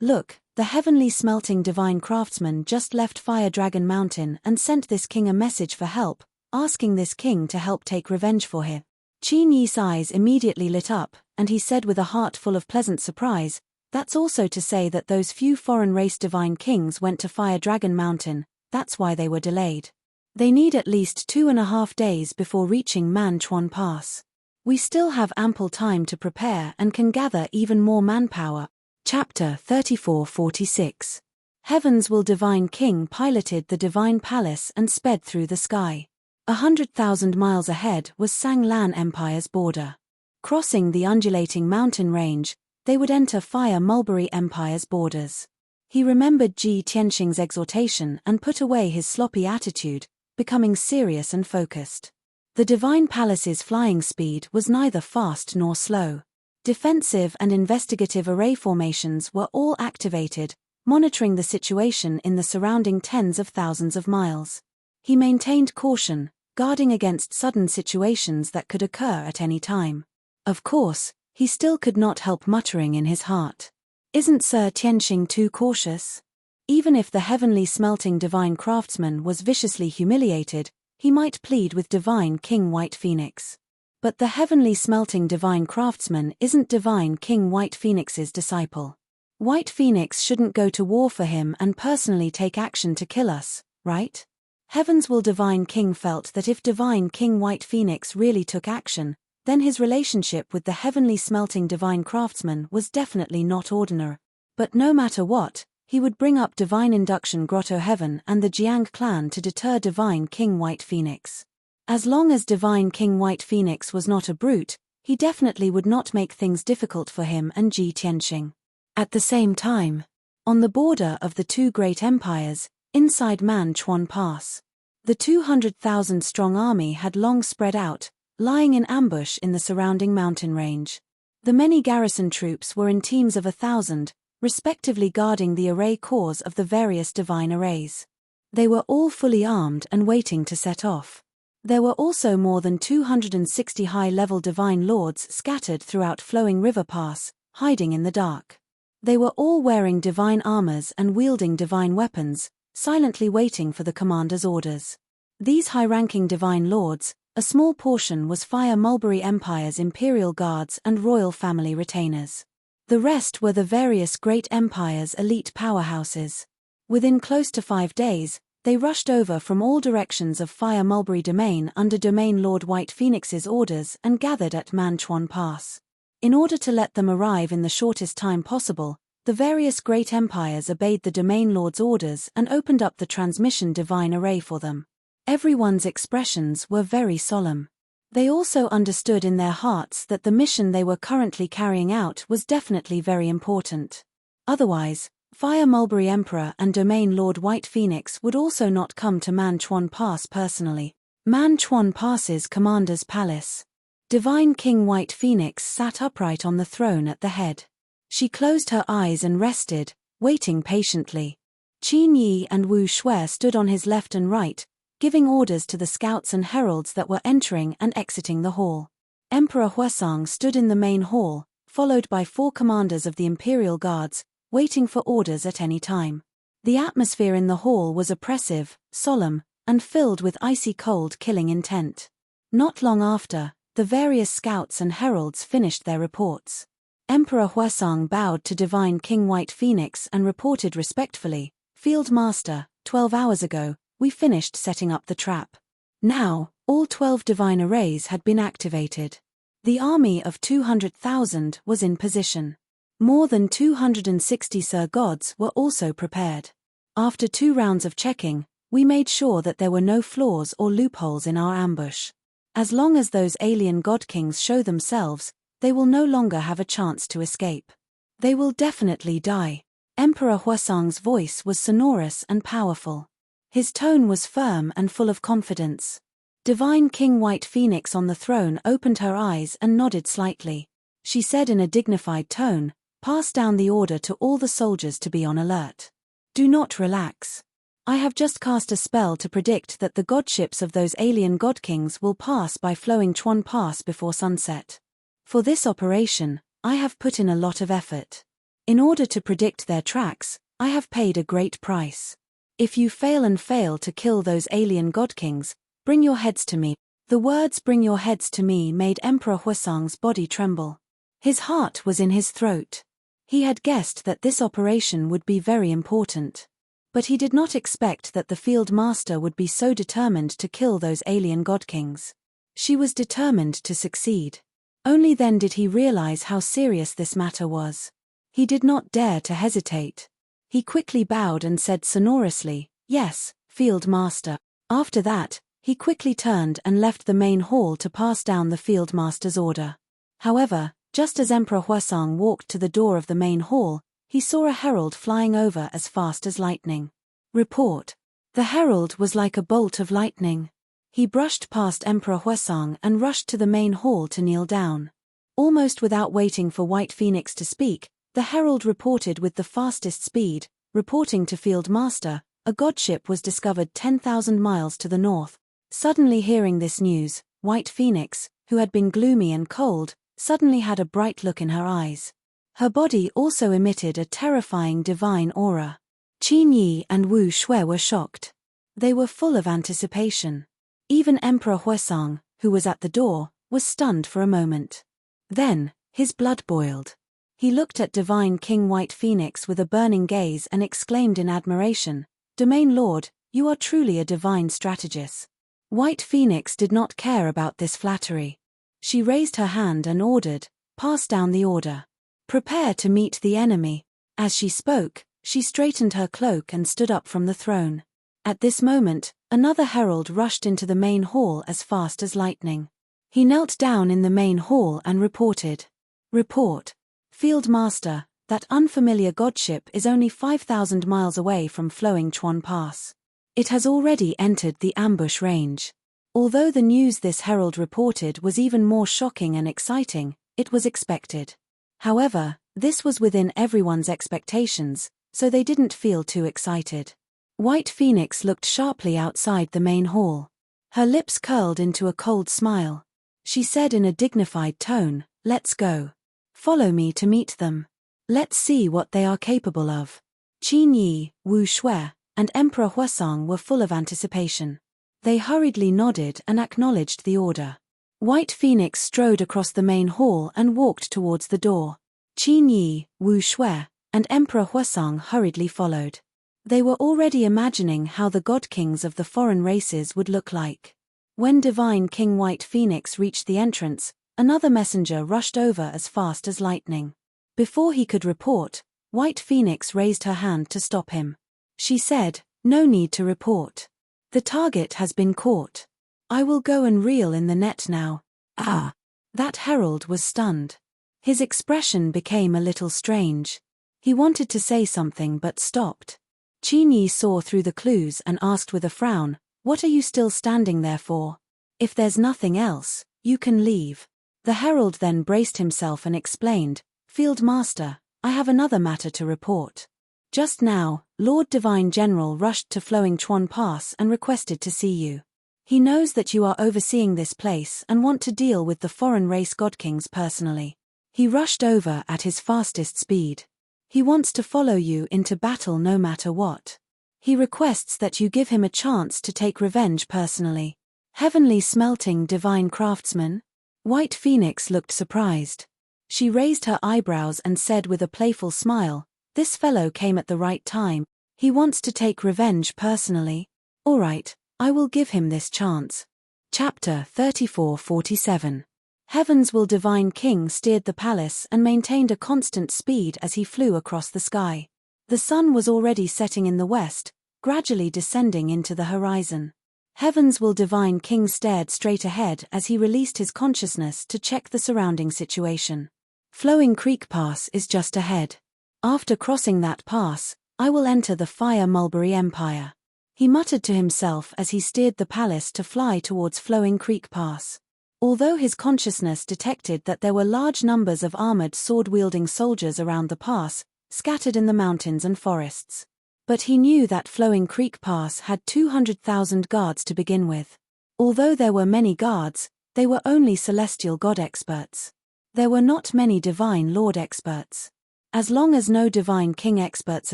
Look, the heavenly smelting divine craftsman just left Fire Dragon Mountain and sent this king a message for help, asking this king to help take revenge for him." Qin Yi's eyes immediately lit up, and he said with a heart full of pleasant surprise, "That's also to say that those few foreign race divine kings went to Fire Dragon Mountain, that's why they were delayed. They need at least 2.5 days before reaching Manchuan Pass. We still have ample time to prepare and can gather even more manpower." Chapter 34-46. Heavens Will Divine King piloted the Divine Palace and sped through the sky. 100,000 miles ahead was Sang-Lan Empire's border. Crossing the undulating mountain range, they would enter Fire Mulberry Empire's borders. He remembered Ji Tianxing's exhortation and put away his sloppy attitude, becoming serious and focused. The Divine Palace's flying speed was neither fast nor slow. Defensive and investigative array formations were all activated, monitoring the situation in the surrounding tens of thousands of miles. He maintained caution, guarding against sudden situations that could occur at any time. Of course, he still could not help muttering in his heart, "Isn't Sir Tianxing too cautious?" Even if the heavenly smelting divine craftsman was viciously humiliated, he might plead with Divine King White Phoenix. But the heavenly smelting divine craftsman isn't Divine King White Phoenix's disciple. White Phoenix shouldn't go to war for him and personally take action to kill us, right? Heavens Will Divine King felt that if Divine King White Phoenix really took action, then his relationship with the heavenly smelting divine craftsman was definitely not ordinary. But no matter what, he would bring up Divine Induction Grotto Heaven and the Jiang clan to deter Divine King White Phoenix. As long as Divine King White Phoenix was not a brute, he definitely would not make things difficult for him and Ji Tianxing. At the same time, on the border of the two great empires, inside Manchuan Pass, the 200,000-strong army had long spread out, lying in ambush in the surrounding mountain range. The many garrison troops were in teams of 1,000, respectively guarding the array cores of the various divine arrays. They were all fully armed and waiting to set off. There were also more than 260 high-level divine lords scattered throughout Flowing River Pass, hiding in the dark. They were all wearing divine armors and wielding divine weapons, silently waiting for the commander's orders. These high-ranking divine lords, a small portion was Fire Mulberry Empire's imperial guards and royal family retainers. The rest were the various great empires' elite powerhouses. Within close to 5 days, they rushed over from all directions of Fire Mulberry Domain under Domain Lord White Phoenix's orders and gathered at Manchuan Pass. In order to let them arrive in the shortest time possible, the various great empires obeyed the Domain Lord's orders and opened up the transmission divine array for them. Everyone's expressions were very solemn. They also understood in their hearts that the mission they were currently carrying out was definitely very important. Otherwise, Fire Mulberry Emperor and Domain Lord White Phoenix would also not come to Manchuan Pass personally. Manchuan Pass's commander's palace. Divine King White Phoenix sat upright on the throne at the head. She closed her eyes and rested, waiting patiently. Qin Yi and Wu Shui stood on his left and right, giving orders to the scouts and heralds that were entering and exiting the hall. Emperor Huasang stood in the main hall, followed by 4 commanders of the Imperial Guards, waiting for orders at any time. The atmosphere in the hall was oppressive, solemn, and filled with icy cold killing intent. Not long after, the various scouts and heralds finished their reports. Emperor Huasang bowed to Divine King White Phoenix and reported respectfully, "Field Master, 12 hours ago, we finished setting up the trap. Now, all 12 divine arrays had been activated. The army of 200,000 was in position. More than 260 Sir Gods were also prepared. After 2 rounds of checking, we made sure that there were no flaws or loopholes in our ambush. As long as those alien God Kings show themselves, they will no longer have a chance to escape. They will definitely die." Emperor Huasang's voice was sonorous and powerful. His tone was firm and full of confidence. Divine King White Phoenix on the throne opened her eyes and nodded slightly. She said in a dignified tone, "Pass down the order to all the soldiers to be on alert. Do not relax. I have just cast a spell to predict that the godships of those alien God Kings will pass by Flowing Chuan Pass before sunset. For this operation, I have put in a lot of effort. In order to predict their tracks, I have paid a great price. If you fail to kill those alien God Kings, bring your heads to me." The words "bring your heads to me" made Emperor Huasang's body tremble. His heart was in his throat. He had guessed that this operation would be very important. But he did not expect that the Field Master would be so determined to kill those alien God Kings. She was determined to succeed. Only then did he realize how serious this matter was. He did not dare to hesitate. He quickly bowed and said sonorously, "Yes, Field Master." After that, he quickly turned and left the main hall to pass down the Field Master's order. However, just as Emperor Huasang walked to the door of the main hall, he saw a herald flying over as fast as lightning. Report. The herald was like a bolt of lightning. He brushed past Emperor Huasang and rushed to the main hall to kneel down. Almost without waiting for White Phoenix to speak, the herald reported with the fastest speed, reporting to Field Master, a godship was discovered 10,000 miles to the north. Suddenly hearing this news, White Phoenix, who had been gloomy and cold, suddenly had a bright look in her eyes. Her body also emitted a terrifying divine aura. Qin Yi and Wu Shui were shocked. They were full of anticipation. Even Emperor Huasang, who was at the door, was stunned for a moment. Then, his blood boiled. He looked at Divine King White Phoenix with a burning gaze and exclaimed in admiration, "Domain Lord, you are truly a divine strategist." White Phoenix did not care about this flattery. She raised her hand and ordered, "Pass down the order. Prepare to meet the enemy." As she spoke, she straightened her cloak and stood up from the throne. At this moment, another herald rushed into the main hall as fast as lightning. He knelt down in the main hall and reported. Report. Field Master, that unfamiliar godship is only 5,000 miles away from Flowing Chuan Pass. It has already entered the ambush range. Although the news this herald reported was even more shocking and exciting, it was expected. However, this was within everyone's expectations, so they didn't feel too excited. White Phoenix looked sharply outside the main hall. Her lips curled into a cold smile. She said in a dignified tone, "Let's go. Follow me to meet them. Let's see what they are capable of." Qin Yi, Wu Shui, and Emperor Huasang were full of anticipation. They hurriedly nodded and acknowledged the order. White Phoenix strode across the main hall and walked towards the door. Qin Yi, Wu Shui, and Emperor Huasang hurriedly followed. They were already imagining how the god kings of the foreign races would look like. When Divine King White Phoenix reached the entrance, another messenger rushed over as fast as lightning. Before he could report, White Phoenix raised her hand to stop him. She said, "No need to report. The target has been caught. I will go and reel in the net now." Ah! That herald was stunned. His expression became a little strange. He wanted to say something but stopped. Qin Yi saw through the clues and asked with a frown, "What are you still standing there for? If there's nothing else, you can leave." The herald then braced himself and explained, "Field Master, I have another matter to report. Just now, Lord Divine General rushed to Flowing Chuan Pass and requested to see you. He knows that you are overseeing this place and want to deal with the foreign race godkings personally. He rushed over at his fastest speed. He wants to follow you into battle no matter what. He requests that you give him a chance to take revenge personally." Heavenly Smelting Divine Craftsman? White Phoenix looked surprised. She raised her eyebrows and said with a playful smile, "This fellow came at the right time. He wants to take revenge personally. All right, I will give him this chance." Chapter 3447. Heaven's Will Divine King steered the palace and maintained a constant speed as he flew across the sky. The sun was already setting in the west, gradually descending into the horizon. Heaven's Will Divine King stared straight ahead as he released his consciousness to check the surrounding situation. Flowing Creek Pass is just ahead. After crossing that pass, I will enter the Fire Mulberry Empire. He muttered to himself as he steered the palace to fly towards Flowing Creek Pass. Although his consciousness detected that there were large numbers of armored sword-wielding soldiers around the pass, scattered in the mountains and forests. But he knew that Flowing Creek Pass had 200,000 guards to begin with. Although there were many guards, they were only celestial god experts. There were not many divine lord experts. As long as no divine king experts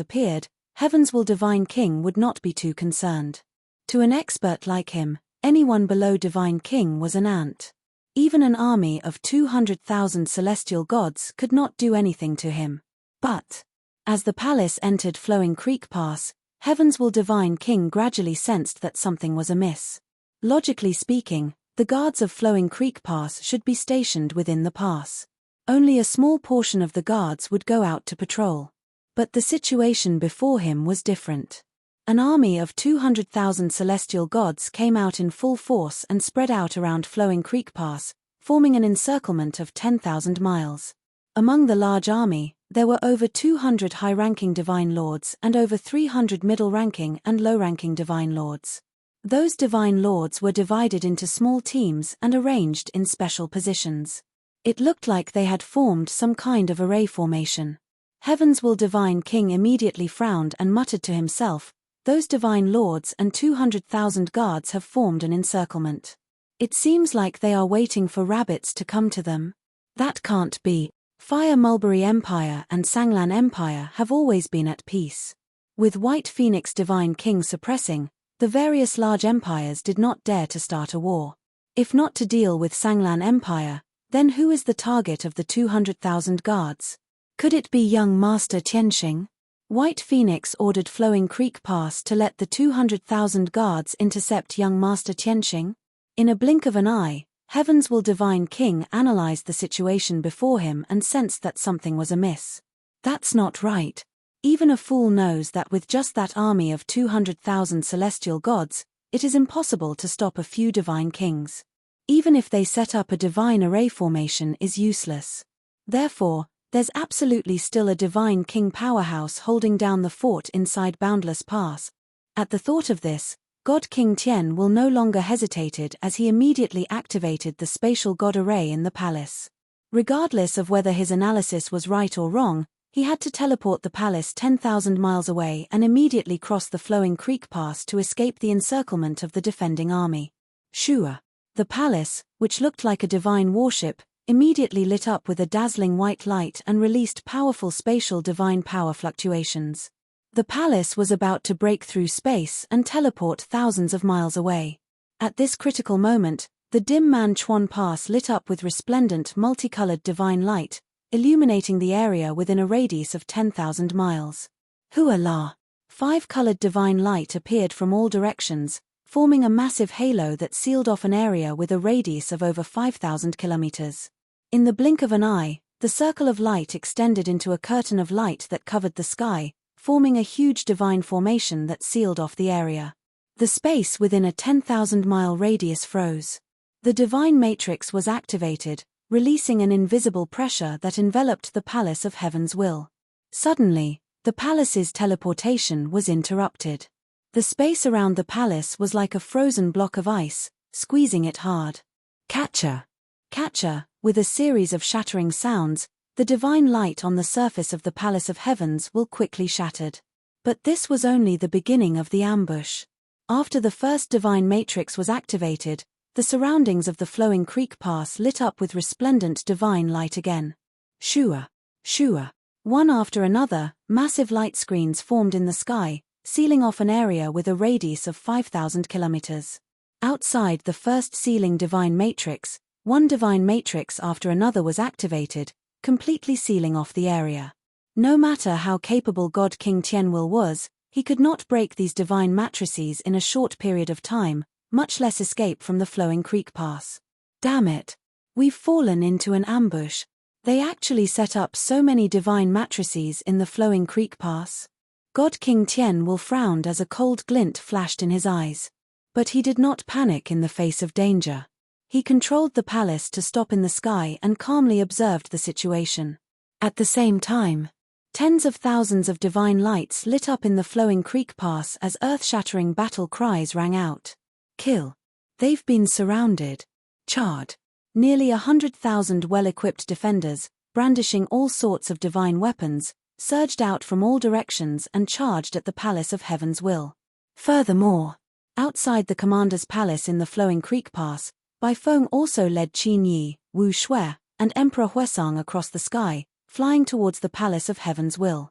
appeared, Heaven's Will Divine King would not be too concerned. To an expert like him, anyone below divine king was an ant. Even an army of 200,000 celestial gods could not do anything to him. But as the palace entered Flowing Creek Pass, Heaven's Will Divine King gradually sensed that something was amiss. Logically speaking, the guards of Flowing Creek Pass should be stationed within the pass. Only a small portion of the guards would go out to patrol. But the situation before him was different. An army of 200,000 celestial gods came out in full force and spread out around Flowing Creek Pass, forming an encirclement of 10,000 miles. Among the large army, there were over 200 high-ranking divine lords and over 300 middle-ranking and low-ranking divine lords. Those divine lords were divided into small teams and arranged in special positions. It looked like they had formed some kind of array formation. Heaven's Will Divine King immediately frowned and muttered to himself, "Those divine lords and 200,000 guards have formed an encirclement. It seems like they are waiting for rabbits to come to them. That can't be. Fire Mulberry Empire and Sanglan Empire have always been at peace." With White Phoenix Divine King suppressing, the various large empires did not dare to start a war. If not to deal with Sanglan Empire, then who is the target of the 200,000 guards? Could it be young Master Tianxing? White Phoenix ordered Flowing Creek Pass to let the 200,000 guards intercept young Master Tianxing. In a blink of an eye, Heaven's Will Divine King analyzed the situation before him and sensed that something was amiss. That's not right. Even a fool knows that with just that army of 200,000 celestial gods, it is impossible to stop a few divine kings. Even if they set up a divine array formation is useless. Therefore, there's absolutely still a divine king powerhouse holding down the fort inside Boundless Pass. At the thought of this, God King Tian will no longer hesitated as he immediately activated the spatial god array in the palace. Regardless of whether his analysis was right or wrong, he had to teleport the palace 10,000 miles away and immediately cross the Flowing Creek Pass to escape the encirclement of the defending army. Shua. The palace, which looked like a divine warship, immediately lit up with a dazzling white light and released powerful spatial divine power fluctuations. The palace was about to break through space and teleport thousands of miles away. At this critical moment, the dim Man Chuan Pass lit up with resplendent multicolored divine light, illuminating the area within a radius of 10,000 miles. Hua La! 5-colored divine light appeared from all directions, forming a massive halo that sealed off an area with a radius of over 5,000 kilometers. In the blink of an eye, the circle of light extended into a curtain of light that covered the sky, forming a huge divine formation that sealed off the area. The space within a 10,000-mile radius froze. The divine matrix was activated, releasing an invisible pressure that enveloped the palace of Heaven's will. Suddenly, the palace's teleportation was interrupted. The space around the palace was like a frozen block of ice, squeezing it hard. Catcher! Catcher! With a series of shattering sounds, the divine light on the surface of the Palace of Heavens will quickly shattered. But this was only the beginning of the ambush. After the first divine matrix was activated, the surroundings of the flowing creek pass lit up with resplendent divine light again. Shua! Shua! One after another, massive light screens formed in the sky, sealing off an area with a radius of 5,000 kilometers. Outside the first sealing divine matrix, one divine matrix after another was activated, completely sealing off the area. No matter how capable God King Tianwil was, he could not break these divine matrices in a short period of time, much less escape from the flowing creek pass. Damn it! We've fallen into an ambush. They actually set up so many divine matrices in the flowing creek pass. God King Tianwil frowned as a cold glint flashed in his eyes. But he did not panic in the face of danger. He controlled the palace to stop in the sky and calmly observed the situation. At the same time, tens of thousands of divine lights lit up in the flowing creek pass as earth-shattering battle cries rang out. Kill! They've been surrounded. Charred! Nearly 100,000 well-equipped defenders, brandishing all sorts of divine weapons, surged out from all directions and charged at the Palace of Heaven's will. Furthermore, outside the commander's palace in the flowing creek pass, Bai Feng also led Qin Yi, Wu Shui, and Emperor Huesong across the sky, flying towards the Palace of Heaven's will.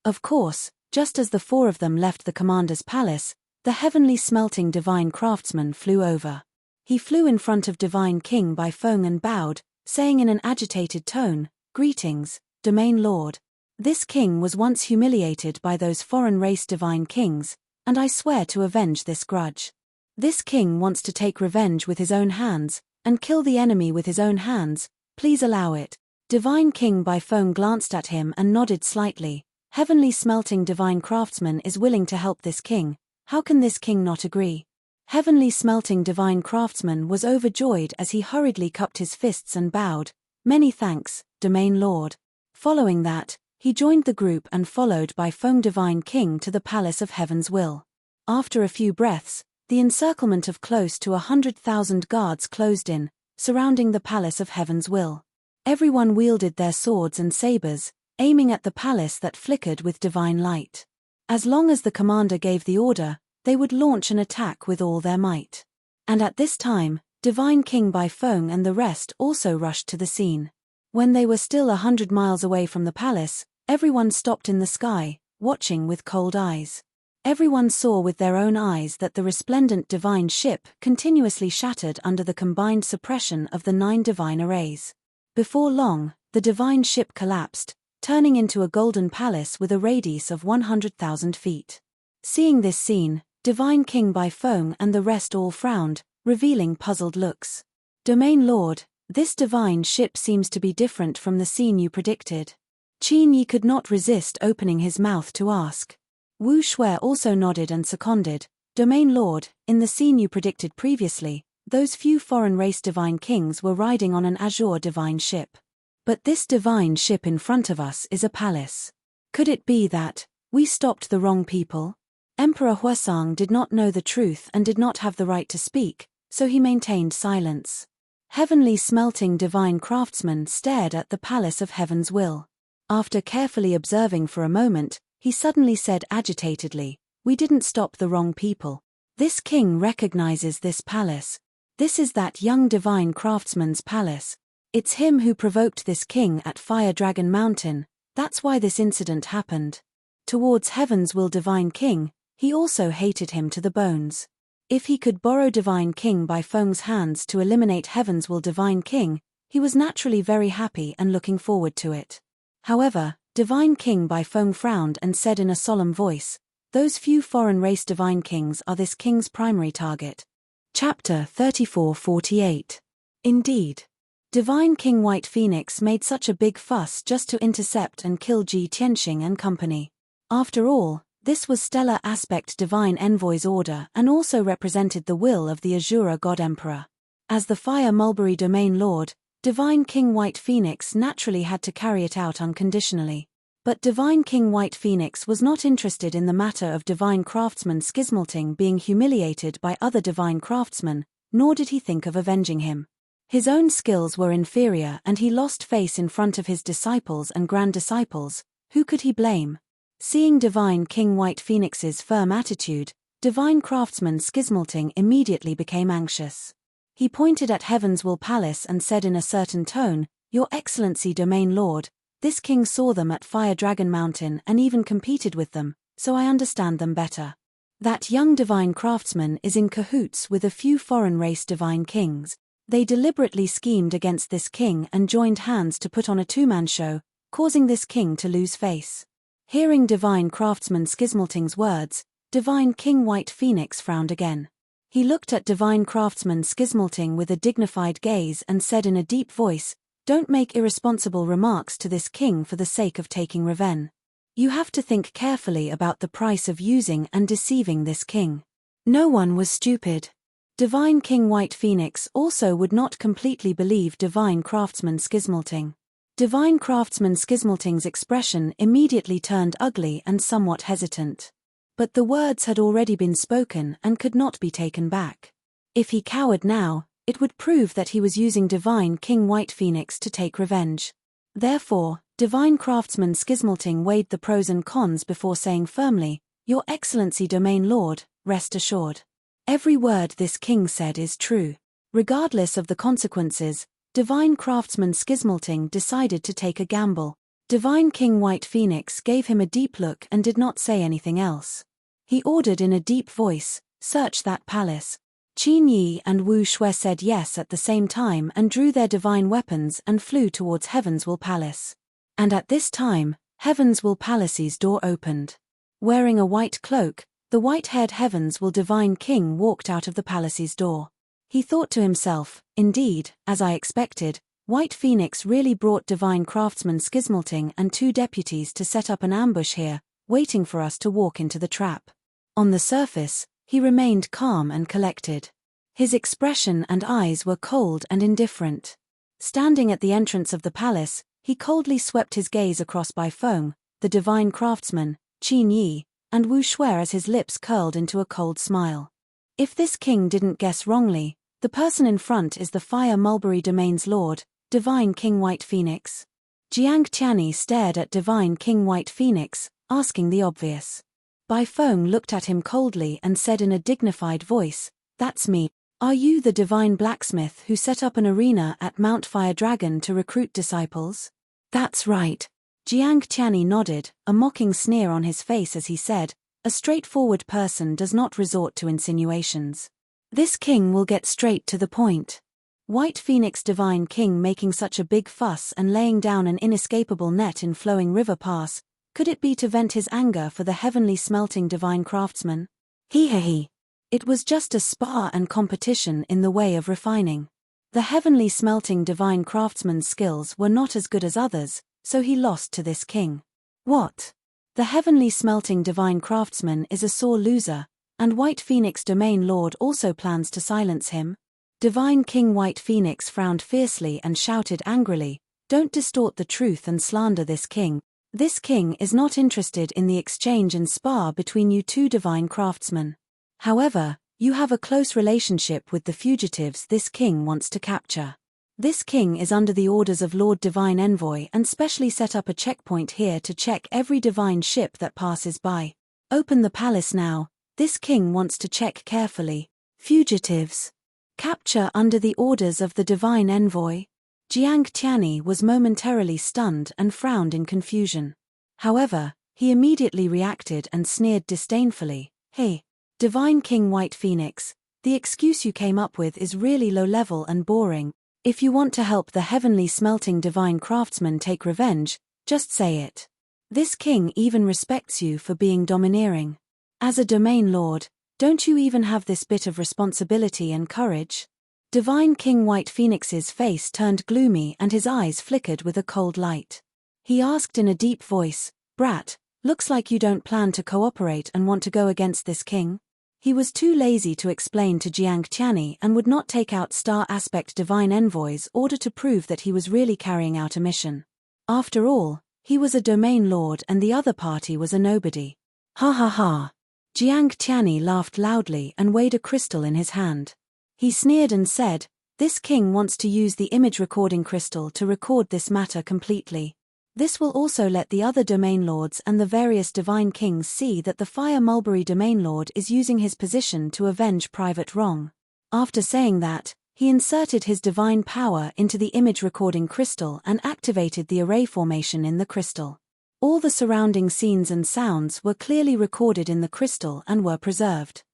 Of course, just as the four of them left the commander's palace, the heavenly smelting divine craftsman flew over. He flew in front of divine King Bai Feng and bowed, saying in an agitated tone, "Greetings, domain lord. This king was once humiliated by those foreign race divine kings, and I swear to avenge this grudge. This king wants to take revenge with his own hands, and kill the enemy with his own hands, please allow it." Divine King Bai Feng glanced at him and nodded slightly. Heavenly smelting divine craftsman is willing to help this king, how can this king not agree? Heavenly smelting divine craftsman was overjoyed as he hurriedly cupped his fists and bowed, "Many thanks, domain lord." Following that, he joined the group and followed Bai Feng divine king to the Palace of Heaven's will. After a few breaths, the encirclement of close to 100,000 guards closed in, surrounding the Palace of Heaven's will. Everyone wielded their swords and sabers, aiming at the palace that flickered with divine light. As long as the commander gave the order, they would launch an attack with all their might. And at this time, Divine King Bai Feng and the rest also rushed to the scene. When they were still 100 miles away from the palace, everyone stopped in the sky, watching with cold eyes. Everyone saw with their own eyes that the resplendent divine ship continuously shattered under the combined suppression of the 9 divine arrays. Before long, the divine ship collapsed, turning into a golden palace with a radius of 100,000 feet. Seeing this scene, Divine King Bai Feng and the rest all frowned, revealing puzzled looks. "Domain Lord, this divine ship seems to be different from the scene you predicted." Qin Yi could not resist opening his mouth to ask. Wu Shui also nodded and seconded, "Domain Lord, in the scene you predicted previously, those few foreign race divine kings were riding on an azure divine ship. But this divine ship in front of us is a palace. Could it be that we stopped the wrong people?" Emperor Huesong did not know the truth and did not have the right to speak, so he maintained silence. Heavenly smelting divine craftsman stared at the Palace of Heaven's will. After carefully observing for a moment, he suddenly said agitatedly, "We didn't stop the wrong people. This king recognizes this palace. This is that young divine craftsman's palace. It's him who provoked this king at Fire Dragon Mountain, that's why this incident happened." Towards Heaven's will Divine King, he also hated him to the bones. If he could borrow Divine King Baifeng's hands to eliminate Heaven's will Divine King, he was naturally very happy and looking forward to it. However, Divine King Baifeng frowned and said in a solemn voice, "Those few foreign race Divine Kings are this king's primary target." Chapter 34-48. Indeed. Divine King White Phoenix made such a big fuss just to intercept and kill Ji Tianxing and company. After all, this was stellar aspect Divine Envoy's order and also represented the will of the Azura God Emperor. As the Fire Mulberry Domain Lord, Divine King White Phoenix naturally had to carry it out unconditionally. But Divine King White Phoenix was not interested in the matter of Divine Craftsman Schismalting being humiliated by other Divine Craftsmen, nor did he think of avenging him. His own skills were inferior and he lost face in front of his disciples and grand disciples. Who could he blame? Seeing Divine King White Phoenix's firm attitude, Divine Craftsman Schismalting immediately became anxious. He pointed at Heaven's Will Palace and said in a certain tone, "Your Excellency Domain Lord, this king saw them at Fire Dragon Mountain and even competed with them, so I understand them better. That young Divine Craftsman is in cahoots with a few foreign race Divine Kings. They deliberately schemed against this king and joined hands to put on a two-man show, causing this king to lose face." Hearing Divine Craftsman Schismalting's words, Divine King White Phoenix frowned again. He looked at Divine Craftsman Schismalting with a dignified gaze and said in a deep voice, "Don't make irresponsible remarks to this king for the sake of taking revenge. You have to think carefully about the price of using and deceiving this king." No one was stupid. Divine King White Phoenix also would not completely believe Divine Craftsman Schismalting. Divine Craftsman Schismalting's expression immediately turned ugly and somewhat hesitant. But the words had already been spoken and could not be taken back. If he cowered now, it would prove that he was using Divine King White Phoenix to take revenge. Therefore, Divine Craftsman Schismalting weighed the pros and cons before saying firmly, "Your Excellency Domain Lord, rest assured. Every word this king said is true." Regardless of the consequences, Divine Craftsman Schismalting decided to take a gamble. Divine King White Phoenix gave him a deep look and did not say anything else. He ordered in a deep voice, "Search that palace." Qin Yi and Wu Shui said yes at the same time and drew their divine weapons and flew towards Heaven's Will Palace. And at this time, Heaven's Will Palace's door opened. Wearing a white cloak, the white-haired Heaven's Will Divine King walked out of the palace's door. He thought to himself, "Indeed, as I expected, White Phoenix really brought Divine Craftsman Schismalting and two deputies to set up an ambush here, waiting for us to walk into the trap." On the surface, he remained calm and collected. His expression and eyes were cold and indifferent. Standing at the entrance of the palace, he coldly swept his gaze across Baifeng, the Divine Craftsman, Qin Yi, and Wu Shui as his lips curled into a cold smile. If this king didn't guess wrongly, the person in front is the Fire Mulberry Domain's Lord, Divine King White Phoenix. Jiang Tianyi stared at Divine King White Phoenix, asking the obvious. Baifeng looked at him coldly and said in a dignified voice, "That's me. Are you the Divine Blacksmith who set up an arena at Mount Fire Dragon to recruit disciples?" "That's right." Jiang Tianyi nodded, a mocking sneer on his face as he said, "A straightforward person does not resort to insinuations. This king will get straight to the point." White Phoenix Divine King making such a big fuss and laying down an inescapable net in Flowing River Pass, could it be to vent his anger for the heavenly smelting Divine Craftsman? He. It was just a spar and competition in the way of refining. The heavenly smelting Divine Craftsman's skills were not as good as others, so he lost to this king. What? The heavenly smelting Divine Craftsman is a sore loser, and White Phoenix Domain Lord also plans to silence him? Divine King White Phoenix frowned fiercely and shouted angrily, "Don't distort the truth and slander this king. This king is not interested in the exchange and spar between you two Divine Craftsmen. However, you have a close relationship with the fugitives this king wants to capture. This king is under the orders of Lord Divine Envoy and specially set up a checkpoint here to check every divine ship that passes by. Open the palace now. This king wants to check carefully. Fugitives. Capture under the orders of the Divine Envoy." Jiang Tianyi was momentarily stunned and frowned in confusion. However, he immediately reacted and sneered disdainfully. "Hey, Divine King White Phoenix, the excuse you came up with is really low-level and boring. If you want to help the heavenly smelting divine craftsman take revenge, just say it. This king even respects you for being domineering. As a domain lord, don't you even have this bit of responsibility and courage?" Divine King White Phoenix's face turned gloomy and his eyes flickered with a cold light. He asked in a deep voice, "Brat, looks like you don't plan to cooperate and want to go against this king?" He was too lazy to explain to Jiang Qiani and would not take out star aspect divine envoys in order to prove that he was really carrying out a mission. After all, he was a domain lord and the other party was a nobody. Ha ha ha. Jiang Qiani laughed loudly and weighed a crystal in his hand. He sneered and said, "This king wants to use the image recording crystal to record this matter completely. This will also let the other domain lords and the various divine kings see that the Fire Mulberry domain lord is using his position to avenge private wrong." After saying that, he inserted his divine power into the image recording crystal and activated the array formation in the crystal. All the surrounding scenes and sounds were clearly recorded in the crystal and were preserved.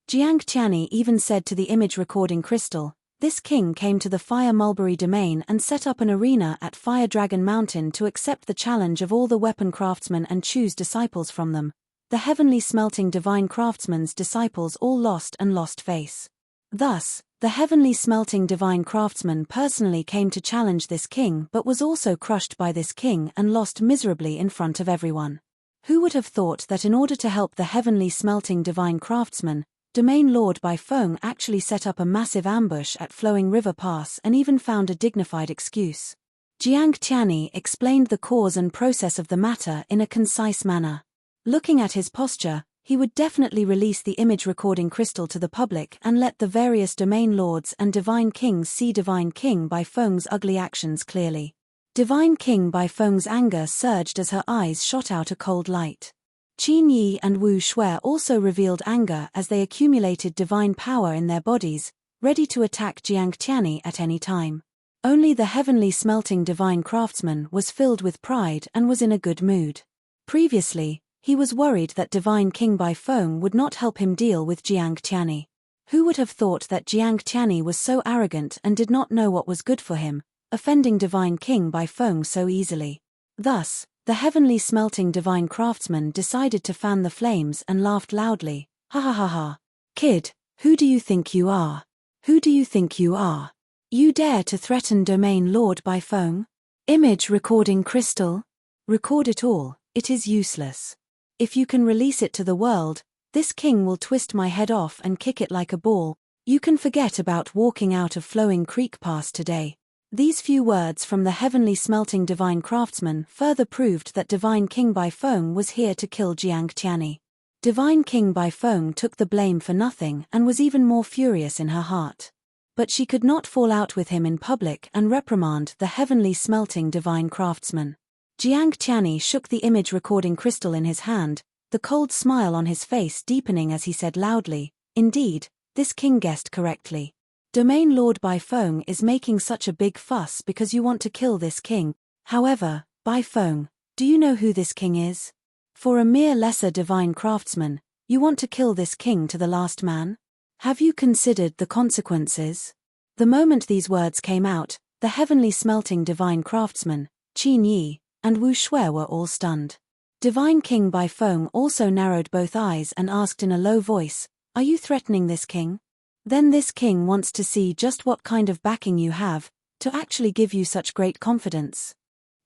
Jiang Qiani even said to the image recording crystal, "This king came to the Fire Mulberry domain and set up an arena at Fire Dragon Mountain to accept the challenge of all the weapon craftsmen and choose disciples from them. The heavenly smelting divine craftsman's disciples all lost face. Thus, the heavenly smelting divine craftsman personally came to challenge this king but was also crushed by this king and lost miserably in front of everyone. Who would have thought that in order to help the heavenly smelting divine craftsman, Domain Lord Bai Feng actually set up a massive ambush at Flowing River Pass and even found a dignified excuse." Jiang Qiani explained the cause and process of the matter in a concise manner. Looking at his posture, he would definitely release the image recording crystal to the public and let the various domain lords and divine kings see Divine King Bai Feng's ugly actions clearly. Divine King Bai Feng's anger surged as her eyes shot out a cold light. Qin Yi and Wu Shui also revealed anger as they accumulated divine power in their bodies, ready to attack Jiang Qiani at any time. Only the heavenly smelting divine craftsman was filled with pride and was in a good mood. Previously, he was worried that Divine King Bai Feng would not help him deal with Jiang Qiani. Who would have thought that Jiang Qiani was so arrogant and did not know what was good for him, offending Divine King Bai Feng so easily? Thus, the heavenly smelting divine craftsman decided to fan the flames and laughed loudly. "Ha ha ha ha. Kid, who do you think you are? Who do you think you are? You dare to threaten Domain Lord Bai Feng? Image recording crystal? Record it all, it is useless. If you can release it to the world, this king will twist my head off and kick it like a ball. You can forget about walking out of Flowing Creek Pass today." These few words from the heavenly smelting divine craftsman further proved that Divine King Bai Feng was here to kill Jiang Qiani. Divine King Bai Feng took the blame for nothing and was even more furious in her heart. But she could not fall out with him in public and reprimand the heavenly smelting divine craftsman. Jiang Qiani shook the image recording crystal in his hand, the cold smile on his face deepening as he said loudly, "Indeed, this king guessed correctly. Domain Lord Bai Feng is making such a big fuss because you want to kill this king. However, Bai Feng, do you know who this king is? For a mere lesser divine craftsman, you want to kill this king to the last man? Have you considered the consequences?" The moment these words came out, the heavenly smelting divine craftsman, Qin Yi, and Wu Shui were all stunned. Divine King Bai Feng also narrowed both eyes and asked in a low voice, "Are you threatening this king? Then this king wants to see just what kind of backing you have, to actually give you such great confidence."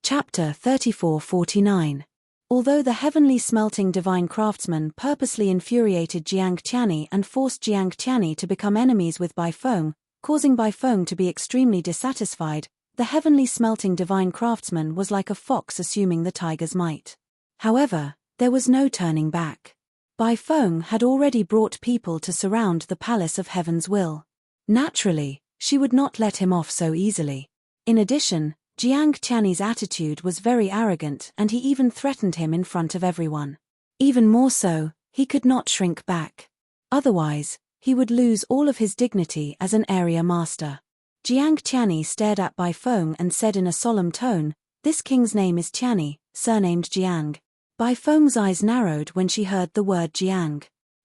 Chapter 34-49. Although the heavenly smelting divine craftsman purposely infuriated Jiang Qiani and forced Jiang Qiani to become enemies with Bai Feng, causing Bai Feng to be extremely dissatisfied, the heavenly smelting divine craftsman was like a fox assuming the tiger's might. However, there was no turning back. Bai Feng had already brought people to surround the Palace of Heaven's Will. Naturally, she would not let him off so easily. In addition, Jiang Qiani's attitude was very arrogant and he even threatened him in front of everyone. Even more so, he could not shrink back. Otherwise, he would lose all of his dignity as an area master. Jiang Qiani stared at Bai Feng and said in a solemn tone, "This king's name is Qiani, surnamed Jiang. Bai Feng's eyes narrowed when she heard the word Jiang.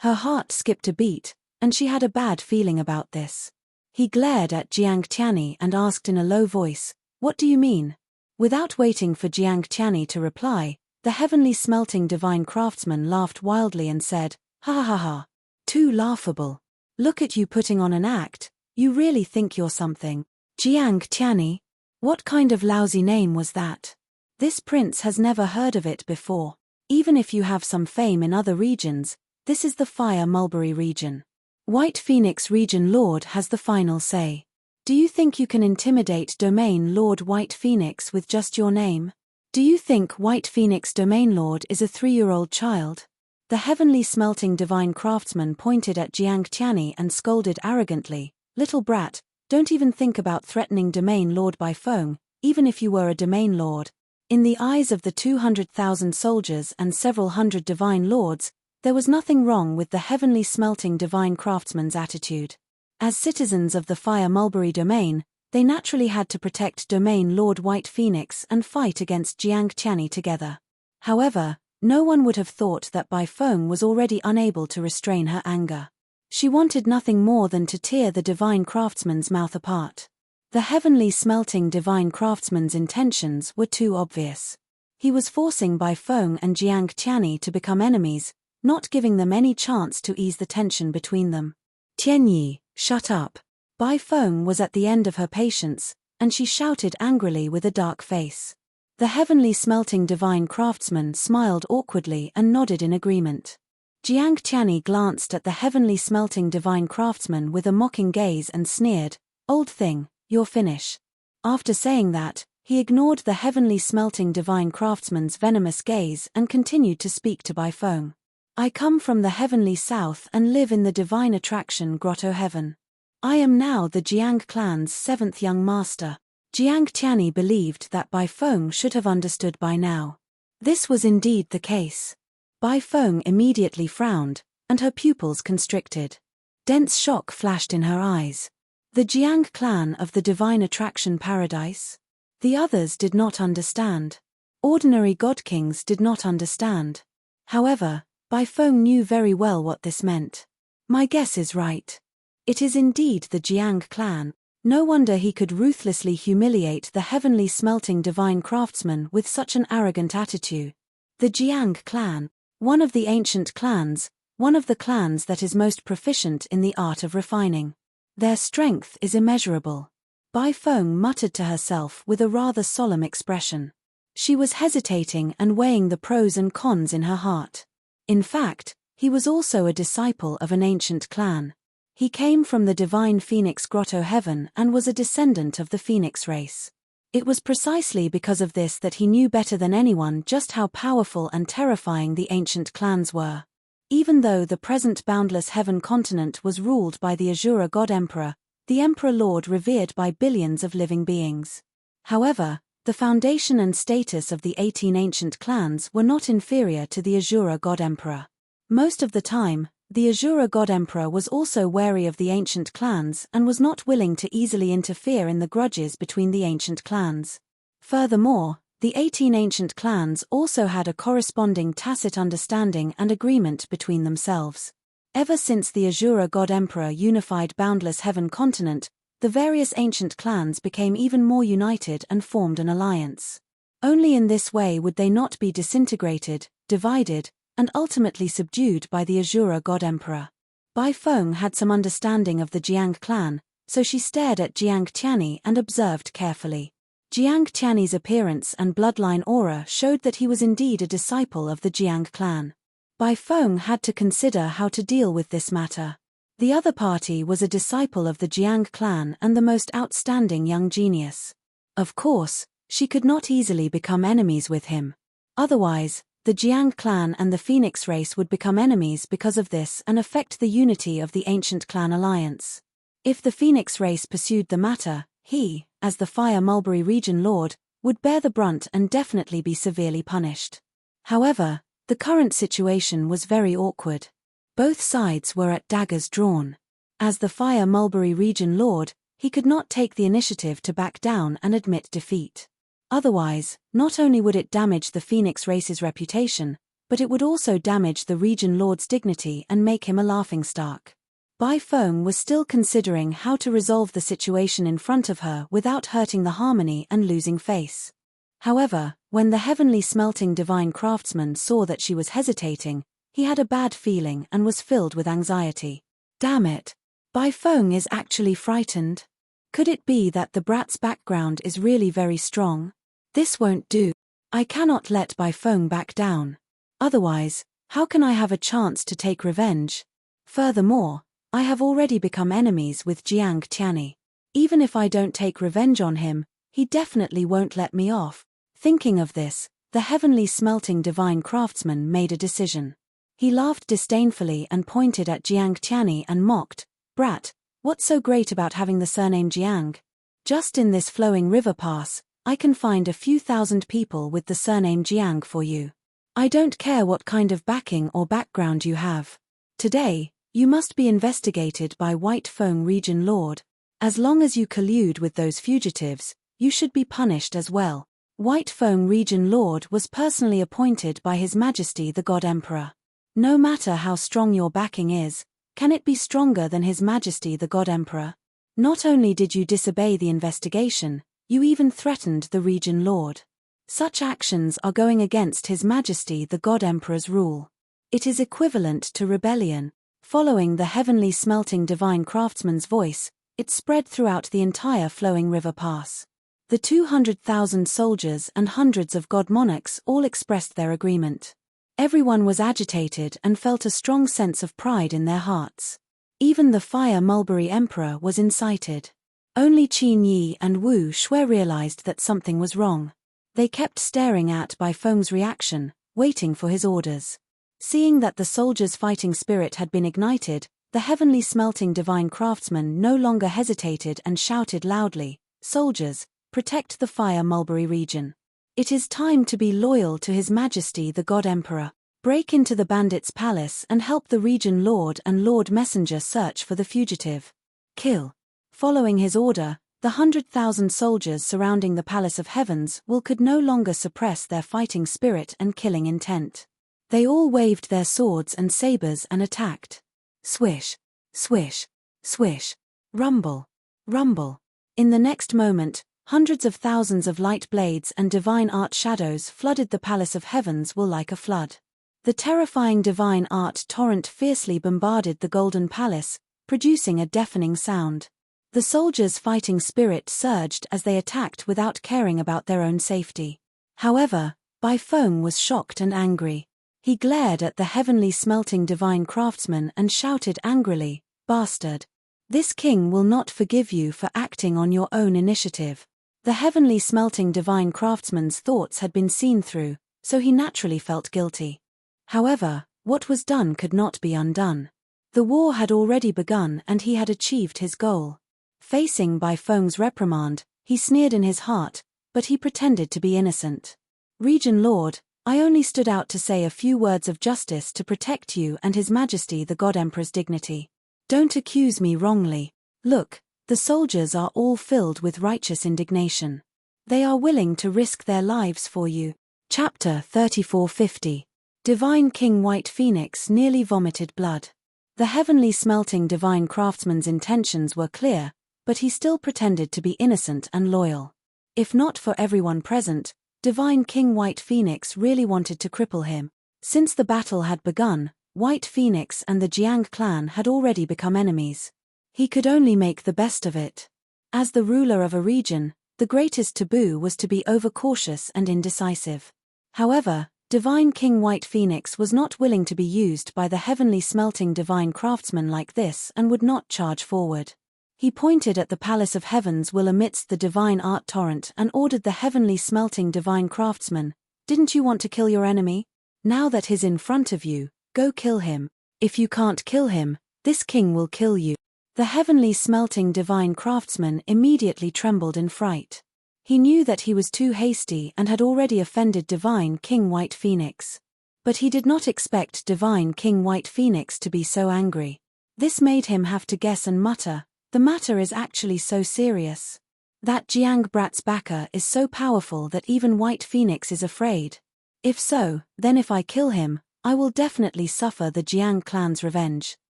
Her heart skipped a beat, and she had a bad feeling about this. He glared at Jiang Tianyi and asked in a low voice, "What do you mean?" Without waiting for Jiang Tianyi to reply, the heavenly smelting divine craftsman laughed wildly and said, "Ha ha ha ha. Too laughable. Look at you putting on an act, you really think you're something. Jiang Tianyi? What kind of lousy name was that? This prince has never heard of it before. Even if you have some fame in other regions, this is the Fire Mulberry region. White Phoenix region lord has the final say. Do you think you can intimidate domain lord White Phoenix with just your name? Do you think White Phoenix domain lord is a 3-year-old child?" The heavenly smelting divine craftsman pointed at Jiang Tianyi and scolded arrogantly, "Little brat, don't even think about threatening domain lord Bai Feng, even if you were a domain lord." In the eyes of the 200,000 soldiers and several hundred divine lords, there was nothing wrong with the heavenly smelting divine craftsman's attitude. As citizens of the Fire Mulberry domain, they naturally had to protect domain Lord White Phoenix and fight against Jiang Tianyi together. However, no one would have thought that Bai Feng was already unable to restrain her anger. She wanted nothing more than to tear the divine craftsman's mouth apart. The heavenly smelting divine craftsman's intentions were too obvious. He was forcing Bai Feng and Jiang Tianyi to become enemies, not giving them any chance to ease the tension between them. "Tianyi, shut up." Bai Feng was at the end of her patience, and she shouted angrily with a dark face. The heavenly smelting divine craftsman smiled awkwardly and nodded in agreement. Jiang Tianyi glanced at the heavenly smelting divine craftsman with a mocking gaze and sneered, "Old thing, you're finish." After saying that, he ignored the heavenly smelting divine craftsman's venomous gaze and continued to speak to Bai Feng. "I come from the heavenly south and live in the divine attraction grotto heaven. I am now the Jiang clan's 7th young master." Jiang Tianyi believed that Bai Feng should have understood by now. This was indeed the case. Bai Feng immediately frowned, and her pupils constricted. Dense shock flashed in her eyes. The Jiang clan of the divine attraction paradise? The others did not understand. Ordinary god kings did not understand. However, Bai Feng knew very well what this meant. "My guess is right. It is indeed the Jiang clan." No wonder he could ruthlessly humiliate the heavenly smelting divine craftsman with such an arrogant attitude. The Jiang clan, one of the ancient clans, one of the clans that is most proficient in the art of refining. Their strength is immeasurable. Bai Feng muttered to herself with a rather solemn expression. She was hesitating and weighing the pros and cons in her heart. In fact, he was also a disciple of an ancient clan. He came from the divine Phoenix Grotto Heaven and was a descendant of the Phoenix race. It was precisely because of this that he knew better than anyone just how powerful and terrifying the ancient clans were. Even though the present boundless heaven continent was ruled by the Azura God Emperor, the Emperor Lord revered by billions of living beings. However, the foundation and status of the 18 ancient clans were not inferior to the Azura God Emperor. Most of the time, the Azura God Emperor was also wary of the ancient clans and was not willing to easily interfere in the grudges between the ancient clans. Furthermore, the 18 ancient clans also had a corresponding tacit understanding and agreement between themselves. Ever since the Azura God Emperor unified boundless heaven continent, the various ancient clans became even more united and formed an alliance. Only in this way would they not be disintegrated, divided, and ultimately subdued by the Azura God Emperor. Bai Feng had some understanding of the Jiang clan, so she stared at Jiang Tianyi and observed carefully. Jiang Tianyi's appearance and bloodline aura showed that he was indeed a disciple of the Jiang clan. Bai Feng had to consider how to deal with this matter. The other party was a disciple of the Jiang clan and the most outstanding young genius. Of course, she could not easily become enemies with him. Otherwise, the Jiang clan and the Phoenix race would become enemies because of this and affect the unity of the ancient clan alliance. If the Phoenix race pursued the matter, he, as the Fire Mulberry region lord, would bear the brunt and definitely be severely punished. However, the current situation was very awkward. Both sides were at daggers drawn. As the Fire Mulberry region lord, he could not take the initiative to back down and admit defeat. Otherwise, not only would it damage the Phoenix race's reputation, but it would also damage the Region Lord's dignity and make him a laughingstock. Bai Feng was still considering how to resolve the situation in front of her without hurting the harmony and losing face. However, when the heavenly smelting divine craftsman saw that she was hesitating, he had a bad feeling and was filled with anxiety. Damn it! Bai Feng is actually frightened. Could it be that the brat's background is really very strong? This won't do. I cannot let Bai Feng back down. Otherwise, how can I have a chance to take revenge? Furthermore, I have already become enemies with Jiang Tianyi. Even if I don't take revenge on him, he definitely won't let me off. Thinking of this, the heavenly smelting divine craftsman made a decision. He laughed disdainfully and pointed at Jiang Tianyi and mocked, "Brat, what's so great about having the surname Jiang? Just in this flowing river pass, I can find a few thousand people with the surname Jiang for you. I don't care what kind of backing or background you have. Today, you must be investigated by White Feng Region Lord. As long as you collude with those fugitives, you should be punished as well." White Feng Region Lord was personally appointed by His Majesty the God Emperor. No matter how strong your backing is, can it be stronger than His Majesty the God Emperor? Not only did you disobey the investigation, you even threatened the Region Lord. Such actions are going against His Majesty the God Emperor's rule. It is equivalent to rebellion. Following the heavenly smelting divine craftsman's voice, it spread throughout the entire flowing river pass. The 200,000 soldiers and hundreds of god monarchs all expressed their agreement. Everyone was agitated and felt a strong sense of pride in their hearts. Even the Fire Mulberry Emperor was incited. Only Qin Yi and Wu Shui realized that something was wrong. They kept staring at Bai Feng's reaction, waiting for his orders. Seeing that the soldiers' fighting spirit had been ignited, the heavenly smelting divine craftsman no longer hesitated and shouted loudly, "Soldiers, protect the Fire Mulberry region. It is time to be loyal to His Majesty the God Emperor. Break into the bandits' palace and help the Region Lord and Lord Messenger search for the fugitive. Kill." Following his order, the 100,000 soldiers surrounding the Palace of Heavens could no longer suppress their fighting spirit and killing intent. They all waved their swords and sabers and attacked. Swish, swish, swish, rumble, rumble. In the next moment, hundreds of thousands of light blades and divine art shadows flooded the Palace of Heavens like a flood. The terrifying divine art torrent fiercely bombarded the Golden Palace, producing a deafening sound. The soldiers' fighting spirit surged as they attacked without caring about their own safety. However, Bai Feng was shocked and angry. He glared at the heavenly smelting divine craftsman and shouted angrily, "Bastard! This king will not forgive you for acting on your own initiative." The heavenly smelting divine craftsman's thoughts had been seen through, so he naturally felt guilty. However, what was done could not be undone. The war had already begun and he had achieved his goal. Facing Bai Feng's reprimand, he sneered in his heart, but he pretended to be innocent. "Region Lord, I only stood out to say a few words of justice to protect you and His Majesty the God Emperor's dignity. Don't accuse me wrongly. Look, the soldiers are all filled with righteous indignation. They are willing to risk their lives for you." Chapter 3450. Divine King White Phoenix nearly vomited blood. The heavenly smelting divine craftsman's intentions were clear, but he still pretended to be innocent and loyal. If not for everyone present, Divine King White Phoenix really wanted to cripple him. Since the battle had begun, White Phoenix and the Jiang clan had already become enemies. He could only make the best of it. As the ruler of a region, the greatest taboo was to be overcautious and indecisive. However, Divine King White Phoenix was not willing to be used by the heavenly smelting divine craftsman like this and would not charge forward. He pointed at the Palace of Heavens amidst the divine art torrent and ordered the heavenly smelting divine craftsman, "Didn't you want to kill your enemy? Now that he's in front of you, go kill him. If you can't kill him, this king will kill you." The heavenly smelting divine craftsman immediately trembled in fright. He knew that he was too hasty and had already offended Divine King White Phoenix. But he did not expect Divine King White Phoenix to be so angry. This made him have to guess and mutter, "The matter is actually so serious." That Jiang Brat's Baka is so powerful that even White Phoenix is afraid. If so, then if I kill him, I will definitely suffer the Jiang clan's revenge.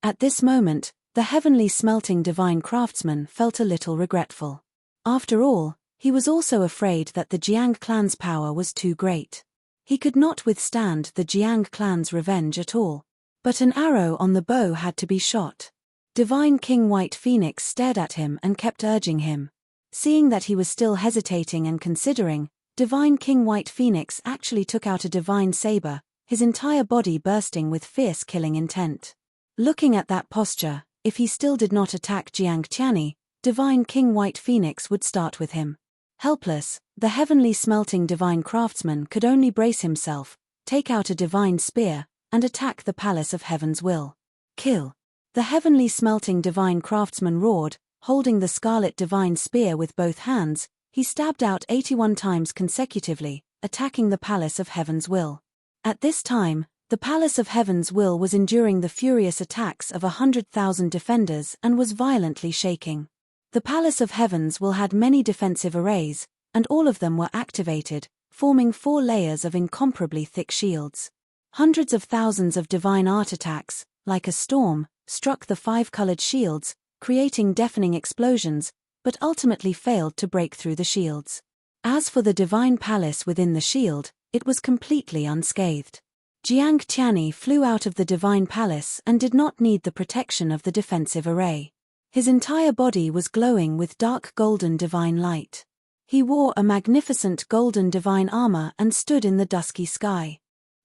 At this moment, the heavenly smelting divine craftsman felt a little regretful. After all, he was also afraid that the Jiang clan's power was too great. He could not withstand the Jiang clan's revenge at all. But an arrow on the bow had to be shot. Divine King White Phoenix stared at him and kept urging him. Seeing that he was still hesitating and considering, Divine King White Phoenix actually took out a divine saber, his entire body bursting with fierce killing intent. Looking at that posture, if he still did not attack Jiang Tianyi, Divine King White Phoenix would start with him. Helpless, the heavenly smelting divine craftsman could only brace himself, take out a divine spear, and attack the palace of heaven's will. Kill. The heavenly smelting divine craftsman roared, holding the scarlet divine spear with both hands. He stabbed out 81 times consecutively, attacking the palace of heaven's will. At this time, the palace of heaven's will was enduring the furious attacks of 100,000 defenders and was violently shaking. The palace of heaven's will had many defensive arrays, and all of them were activated, forming 4 layers of incomparably thick shields. Hundreds of thousands of divine art attacks, like a storm, struck the 5-colored shields, creating deafening explosions, but ultimately failed to break through the shields. As for the divine palace within the shield, it was completely unscathed. Jiang Tianyi flew out of the divine palace and did not need the protection of the defensive array. His entire body was glowing with dark golden divine light. He wore a magnificent golden divine armor and stood in the dusky sky.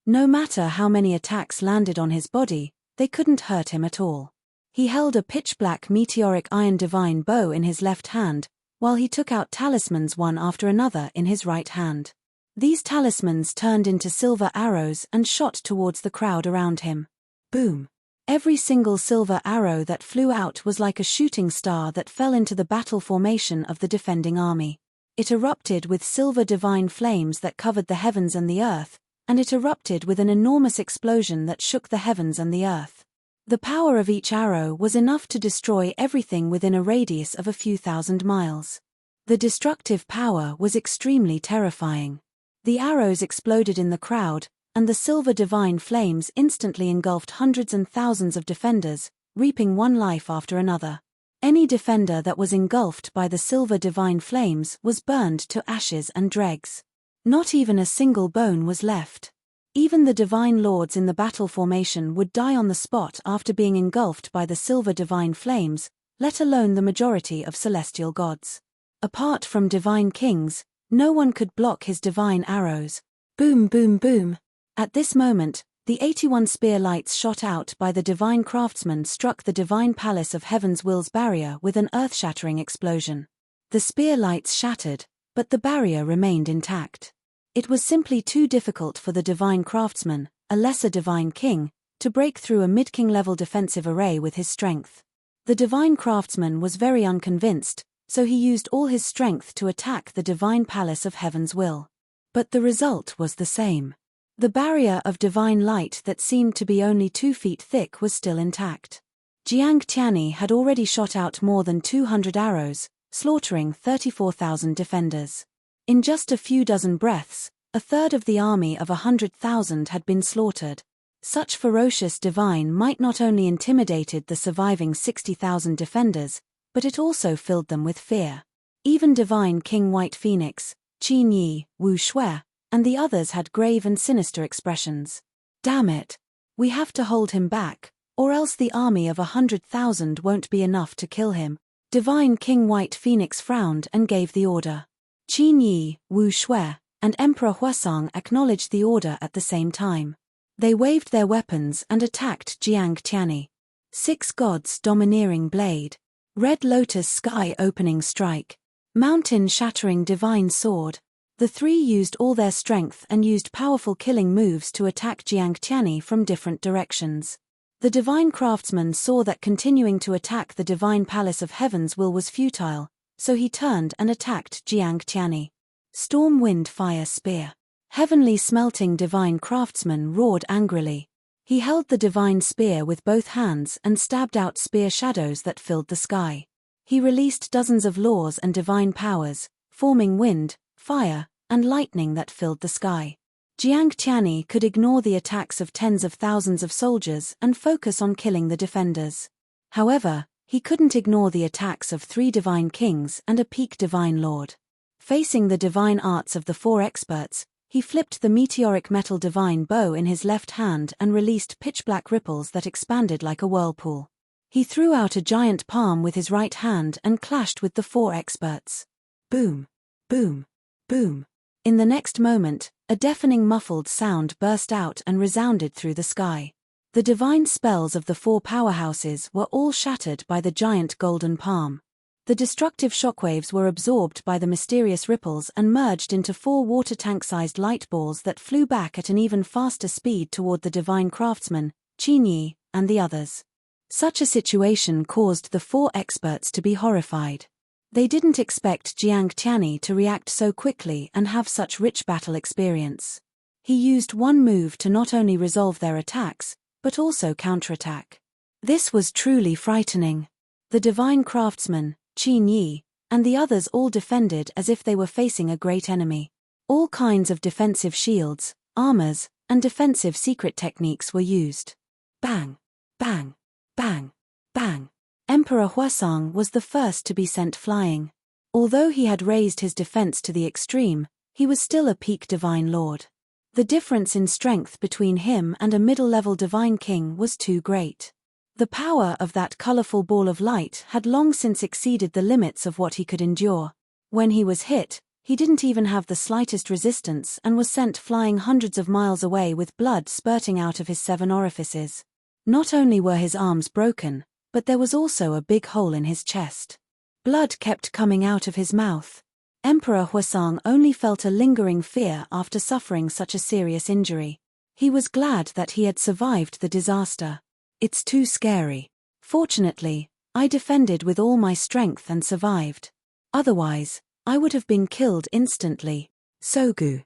No matter how many attacks landed on his body, they couldn't hurt him at all. He held a pitch-black meteoric iron divine bow in his left hand, while he took out talismans one after another in his right hand. These talismans turned into silver arrows and shot towards the crowd around him. Boom! Every single silver arrow that flew out was like a shooting star that fell into the battle formation of the defending army. It erupted with silver divine flames that covered the heavens and the earth, and it erupted with an enormous explosion that shook the heavens and the earth. The power of each arrow was enough to destroy everything within a radius of a few thousand miles. The destructive power was extremely terrifying. The arrows exploded in the crowd, and the silver divine flames instantly engulfed hundreds and thousands of defenders, reaping one life after another. Any defender that was engulfed by the silver divine flames was burned to ashes and dregs. Not even a single bone was left. Even the divine lords in the battle formation would die on the spot after being engulfed by the silver divine flames, let alone the majority of celestial gods. Apart from divine kings, no one could block his divine arrows. Boom, boom, boom. At this moment, the 81 spear lights shot out by the divine craftsman struck the divine palace of heaven's will's barrier with an earth-shattering explosion. The spear lights shattered, but the barrier remained intact. It was simply too difficult for the divine craftsman, a lesser divine king, to break through a mid-king level defensive array with his strength. The divine craftsman was very unconvinced, so he used all his strength to attack the divine palace of heaven's will. But the result was the same. The barrier of divine light that seemed to be only 2 feet thick was still intact. Jiang Tianyi had already shot out more than 200 arrows, slaughtering 34,000 defenders. In just a few dozen breaths, a third of the army of 100,000 had been slaughtered. Such ferocious divine might not only intimidated the surviving 60,000 defenders, but it also filled them with fear. Even divine King White Phoenix, Qin Yi, Wu Shui, and the others had grave and sinister expressions. Damn it! We have to hold him back, or else the army of 100,000 won't be enough to kill him. Divine King White Phoenix frowned and gave the order. Qin Yi, Wu Shui, and Emperor Huasong acknowledged the order at the same time. They waved their weapons and attacked Jiang Tianyi. 6 gods domineering blade. Red lotus sky opening strike. Mountain shattering divine sword. The 3 used all their strength and used powerful killing moves to attack Jiang Tianyi from different directions. The divine craftsman saw that continuing to attack the divine palace of heaven's will was futile, so he turned and attacked Jiang Tianyi. Storm wind fire spear. Heavenly smelting divine craftsman roared angrily. He held the divine spear with both hands and stabbed out spear shadows that filled the sky. He released dozens of laws and divine powers, forming wind, fire, and lightning that filled the sky. Jiang Tianyi could ignore the attacks of tens of thousands of soldiers and focus on killing the defenders. However, he couldn't ignore the attacks of 3 divine kings and a peak divine lord. Facing the divine arts of the 4 experts, he flipped the meteoric metal divine bow in his left hand and released pitch-black ripples that expanded like a whirlpool. He threw out a giant palm with his right hand and clashed with the 4 experts. Boom! Boom! Boom! In the next moment, a deafening muffled sound burst out and resounded through the sky. The divine spells of the 4 powerhouses were all shattered by the giant golden palm. The destructive shockwaves were absorbed by the mysterious ripples and merged into 4 water tank-sized light balls that flew back at an even faster speed toward the divine craftsman, Qin Yi, and the others. Such a situation caused the 4 experts to be horrified. They didn't expect Jiang Tianyi to react so quickly and have such rich battle experience. He used one move to not only resolve their attacks, but also counterattack. This was truly frightening. The divine craftsman, Qin Yi, and the others all defended as if they were facing a great enemy. All kinds of defensive shields, armors, and defensive secret techniques were used. Bang! Bang! Bang! Bang! Emperor Huasong was the first to be sent flying. Although he had raised his defense to the extreme, he was still a peak divine lord. The difference in strength between him and a middle-level divine king was too great. The power of that colorful ball of light had long since exceeded the limits of what he could endure. When he was hit, he didn't even have the slightest resistance and was sent flying hundreds of miles away with blood spurting out of his 7 orifices. Not only were his arms broken, but there was also a big hole in his chest. Blood kept coming out of his mouth. Emperor Huasong only felt a lingering fear after suffering such a serious injury. He was glad that he had survived the disaster. It's too scary. Fortunately, I defended with all my strength and survived. Otherwise, I would have been killed instantly. Sogu.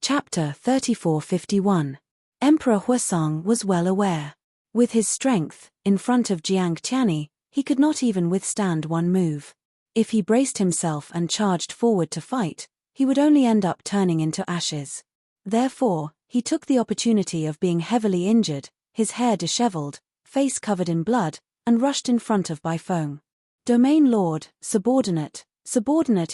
Chapter 3451. Emperor Huasong was well aware. With his strength, in front of Jiang Tianyi, he could not even withstand one move. If he braced himself and charged forward to fight, he would only end up turning into ashes. Therefore, he took the opportunity of being heavily injured, his hair disheveled, face covered in blood, and rushed in front of Baifeng. Domain Lord, subordinate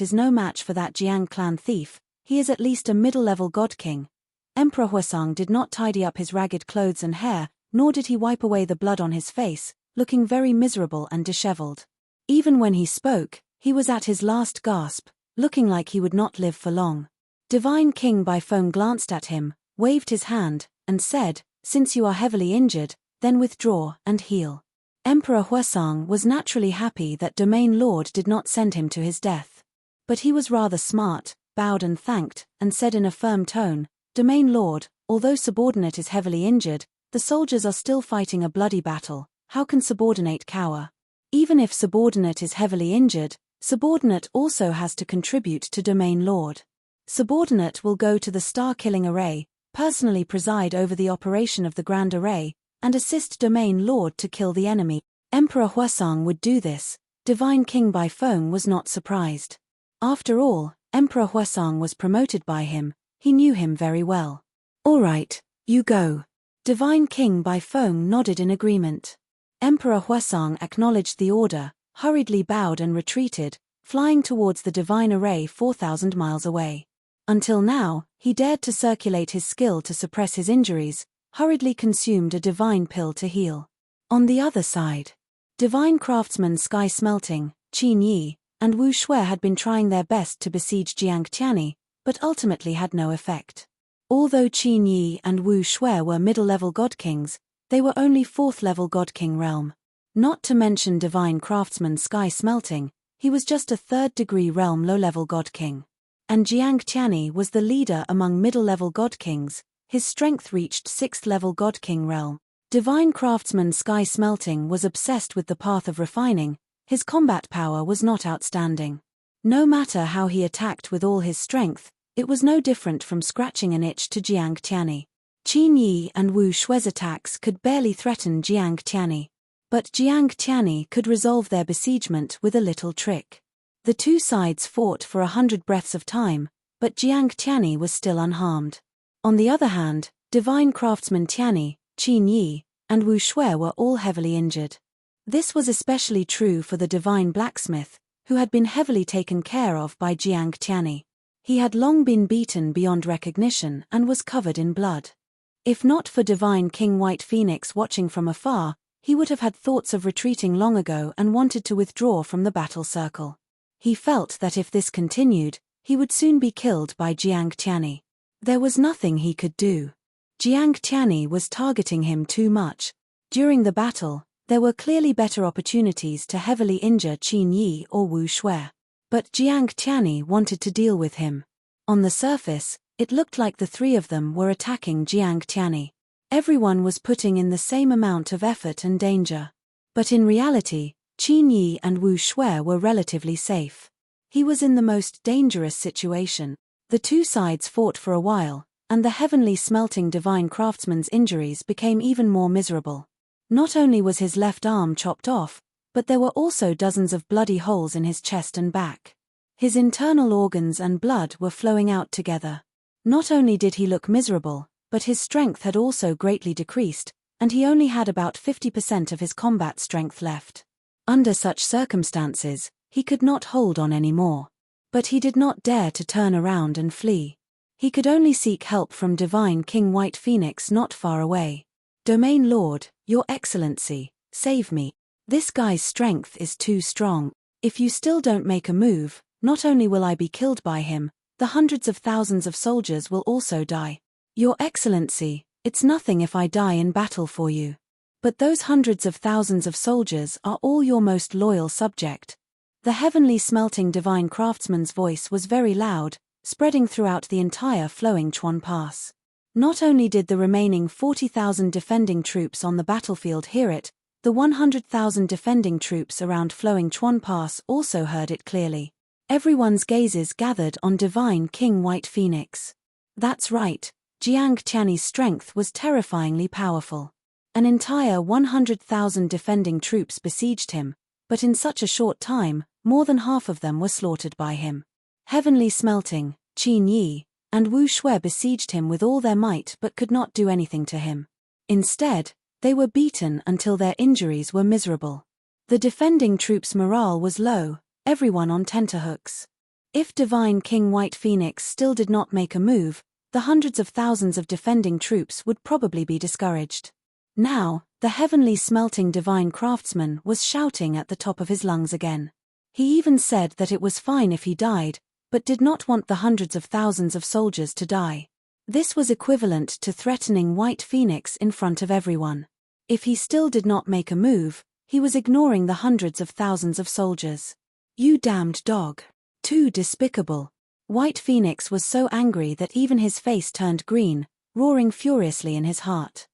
is no match for that Jiang clan thief. He is at least a middle-level god king. Emperor Huasong did not tidy up his ragged clothes and hair, nor did he wipe away the blood on his face, looking very miserable and disheveled. Even when he spoke, he was at his last gasp, looking like he would not live for long. Divine King Baifeng glanced at him, waved his hand, and said, "Since you are heavily injured, then withdraw and heal." Emperor Huasong was naturally happy that Domain Lord did not send him to his death. But he was rather smart, bowed and thanked, and said in a firm tone, "Domain Lord, although subordinate is heavily injured, the soldiers are still fighting a bloody battle. How can subordinate cower? Even if subordinate is heavily injured, subordinate also has to contribute to Domain Lord. Subordinate will go to the star-killing array, personally preside over the operation of the grand array, and assist Domain Lord to kill the enemy." Emperor Huasong would do this. Divine King Baifeng was not surprised. After all, Emperor Huasong was promoted by him. He knew him very well. "All right, you go." Divine King Baifeng nodded in agreement. Emperor Huasong acknowledged the order, hurriedly bowed and retreated, flying towards the divine array 4,000 miles away. Until now, he dared to circulate his skill to suppress his injuries, hurriedly consumed a divine pill to heal. On the other side, divine craftsman Sky Smelting, Qin Yi, and Wu Shui had been trying their best to besiege Jiang Tianyi, but ultimately had no effect. Although Qin Yi and Wu Shui were middle-level god kings, they were only 4th-level god king realm. Not to mention divine craftsman Sky Smelting, he was just a 3rd-degree realm low-level god king. And Jiang Tianyi was the leader among middle-level god kings. His strength reached 6th-level god king realm. Divine craftsman Sky Smelting was obsessed with the path of refining. His combat power was not outstanding. No matter how he attacked with all his strength, it was no different from scratching an itch to Jiang Tianyi. Qin Yi and Wu Shui's attacks could barely threaten Jiang Tianyi. But Jiang Tianyi could resolve their besiegement with a little trick. The two sides fought for 100 breaths of time, but Jiang Tianyi was still unharmed. On the other hand, divine craftsman Tianyi, Qin Yi, and Wu Shui were all heavily injured. This was especially true for the divine blacksmith, who had been heavily taken care of by Jiang Tianyi. He had long been beaten beyond recognition and was covered in blood. If not for divine King White Phoenix watching from afar, he would have had thoughts of retreating long ago and wanted to withdraw from the battle circle. He felt that if this continued, he would soon be killed by Jiang Tianyi. There was nothing he could do. Jiang Tianyi was targeting him too much. During the battle, there were clearly better opportunities to heavily injure Qin Yi or Wu Shui. But Jiang Tianyi wanted to deal with him. On the surface, it looked like the three of them were attacking Jiang Tianyi. Everyone was putting in the same amount of effort and danger. But in reality, Qin Yi and Wu Shui were relatively safe. He was in the most dangerous situation. The two sides fought for a while, and the heavenly smelting divine craftsman's injuries became even more miserable. Not only was his left arm chopped off, but there were also dozens of bloody holes in his chest and back. His internal organs and blood were flowing out together. Not only did he look miserable, but his strength had also greatly decreased, and he only had about 50% of his combat strength left. Under such circumstances, he could not hold on anymore. But he did not dare to turn around and flee. He could only seek help from divine King White Phoenix not far away. "Domain Lord, Your Excellency, save me. This guy's strength is too strong. If you still don't make a move, not only will I be killed by him, the hundreds of thousands of soldiers will also die. Your Excellency, it's nothing if I die in battle for you. But those hundreds of thousands of soldiers are all your most loyal subject." The heavenly smelting divine craftsman's voice was very loud, spreading throughout the entire flowing Chuan Pass. Not only did the remaining 40,000 defending troops on the battlefield hear it, the 100,000 defending troops around flowing Chuan Pass also heard it clearly. Everyone's gazes gathered on divine King White Phoenix. That's right, Jiang Tianyi's strength was terrifyingly powerful. An entire 100,000 defending troops besieged him, but in such a short time, more than half of them were slaughtered by him. Heavenly smelting, Qin Yi, and Wu Shui besieged him with all their might but could not do anything to him. Instead, they were beaten until their injuries were miserable. The defending troops' morale was low, everyone on tenterhooks. If divine King White Phoenix still did not make a move, the hundreds of thousands of defending troops would probably be discouraged. Now, the heavenly smelting divine craftsman was shouting at the top of his lungs again. He even said that it was fine if he died, but did not want the hundreds of thousands of soldiers to die. This was equivalent to threatening White Phoenix in front of everyone. If he still did not make a move, he was ignoring the hundreds of thousands of soldiers. "You damned dog. Too despicable." White Phoenix was so angry that even his face turned green, roaring furiously in his heart.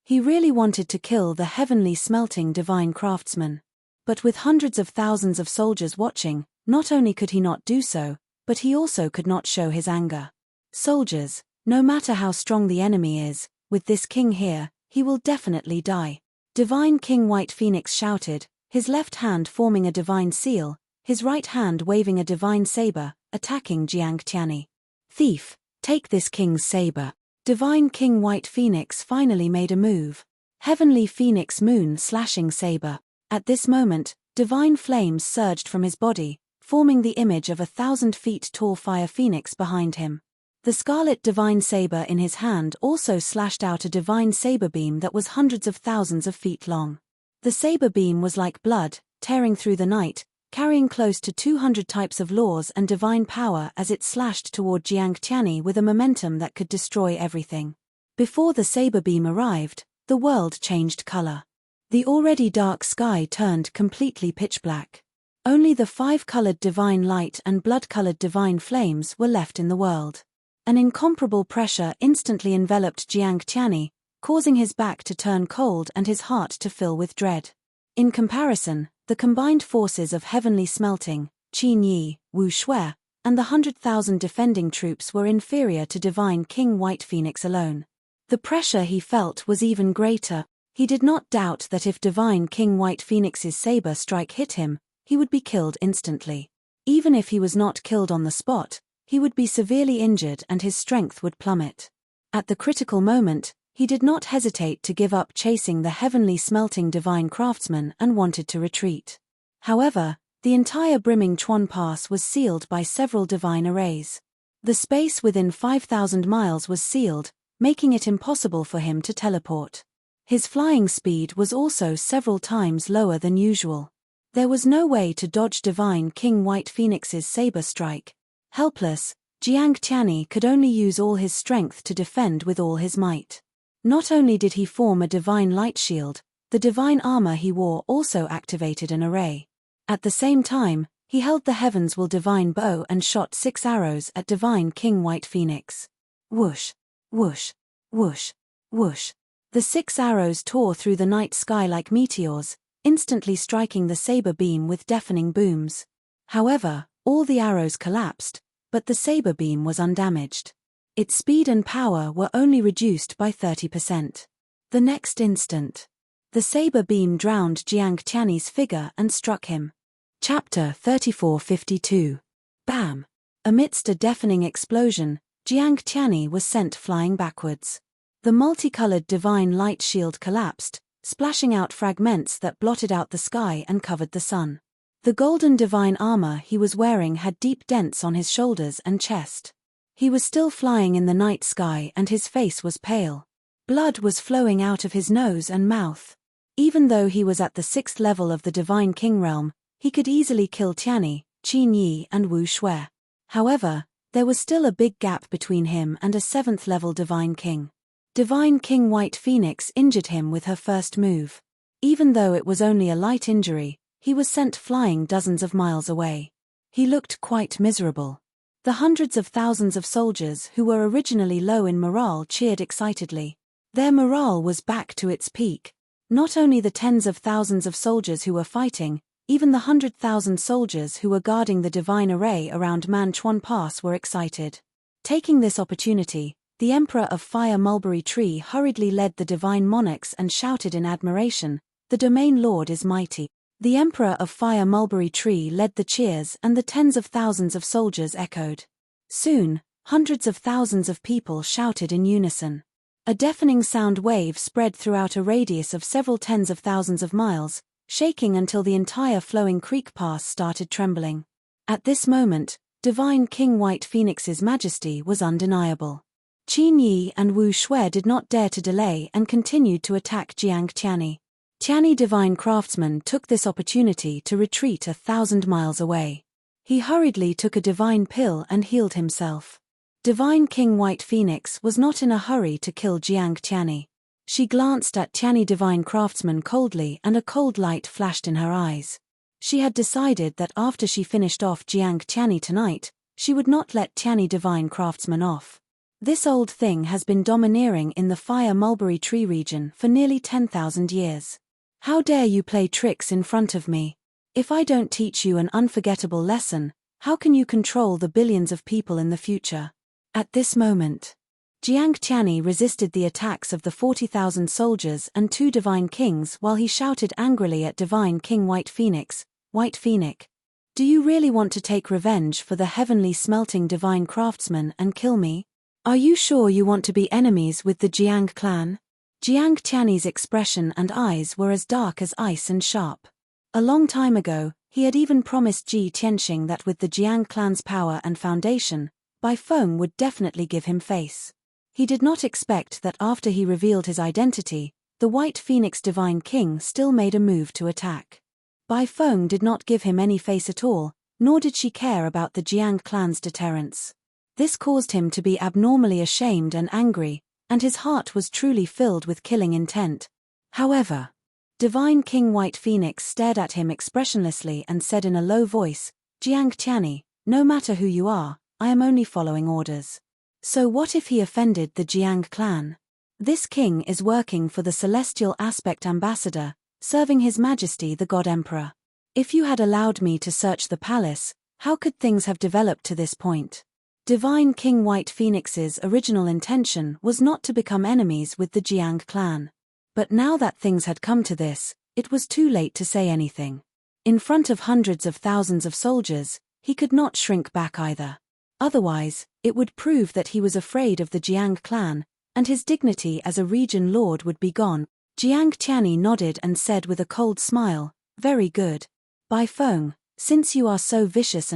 He really wanted to kill the heavenly smelting divine craftsman. But with hundreds of thousands of soldiers watching, not only could he not do so, but he also could not show his anger. "Soldiers, no matter how strong the enemy is, with this king here, he will definitely die." Divine King White Phoenix shouted, his left hand forming a divine seal, his right hand waving a divine saber, attacking Jiang Tianyi. "Thief, take this king's saber." Divine King White Phoenix finally made a move. Heavenly Phoenix Moon slashing saber. At this moment, divine flames surged from his body, forming the image of a 1,000 feet tall fire phoenix behind him. The scarlet divine saber in his hand also slashed out a divine saber beam that was hundreds of thousands of feet long. The saber beam was like blood, tearing through the night, carrying close to 200 types of laws and divine power as it slashed toward Jiang Tianyi with a momentum that could destroy everything. Before the saber beam arrived, the world changed color. The already dark sky turned completely pitch black. Only the 5-colored divine light and blood-colored divine flames were left in the world. An incomparable pressure instantly enveloped Jiang Tianyi, causing his back to turn cold and his heart to fill with dread. In comparison, the combined forces of heavenly smelting, Qin Yi, Wu Shui, and the 100,000 defending troops were inferior to divine King White Phoenix alone. The pressure he felt was even greater. He did not doubt that if Divine King White Phoenix's saber strike hit him, he would be killed instantly. Even if he was not killed on the spot, he would be severely injured and his strength would plummet. At the critical moment, he did not hesitate to give up chasing the heavenly smelting divine craftsman and wanted to retreat. However, the entire brimming Chuan Pass was sealed by several divine arrays. The space within 5,000 miles was sealed, making it impossible for him to teleport. His flying speed was also several times lower than usual. There was no way to dodge Divine King White Phoenix's saber strike. Helpless, Jiang Tianyi could only use all his strength to defend with all his might. Not only did he form a divine light shield, the divine armor he wore also activated an array. At the same time, he held the Heavens Will divine bow and shot 6 arrows at Divine King White Phoenix. Whoosh, whoosh, whoosh, whoosh. The 6 arrows tore through the night sky like meteors, instantly striking the saber beam with deafening booms. However, all the arrows collapsed, but the saber beam was undamaged. Its speed and power were only reduced by 30%. The next instant, the saber beam drowned Jiang Tianyi's figure and struck him. Chapter 3452. Bam! Amidst a deafening explosion, Jiang Tianyi was sent flying backwards. The multicolored divine light shield collapsed, splashing out fragments that blotted out the sky and covered the sun. The golden divine armor he was wearing had deep dents on his shoulders and chest. He was still flying in the night sky and his face was pale. Blood was flowing out of his nose and mouth. Even though he was at the 6th level of the Divine King realm, he could easily kill Tianyi, Qin Yi and Wu Shui. However, there was still a big gap between him and a 7th level Divine King. Divine King White Phoenix injured him with her first move. Even though it was only a light injury, he was sent flying dozens of miles away. He looked quite miserable. The hundreds of thousands of soldiers who were originally low in morale cheered excitedly. Their morale was back to its peak. Not only the tens of thousands of soldiers who were fighting, even the 100,000 soldiers who were guarding the divine array around Chuan Pass were excited. Taking this opportunity, the Emperor of Fire Mulberry Tree hurriedly led the divine monarchs and shouted in admiration, "The Domain Lord is mighty." The Emperor of Fire Mulberry Tree led the cheers and the tens of thousands of soldiers echoed. Soon, hundreds of thousands of people shouted in unison. A deafening sound wave spread throughout a radius of several tens of thousands of miles, shaking until the entire flowing creek pass started trembling. At this moment, Divine King White Phoenix's majesty was undeniable. Qin Yi and Wu Shui did not dare to delay and continued to attack Jiang Tianyi. Tianyi Divine Craftsman took this opportunity to retreat 1,000 miles away. He hurriedly took a divine pill and healed himself. Divine King White Phoenix was not in a hurry to kill Jiang Tianyi. She glanced at Tianyi Divine Craftsman coldly and a cold light flashed in her eyes. She had decided that after she finished off Jiang Tianyi tonight, she would not let Tianyi Divine Craftsman off. This old thing has been domineering in the Fire Mulberry Tree region for nearly 10,000 years. How dare you play tricks in front of me? If I don't teach you an unforgettable lesson, how can you control the billions of people in the future? At this moment, Jiang Tianyi resisted the attacks of the 40,000 soldiers and 2 divine kings while he shouted angrily at Divine King White Phoenix, "White Phoenix, do you really want to take revenge for the heavenly smelting divine craftsman and kill me? Are you sure you want to be enemies with the Jiang clan?" Jiang Tianyi's expression and eyes were as dark as ice and sharp. A long time ago, he had even promised Ji Tianxing that with the Jiang clan's power and foundation, Bai Feng would definitely give him face. He did not expect that after he revealed his identity, the White Phoenix Divine King still made a move to attack. Bai Feng did not give him any face at all, nor did she care about the Jiang clan's deterrence. This caused him to be abnormally ashamed and angry, and his heart was truly filled with killing intent. However, Divine King White Phoenix stared at him expressionlessly and said in a low voice, "Jiang Tianyi, no matter who you are, I am only following orders. So what if he offended the Jiang clan? This king is working for the Celestial Aspect Ambassador, serving His Majesty the God Emperor. If you had allowed me to search the palace, how could things have developed to this point?" Divine King White Phoenix's original intention was not to become enemies with the Jiang clan. But now that things had come to this, it was too late to say anything. In front of hundreds of thousands of soldiers, he could not shrink back either. Otherwise, it would prove that he was afraid of the Jiang clan, and his dignity as a region lord would be gone. Jiang Tianyi nodded and said with a cold smile, "Very good. Bai Feng, since you are so vicious,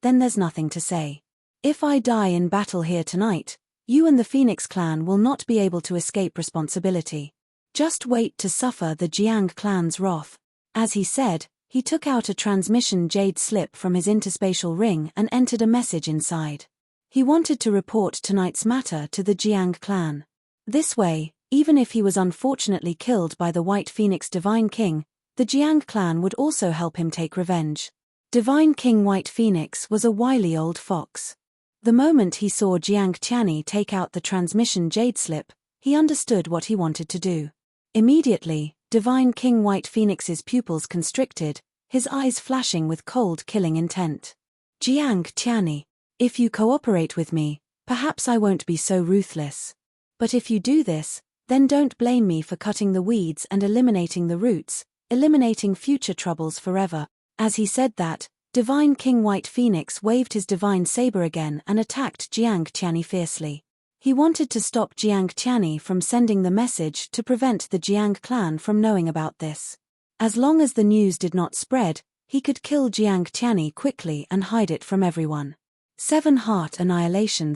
then there's nothing to say. If I die in battle here tonight, you and the Phoenix clan will not be able to escape responsibility. Just wait to suffer the Jiang clan's wrath." As he said, he took out a transmission jade slip from his interspatial ring and entered a message inside. He wanted to report tonight's matter to the Jiang clan. This way, even if he was unfortunately killed by the White Phoenix Divine King, the Jiang clan would also help him take revenge. Divine King White Phoenix was a wily old fox. The moment he saw Jiang Tianyi take out the transmission jade slip, he understood what he wanted to do. Immediately, Divine King White Phoenix's pupils constricted, his eyes flashing with cold killing intent. "Jiang Tianyi, if you cooperate with me, perhaps I won't be so ruthless. But if you do this, then don't blame me for cutting the weeds and eliminating the roots, eliminating future troubles forever." As he said that, Divine King White Phoenix waved his divine saber again and attacked Jiang Tianyi fiercely. He wanted to stop Jiang Tianyi from sending the message to prevent the Jiang clan from knowing about this. As long as the news did not spread, he could kill Jiang Tianyi quickly and hide it from everyone. 7 Heart Annihilation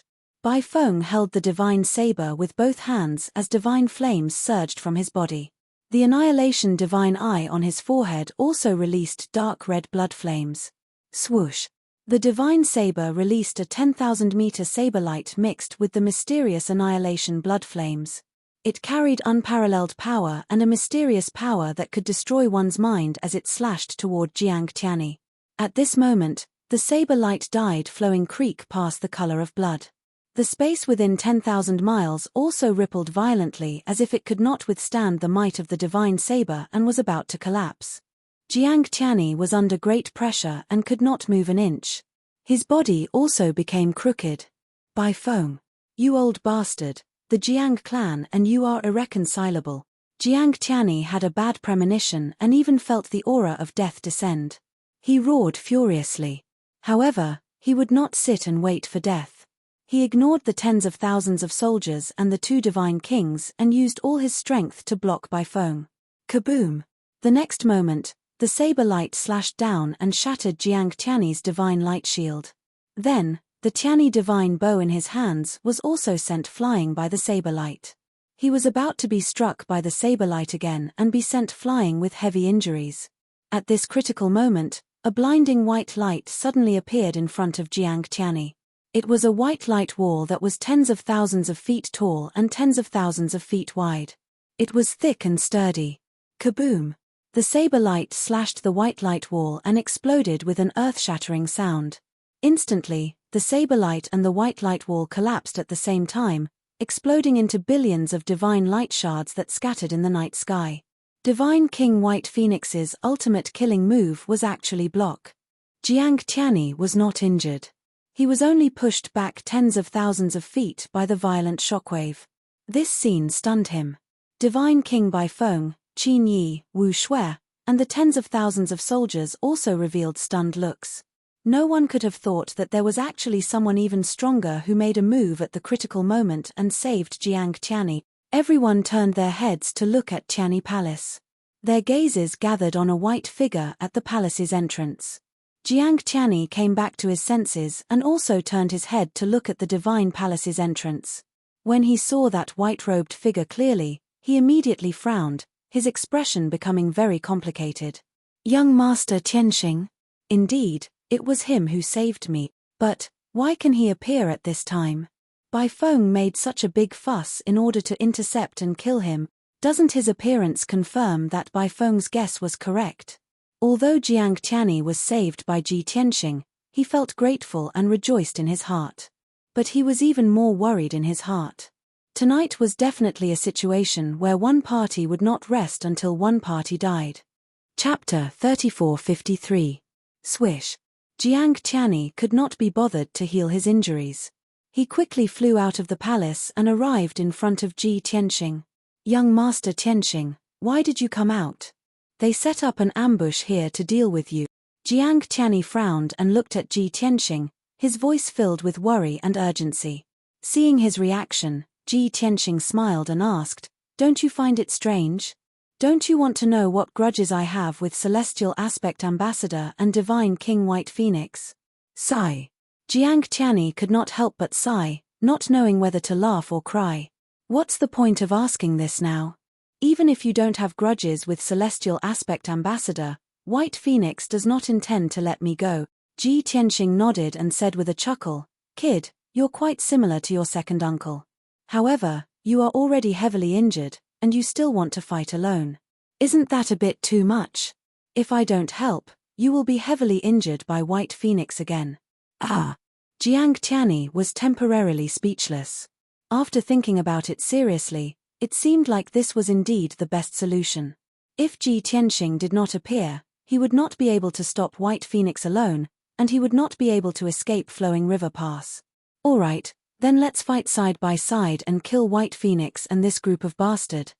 / Bai Feng held the divine saber with both hands as divine flames surged from his body. The Annihilation Divine Eye on his forehead also released dark red blood flames. Swoosh! The divine saber released a 10,000-meter saber light mixed with the mysterious Annihilation blood flames. It carried unparalleled power and a mysterious power that could destroy one's mind as it slashed toward Jiang Tianyi. At this moment, the saber light dyed flowing creek past the color of blood. The space within 10,000 miles also rippled violently as if it could not withstand the might of the divine saber and was about to collapse. Jiang Tianyi was under great pressure and could not move an inch. His body also became crooked. "Bai Feng, you old bastard, the Jiang clan and you are irreconcilable." Jiang Tianyi had a bad premonition and even felt the aura of death descend. He roared furiously. However, he would not sit and wait for death. He ignored the tens of thousands of soldiers and the 2 divine kings and used all his strength to block Bai Feng. Kaboom! The next moment, the saber light slashed down and shattered Jiang Tianyi's divine light shield. Then, the Tianyi divine bow in his hands was also sent flying by the saber light. He was about to be struck by the saber light again and be sent flying with heavy injuries. At this critical moment, a blinding white light suddenly appeared in front of Jiang Tianyi. It was a white light wall that was tens of thousands of feet tall and tens of thousands of feet wide. It was thick and sturdy. Kaboom! The saber light slashed the white light wall and exploded with an earth-shattering sound. Instantly, the saber light and the white light wall collapsed at the same time, exploding into billions of divine light shards that scattered in the night sky. Divine King White Phoenix's ultimate killing move was actually block. Jiang Tianyi was not injured. He was only pushed back tens of thousands of feet by the violent shockwave. This scene stunned him. Divine King Bai Feng, Qin Yi, Wu Shui, and the tens of thousands of soldiers also revealed stunned looks. No one could have thought that there was actually someone even stronger who made a move at the critical moment and saved Jiang Tianyi. Everyone turned their heads to look at Tianyi Palace. Their gazes gathered on a white figure at the palace's entrance. Jiang Tianyi came back to his senses and also turned his head to look at the divine palace's entrance. When he saw that white-robed figure clearly, he immediately frowned, his expression becoming very complicated. "Young Master Tianxing? Indeed, it was him who saved me. But, why can he appear at this time? Bai Feng made such a big fuss in order to intercept and kill him. Doesn't his appearance confirm that Bai Feng's guess was correct?" Although Jiang Tianyi was saved by Ji Tianxing, he felt grateful and rejoiced in his heart. But he was even more worried in his heart. Tonight was definitely a situation where one party would not rest until one party died. Chapter 3453. Swish. Jiang Tianyi could not be bothered to heal his injuries. He quickly flew out of the palace and arrived in front of Ji Tianxing. Young Master Tianxing, why did you come out? They set up an ambush here to deal with you. Jiang Tianyi frowned and looked at Ji Tianxing, his voice filled with worry and urgency. Seeing his reaction, Ji Tianxing smiled and asked, "Don't you find it strange? Don't you want to know what grudges I have with Celestial Aspect Ambassador and Divine King White Phoenix?" Sigh. Jiang Tianyi could not help but sigh, not knowing whether to laugh or cry. What's the point of asking this now? Even if you don't have grudges with Celestial Aspect Ambassador, White Phoenix does not intend to let me go. Ji Tianxing nodded and said with a chuckle, "Kid, you're quite similar to your second uncle. However, you are already heavily injured, and you still want to fight alone. Isn't that a bit too much? If I don't help, you will be heavily injured by White Phoenix again." Jiang Tianyi was temporarily speechless. After thinking about it seriously, it seemed like this was indeed the best solution. If Ji Tianxing did not appear, he would not be able to stop White Phoenix alone, and he would not be able to escape Flowing River Pass. Alright, then let's fight side by side and kill White Phoenix and this group of bastard.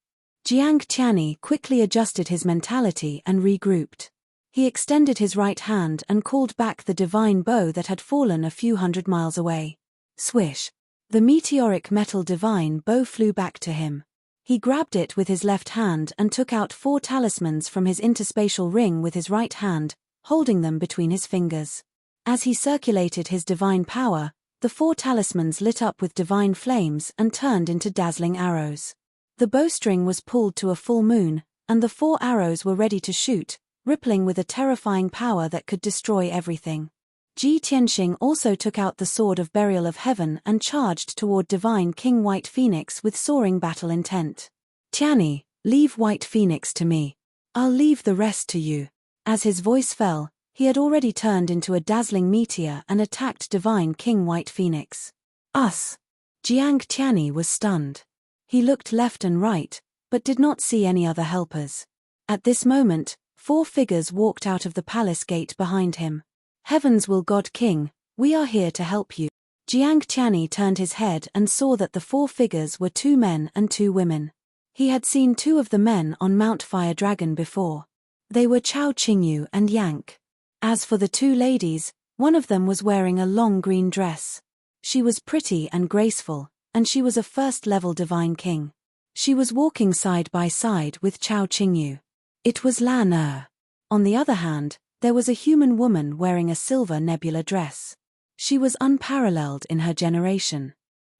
Jiang Tianyi quickly adjusted his mentality and regrouped. He extended his right hand and called back the divine bow that had fallen a few hundred miles away. Swish! The meteoric metal divine bow flew back to him. He grabbed it with his left hand and took out 4 talismans from his interspatial ring with his right hand, holding them between his fingers. As he circulated his divine power, the 4 talismans lit up with divine flames and turned into dazzling arrows. The bowstring was pulled to a full moon, and the 4 arrows were ready to shoot, rippling with a terrifying power that could destroy everything. Ji Tianxing also took out the Sword of Burial of Heaven and charged toward Divine King White Phoenix with soaring battle intent. "Tianyi, leave White Phoenix to me. I'll leave the rest to you." As his voice fell, he had already turned into a dazzling meteor and attacked Divine King White Phoenix. Us! Jiang Tianyi was stunned. He looked left and right, but did not see any other helpers. At this moment, 4 figures walked out of the palace gate behind him. "Heavens will God King, we are here to help you." Jiang Tianyi turned his head and saw that the 4 figures were 2 men and 2 women. He had seen 2 of the men on Mount Fire Dragon before. They were Chao Qingyu and Yank. As for the 2 ladies, one of them was wearing a long green dress. She was pretty and graceful, and she was a first-level divine king. She was walking side by side with Chao Qingyu. It was Lan Er. On the other hand, there was a human woman wearing a silver nebula dress. She was unparalleled in her generation.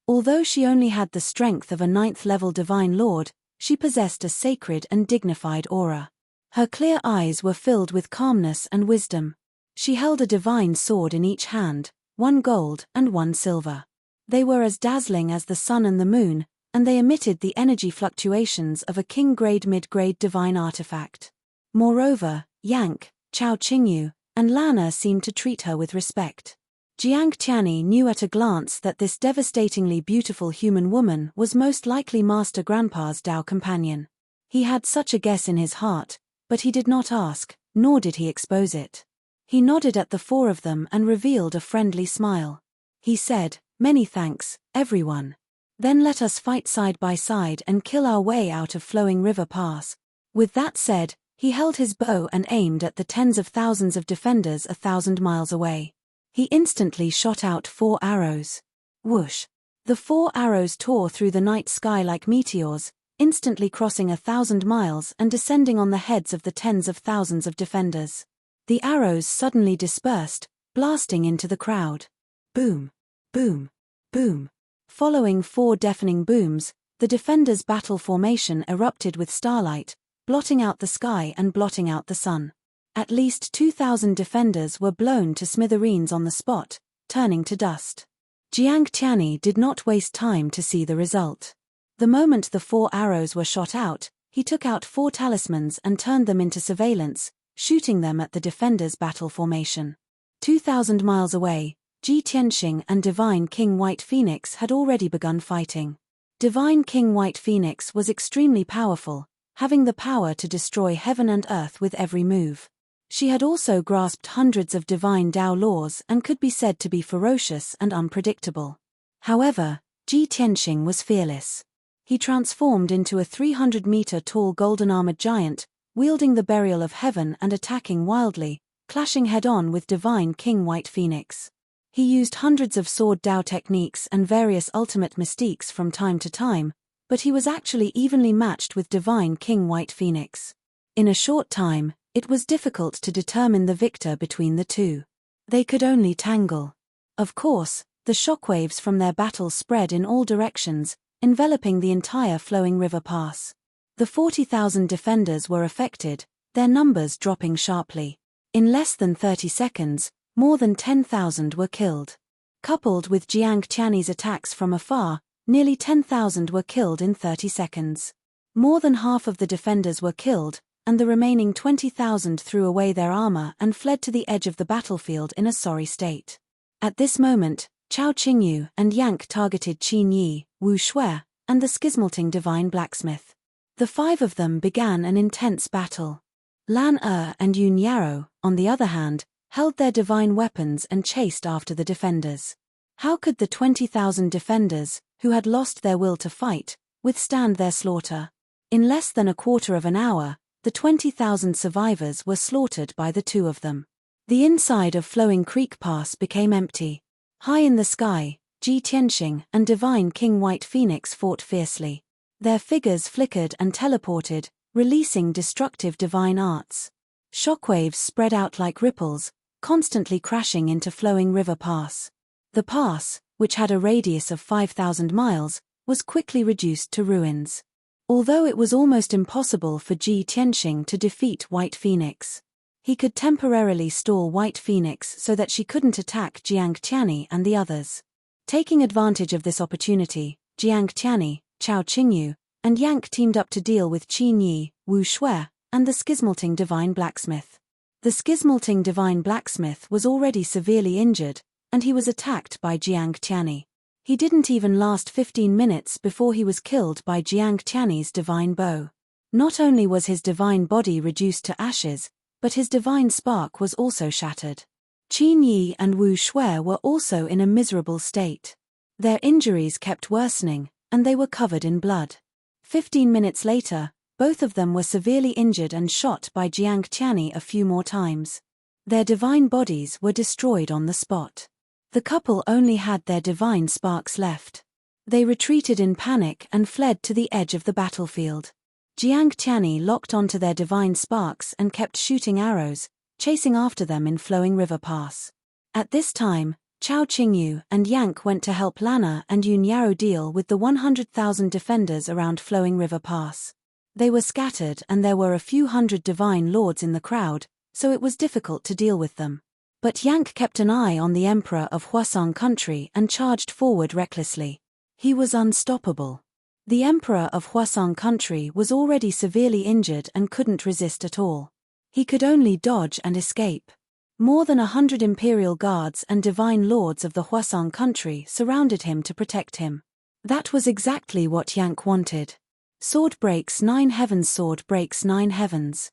Although she only had the strength of a 9th-level divine lord, she possessed a sacred and dignified aura. Her clear eyes were filled with calmness and wisdom. She held a divine sword in each hand, 1 gold and 1 silver. They were as dazzling as the sun and the moon, and they emitted the energy fluctuations of a king-grade mid-grade divine artifact. Moreover, Yank, Chao Qingyu, and Lana seemed to treat her with respect. Jiang Tianyi knew at a glance that this devastatingly beautiful human woman was most likely Master Grandpa's Dao companion. He had such a guess in his heart, but he did not ask, nor did he expose it. He nodded at the 4 of them and revealed a friendly smile. He said, "Many thanks, everyone. Then let us fight side by side and kill our way out of Flowing River Pass." With that said, he held his bow and aimed at the tens of thousands of defenders 1,000 miles away. He instantly shot out 4 arrows. Whoosh! The 4 arrows tore through the night sky like meteors, instantly crossing 1,000 miles and descending on the heads of the tens of thousands of defenders. The arrows suddenly dispersed, blasting into the crowd. Boom! Boom! Boom! Following 4 deafening booms, the defenders' battle formation erupted with starlight, blotting out the sky and blotting out the sun. At least 2,000 defenders were blown to smithereens on the spot, turning to dust. Jiang Tianyi did not waste time to see the result. The moment the 4 arrows were shot out, he took out 4 talismans and turned them into surveillance, shooting them at the defenders' battle formation. 2,000 miles away, Ji Tianxing and Divine King White Phoenix had already begun fighting. Divine King White Phoenix was extremely powerful, having the power to destroy heaven and earth with every move. She had also grasped hundreds of divine Dao laws and could be said to be ferocious and unpredictable. However, Ji Tianxing was fearless. He transformed into a 300-meter-tall golden-armored giant, wielding the burial of heaven and attacking wildly, clashing head-on with divine King White Phoenix. He used hundreds of sword Dao techniques and various ultimate mystiques from time to time, but he was actually evenly matched with divine King White Phoenix. In a short time, it was difficult to determine the victor between the two. They could only tangle. Of course, the shockwaves from their battle spread in all directions, enveloping the entire flowing river pass. The 40,000 defenders were affected, their numbers dropping sharply. In less than 30 seconds, more than 10,000 were killed. Coupled with Jiang Tianyi's attacks from afar, nearly 10,000 were killed in 30 seconds. More than half of the defenders were killed, and the remaining 20,000 threw away their armor and fled to the edge of the battlefield in a sorry state. At this moment, Chao Qingyu and Yang targeted Qin Yi, Wu Shui, and the schismalting divine blacksmith. The five of them began an intense battle. Lan and Yun Yarrow, on the other hand, held their divine weapons and chased after the defenders. How could the 20,000 defenders, who had lost their will to fight, withstand their slaughter? In less than a quarter of an hour, the 20,000 survivors were slaughtered by the two of them. The inside of Flowing Creek Pass became empty. High in the sky, Ji Tianxing and divine King White Phoenix fought fiercely. Their figures flickered and teleported, releasing destructive divine arts. Shockwaves spread out like ripples, constantly crashing into Flowing River Pass. The pass, which had a radius of 5,000 miles, was quickly reduced to ruins. Although it was almost impossible for Ji Tianxing to defeat White Phoenix, he could temporarily stall White Phoenix so that she couldn't attack Jiang Tianyi and the others. Taking advantage of this opportunity, Jiang Tianyi, Chao Qingyu, and Yang teamed up to deal with Qin Yi, Wu Shui, and the schismalting divine blacksmith. The schismalting divine blacksmith was already severely injured, and he was attacked by Jiang Tianyi. He didn't even last 15 minutes before he was killed by Jiang Tianyi's divine bow. Not only was his divine body reduced to ashes, but his divine spark was also shattered. Qin Yi and Wu Shui were also in a miserable state. Their injuries kept worsening, and they were covered in blood. 15 minutes later, both of them were severely injured and shot by Jiang Tianyi a few more times. Their divine bodies were destroyed on the spot. The couple only had their divine sparks left. They retreated in panic and fled to the edge of the battlefield. Jiang Tianyi locked onto their divine sparks and kept shooting arrows, chasing after them in Flowing River Pass. At this time, Chao Qingyu and Yang went to help Lana and Yun Yarrow deal with the 100,000 defenders around Flowing River Pass. They were scattered and there were a few hundred divine lords in the crowd, so it was difficult to deal with them. But Yang kept an eye on the Emperor of Huasong country and charged forward recklessly. He was unstoppable. The Emperor of Huasong country was already severely injured and couldn't resist at all. He could only dodge and escape. More than 100 imperial guards and divine lords of the Huasong country surrounded him to protect him. That was exactly what Yang wanted. Sword breaks 9 heavens. Sword breaks 9 heavens.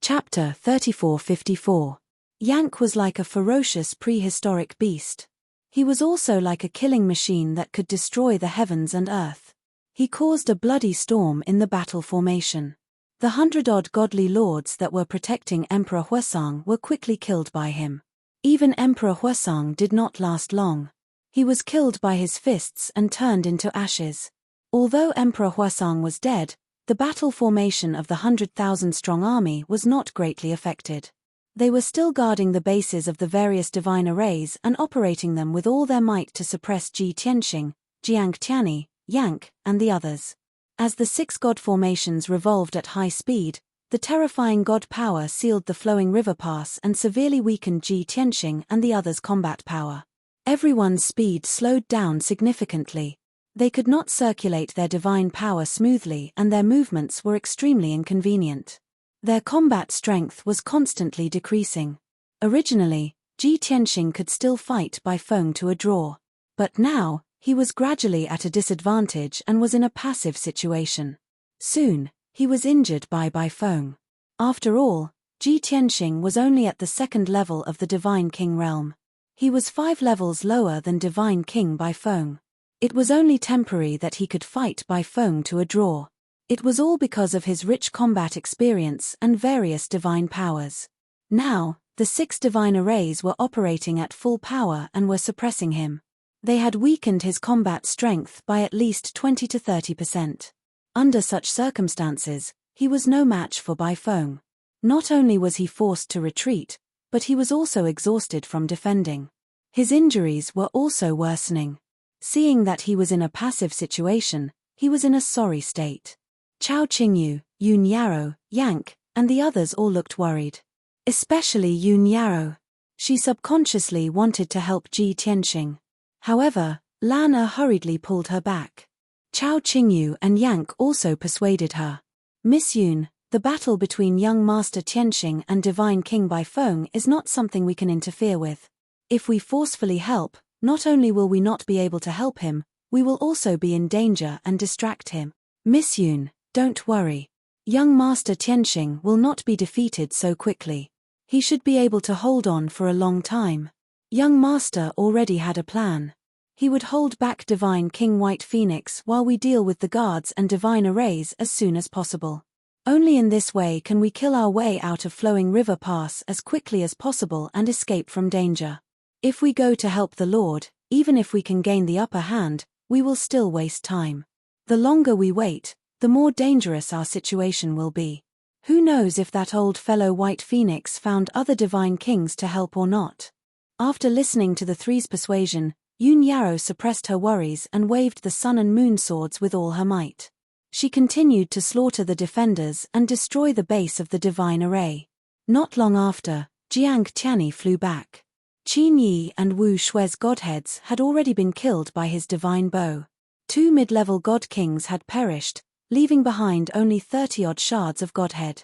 Chapter 3454. Yang was like a ferocious prehistoric beast. He was also like a killing machine that could destroy the heavens and earth. He caused a bloody storm in the battle formation. The 100-odd godly lords that were protecting Emperor Huasong were quickly killed by him. Even Emperor Huasong did not last long. He was killed by his fists and turned into ashes. Although Emperor Huasong was dead, the battle formation of the 100,000-strong army was not greatly affected. They were still guarding the bases of the various divine arrays and operating them with all their might to suppress Ji Tianxing, Jiang Tianyi, Yang, and the others. As the 6 god formations revolved at high speed, the terrifying god power sealed the Flowing River Pass and severely weakened Ji Tianxing and the others' combat power. Everyone's speed slowed down significantly. They could not circulate their divine power smoothly and their movements were extremely inconvenient. Their combat strength was constantly decreasing. Originally, Ji Tianxing could still fight by Feng to a draw. But now, he was gradually at a disadvantage and was in a passive situation. Soon, he was injured by Feng. After all, Ji Tianxing was only at the 2nd level of the Divine King realm. He was 5 levels lower than Divine King Feng. It was only temporary that he could fight by phone to a draw. It was all because of his rich combat experience and various divine powers. Now, the 6 divine arrays were operating at full power and were suppressing him. They had weakened his combat strength by at least 20 to 30%. Under such circumstances, he was no match for Baifeng. Not only was he forced to retreat, but he was also exhausted from defending. His injuries were also worsening. Seeing that he was in a passive situation, he was in a sorry state. Chao Qingyu, Yun Yarrow, Yank, and the others all looked worried. Especially Yun Yarrow. She subconsciously wanted to help Ji Tianxing. However, Lana hurriedly pulled her back. Chao Qingyu and Yank also persuaded her. Miss Yun, the battle between young Master Tianxing and Divine King Baifeng is not something we can interfere with. If we forcefully help, not only will we not be able to help him, we will also be in danger and distract him. Miss Yun, don't worry. Young Master Tianxing will not be defeated so quickly. He should be able to hold on for a long time. Young Master already had a plan. He would hold back Divine King White Phoenix while we deal with the guards and divine arrays as soon as possible. Only in this way can we kill our way out of Flowing River Pass as quickly as possible and escape from danger. If we go to help the Lord, even if we can gain the upper hand, we will still waste time. The longer we wait, the more dangerous our situation will be. Who knows if that old fellow White Phoenix found other divine kings to help or not? After listening to the three's persuasion, Yun Yarrow suppressed her worries and waved the sun and moon swords with all her might. She continued to slaughter the defenders and destroy the base of the divine array. Not long after, Jiang Tianyi flew back. Qin Yi and Wu Shui's godheads had already been killed by his divine bow. 2 mid-level god kings had perished, leaving behind only 30-odd shards of godhead.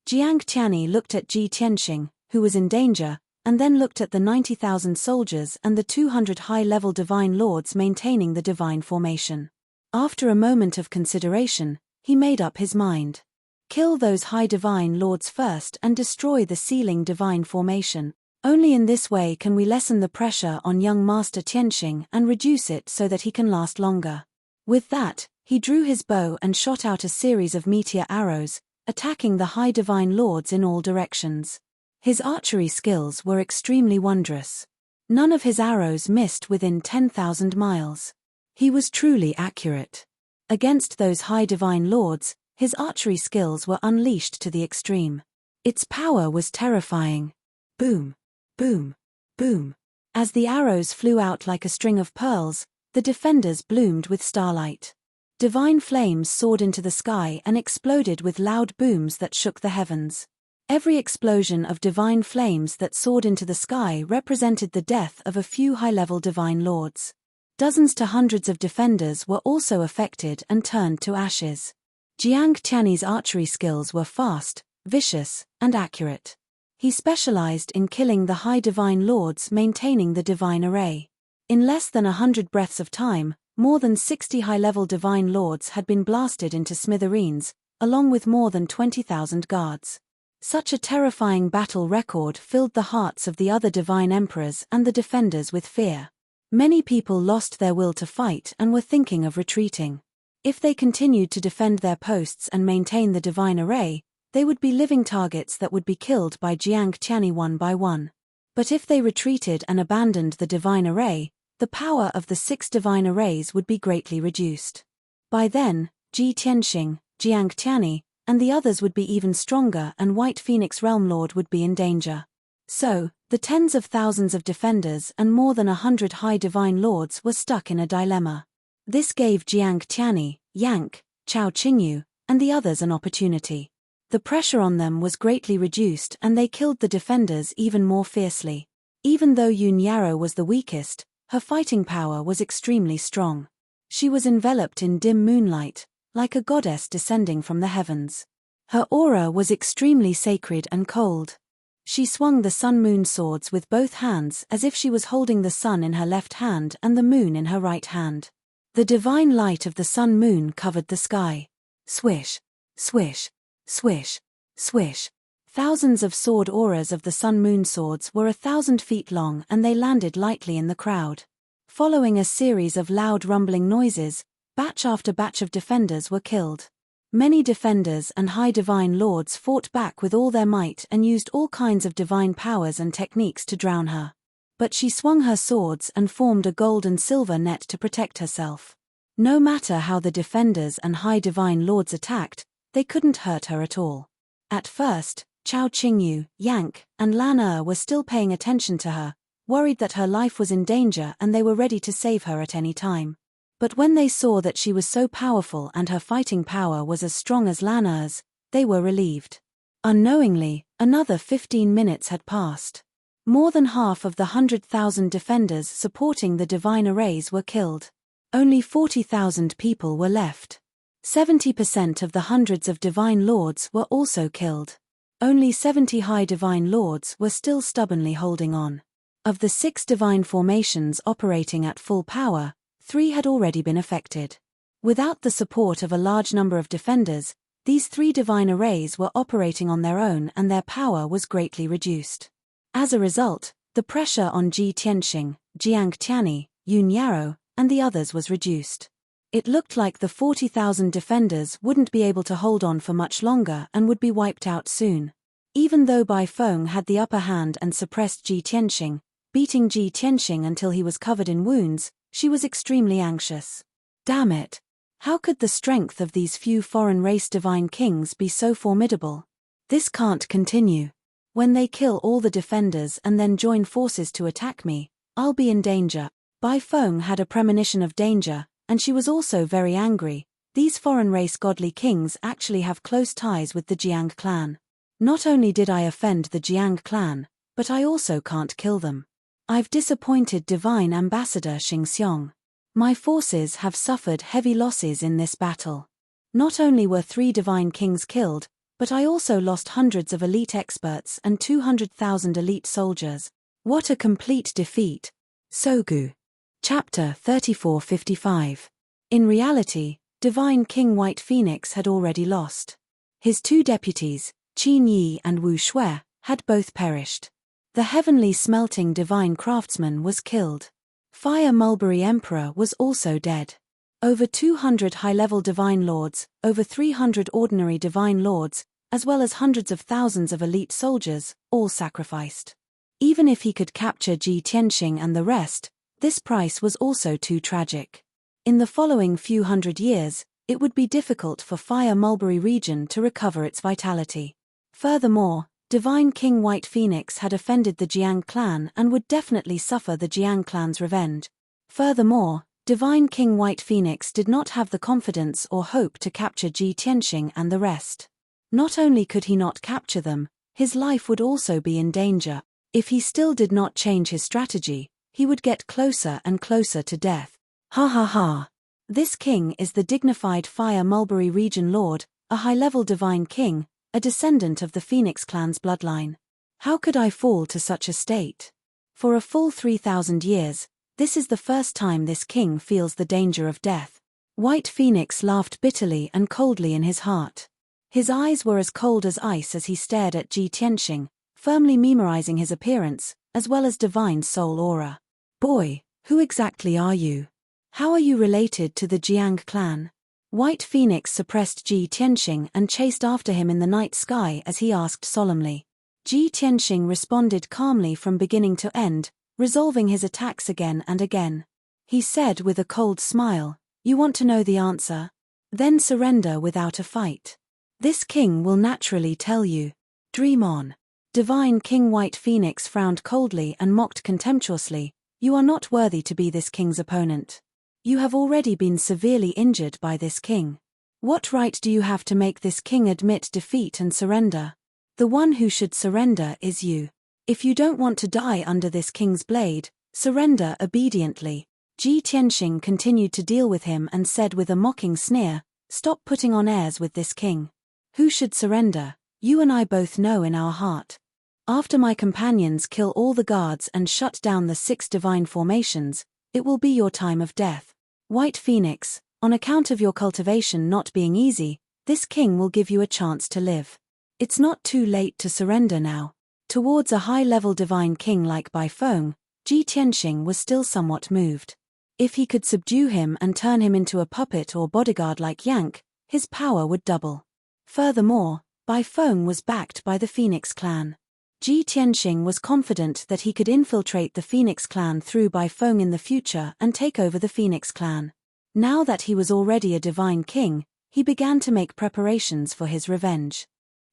Jiang Tianyi looked at Ji Tianxing, who was in danger, and then looked at the 90,000 soldiers and the 200 high-level divine lords maintaining the divine formation. After a moment of consideration, he made up his mind. Kill those high divine lords first and destroy the sealing divine formation. Only in this way can we lessen the pressure on young Master Tianxing and reduce it so that he can last longer. With that, he drew his bow and shot out a series of meteor arrows, attacking the high divine lords in all directions. His archery skills were extremely wondrous. None of his arrows missed within 10,000 miles. He was truly accurate. Against those high divine lords, his archery skills were unleashed to the extreme. Its power was terrifying. Boom, boom, boom. As the arrows flew out like a string of pearls, the defenders bloomed with starlight. Divine flames soared into the sky and exploded with loud booms that shook the heavens. Every explosion of divine flames that soared into the sky represented the death of a few high-level divine lords. Dozens to hundreds of defenders were also affected and turned to ashes. Jiang Tianyi's archery skills were fast, vicious, and accurate. He specialized in killing the high divine lords maintaining the divine array. In less than 100 breaths of time, more than 60 high-level divine lords had been blasted into smithereens, along with more than 20,000 guards. Such a terrifying battle record filled the hearts of the other divine emperors and the defenders with fear. Many people lost their will to fight and were thinking of retreating. If they continued to defend their posts and maintain the divine array, they would be living targets that would be killed by Jiang Tianyi one by one. But if they retreated and abandoned the divine array, the power of the 6 divine arrays would be greatly reduced. By then, Ji Tianxing, Jiang Tianyi, and the others would be even stronger and White Phoenix Realm Lord would be in danger. So, the tens of thousands of defenders and more than 100 high divine lords were stuck in a dilemma. This gave Jiang Tianyi, Yank, Chao Qingyu, and the others an opportunity. The pressure on them was greatly reduced and they killed the defenders even more fiercely. Even though Yun Yarrow was the weakest, her fighting power was extremely strong. She was enveloped in dim moonlight, like a goddess descending from the heavens. Her aura was extremely sacred and cold. She swung the sun-moon swords with both hands as if she was holding the sun in her left hand and the moon in her right hand. The divine light of the sun-moon covered the sky. Swish, swish, swish, swish. Thousands of sword auras of the sun-moon swords were 1,000 feet long and they landed lightly in the crowd. Following a series of loud rumbling noises, batch after batch of defenders were killed. Many defenders and high divine lords fought back with all their might and used all kinds of divine powers and techniques to drown her. But she swung her swords and formed a gold and silver net to protect herself. No matter how the defenders and high divine lords attacked, they couldn't hurt her at all. At first, Chao Qingyu, Yank, and Lan Er were still paying attention to her, worried that her life was in danger and they were ready to save her at any time. But when they saw that she was so powerful and her fighting power was as strong as Lan Er's, they were relieved. Unknowingly, another 15 minutes had passed. More than half of the 100,000 defenders supporting the divine arrays were killed. Only 40,000 people were left. 70% of the hundreds of divine lords were also killed. Only 70 high divine lords were still stubbornly holding on. Of the 6 divine formations operating at full power, 3 had already been affected. Without the support of a large number of defenders, these 3 divine arrays were operating on their own and their power was greatly reduced. As a result, the pressure on Ji Tianxing, Jiang Tianyi, Yun Yarrow, and the others was reduced. It looked like the 40,000 defenders wouldn't be able to hold on for much longer and would be wiped out soon. Even though Bai Feng had the upper hand and suppressed Ji Tianxing, beating Ji Tianxing until he was covered in wounds, she was extremely anxious. Damn it! How could the strength of these few foreign race divine kings be so formidable? This can't continue. When they kill all the defenders and then join forces to attack me, I'll be in danger. Bai Feng had a premonition of danger, and she was also very angry. These foreign race godly kings actually have close ties with the Jiang clan. Not only did I offend the Jiang clan, but I also can't kill them. I've disappointed Divine Ambassador Xingxiong. My forces have suffered heavy losses in this battle. Not only were 3 divine kings killed, but I also lost hundreds of elite experts and 200,000 elite soldiers. What a complete defeat. Sogu. Chapter 3455. In reality, Divine King White Phoenix had already lost. His 2 deputies, Qin Yi and Wu Shui, had both perished. The heavenly smelting divine craftsman was killed. Fire Mulberry Emperor was also dead. Over 200 high-level divine lords, over 300 ordinary divine lords, as well as hundreds of thousands of elite soldiers, all sacrificed. Even if he could capture Ji Tianxing and the rest, this price was also too tragic. In the following few hundred years, it would be difficult for Fire Mulberry region to recover its vitality. Furthermore, Divine King White Phoenix had offended the Jiang clan and would definitely suffer the Jiang clan's revenge. Furthermore, Divine King White Phoenix did not have the confidence or hope to capture Ji Tianxing and the rest. Not only could he not capture them, his life would also be in danger. If he still did not change his strategy, he would get closer and closer to death. Ha ha ha. This king is the dignified Fire Mulberry region lord, a high-level divine king, a descendant of the Phoenix clan's bloodline. How could I fall to such a state? For a full 3,000 years, this is the first time this king feels the danger of death. White Phoenix laughed bitterly and coldly in his heart. His eyes were as cold as ice as he stared at Ji Tianxing, firmly memorizing his appearance, as well as divine soul aura. Boy, who exactly are you? How are you related to the Jiang clan? White Phoenix suppressed Ji Tianxing and chased after him in the night sky as he asked solemnly. Ji Tianxing responded calmly from beginning to end, resolving his attacks again and again. He said with a cold smile, "You want to know the answer? Then surrender without a fight. This king will naturally tell you. Dream on." Divine King White Phoenix frowned coldly and mocked contemptuously, "You are not worthy to be this king's opponent. You have already been severely injured by this king. What right do you have to make this king admit defeat and surrender? The one who should surrender is you. If you don't want to die under this king's blade, surrender obediently." Ji Tianxing continued to deal with him and said with a mocking sneer, "Stop putting on airs with this king. Who should surrender? You and I both know in our heart. After my companions kill all the guards and shut down the 6 divine formations, it will be your time of death. White Phoenix, on account of your cultivation not being easy, this king will give you a chance to live. It's not too late to surrender now." Towards a high-level divine king like Bai Feng, Ji Tianxing was still somewhat moved. If he could subdue him and turn him into a puppet or bodyguard like Yank, his power would double. Furthermore, Bai Feng was backed by the Phoenix clan. Ji Tianxing was confident that he could infiltrate the Phoenix clan through Bai Feng in the future and take over the Phoenix clan. Now that he was already a divine king, he began to make preparations for his revenge.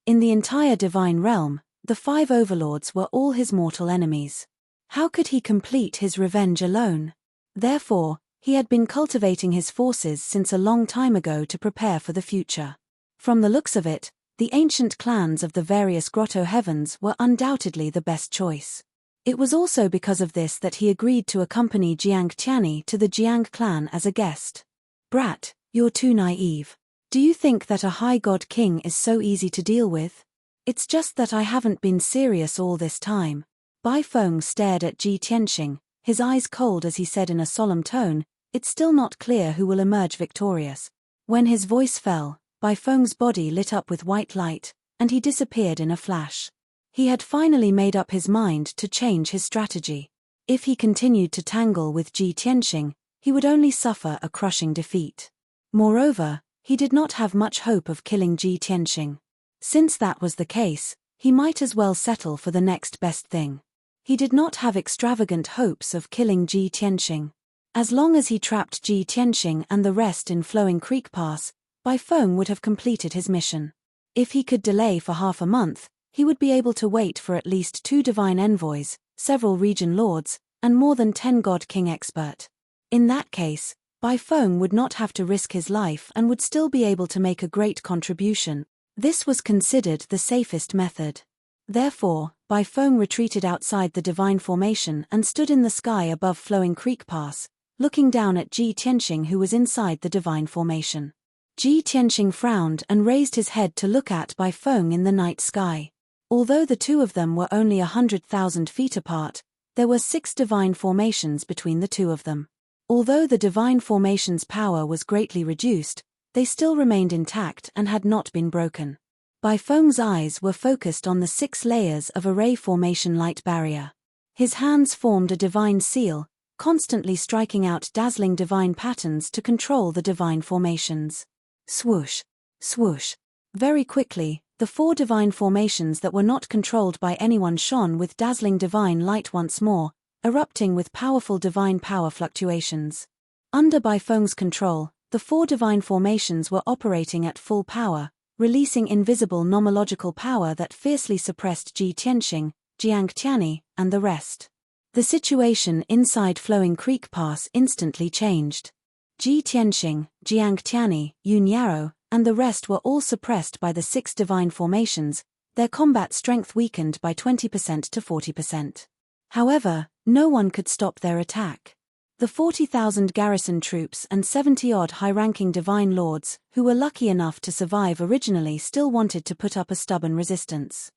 In the entire divine realm, the 5 overlords were all his mortal enemies. How could he complete his revenge alone? Therefore, he had been cultivating his forces since a long time ago to prepare for the future. From the looks of it, the ancient clans of the various grotto heavens were undoubtedly the best choice. It was also because of this that he agreed to accompany Jiang Tianyi to the Jiang clan as a guest. Brat, you're too naive. Do you think that a high god king is so easy to deal with? It's just that I haven't been serious all this time. Bai Feng stared at Ji Tianxing, his eyes cold as he said in a solemn tone, it's still not clear who will emerge victorious. When his voice fell, Bai Feng's body lit up with white light, and he disappeared in a flash. He had finally made up his mind to change his strategy. If he continued to tangle with Ji Tianxing, he would only suffer a crushing defeat. Moreover, he did not have much hope of killing Ji Tianxing. Since that was the case, he might as well settle for the next best thing. He did not have extravagant hopes of killing Ji Tianxing. As long as he trapped Ji Tianxing and the rest in Flowing Creek Pass, Bai Feng would have completed his mission. If he could delay for half a month, he would be able to wait for at least 2 divine envoys, several region lords, and more than 10 god king expert. In that case, Bai Feng would not have to risk his life and would still be able to make a great contribution. This was considered the safest method. Therefore, Bai Feng retreated outside the divine formation and stood in the sky above Flowing Creek Pass, looking down at Ji Tianxing who was inside the divine formation. Ji Tianxing frowned and raised his head to look at Bai Feng in the night sky. Although the two of them were only 100,000 feet apart, there were 6 divine formations between the two of them. Although the divine formation's power was greatly reduced, they still remained intact and had not been broken. Bai Feng's eyes were focused on the 6 layers of array formation light barrier. His hands formed a divine seal, constantly striking out dazzling divine patterns to control the divine formations. Swoosh, swoosh. Very quickly, the 4 divine formations that were not controlled by anyone shone with dazzling divine light once more, erupting with powerful divine power fluctuations. Under Bai Feng's control, the 4 divine formations were operating at full power, releasing invisible nomological power that fiercely suppressed Ji Tianxing, Jiang Tianyi, and the rest. The situation inside Flowing Creek Pass instantly changed. Ji Tianxing, Jiang Tianyi, Yun Yarrow, and the rest were all suppressed by the 6 divine formations, their combat strength weakened by 20% to 40%. However, no one could stop their attack. The 40,000 garrison troops and 70-odd high-ranking divine lords, who were lucky enough to survive originally, still wanted to put up a stubborn resistance.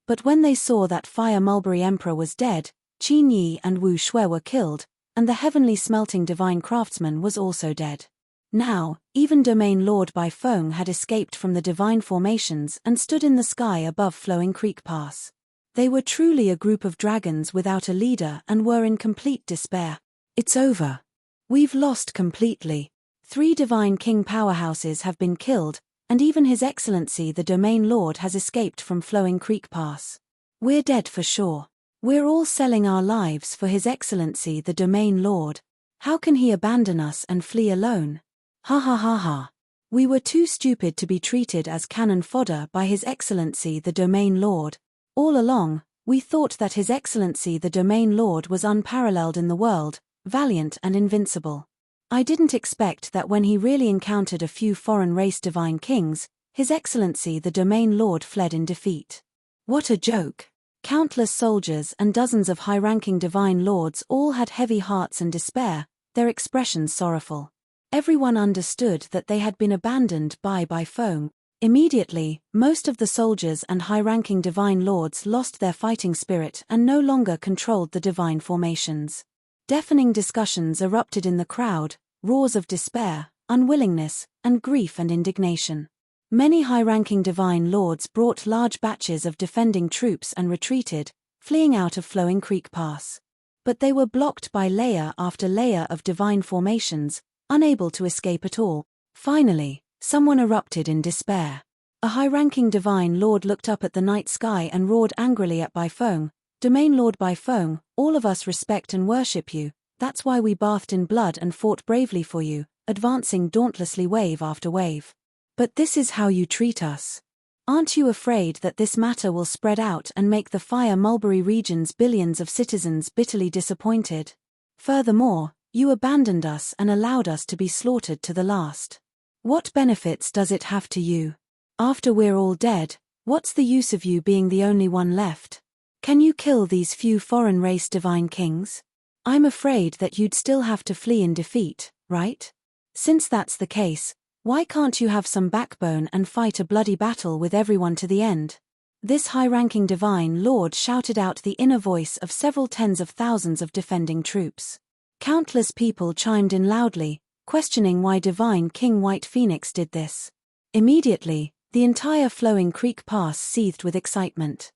But when they saw that Fire Mulberry Emperor was dead, Qin Yi and Wu Shui were killed, and the heavenly smelting divine craftsman was also dead. Now, even Domain Lord Bai Feng had escaped from the divine formations and stood in the sky above Flowing Creek Pass. They were truly a group of dragons without a leader and were in complete despair. It's over. We've lost completely. 3 divine king powerhouses have been killed, and even His Excellency the Domain Lord has escaped from Flowing Creek Pass. We're dead for sure. We're all selling our lives for His Excellency the Domain Lord. How can he abandon us and flee alone? Ha ha ha ha. We were too stupid to be treated as cannon fodder by His Excellency the Domain Lord. All along, we thought that His Excellency the Domain Lord was unparalleled in the world, valiant and invincible. I didn't expect that when he really encountered a few foreign race divine kings, His Excellency the Domain Lord fled in defeat. What a joke. Countless soldiers and dozens of high-ranking divine lords all had heavy hearts and despair, their expressions sorrowful. Everyone understood that they had been abandoned by Bai Feng. Immediately, most of the soldiers and high-ranking divine lords lost their fighting spirit and no longer controlled the divine formations. Deafening discussions erupted in the crowd, roars of despair, unwillingness, and grief and indignation. Many high-ranking divine lords brought large batches of defending troops and retreated, fleeing out of Flowing Creek Pass. But they were blocked by layer after layer of divine formations, unable to escape at all. Finally, someone erupted in despair. A high-ranking divine lord looked up at the night sky and roared angrily at Baifeng, "Domain Lord Baifeng, all of us respect and worship you, that's why we bathed in blood and fought bravely for you, advancing dauntlessly wave after wave. But this is how you treat us. Aren't you afraid that this matter will spread out and make the Fire Mulberry region's billions of citizens bitterly disappointed? Furthermore, you abandoned us and allowed us to be slaughtered to the last. What benefits does it have to you? After we're all dead, what's the use of you being the only one left? Can you kill these few foreign race divine kings? I'm afraid that you'd still have to flee in defeat, right? Since that's the case, why can't you have some backbone and fight a bloody battle with everyone to the end?" This high-ranking divine lord shouted out the inner voice of several tens of thousands of defending troops. Countless people chimed in loudly, questioning why divine King White Phoenix did this. Immediately, the entire Flowing Creek Pass seethed with excitement.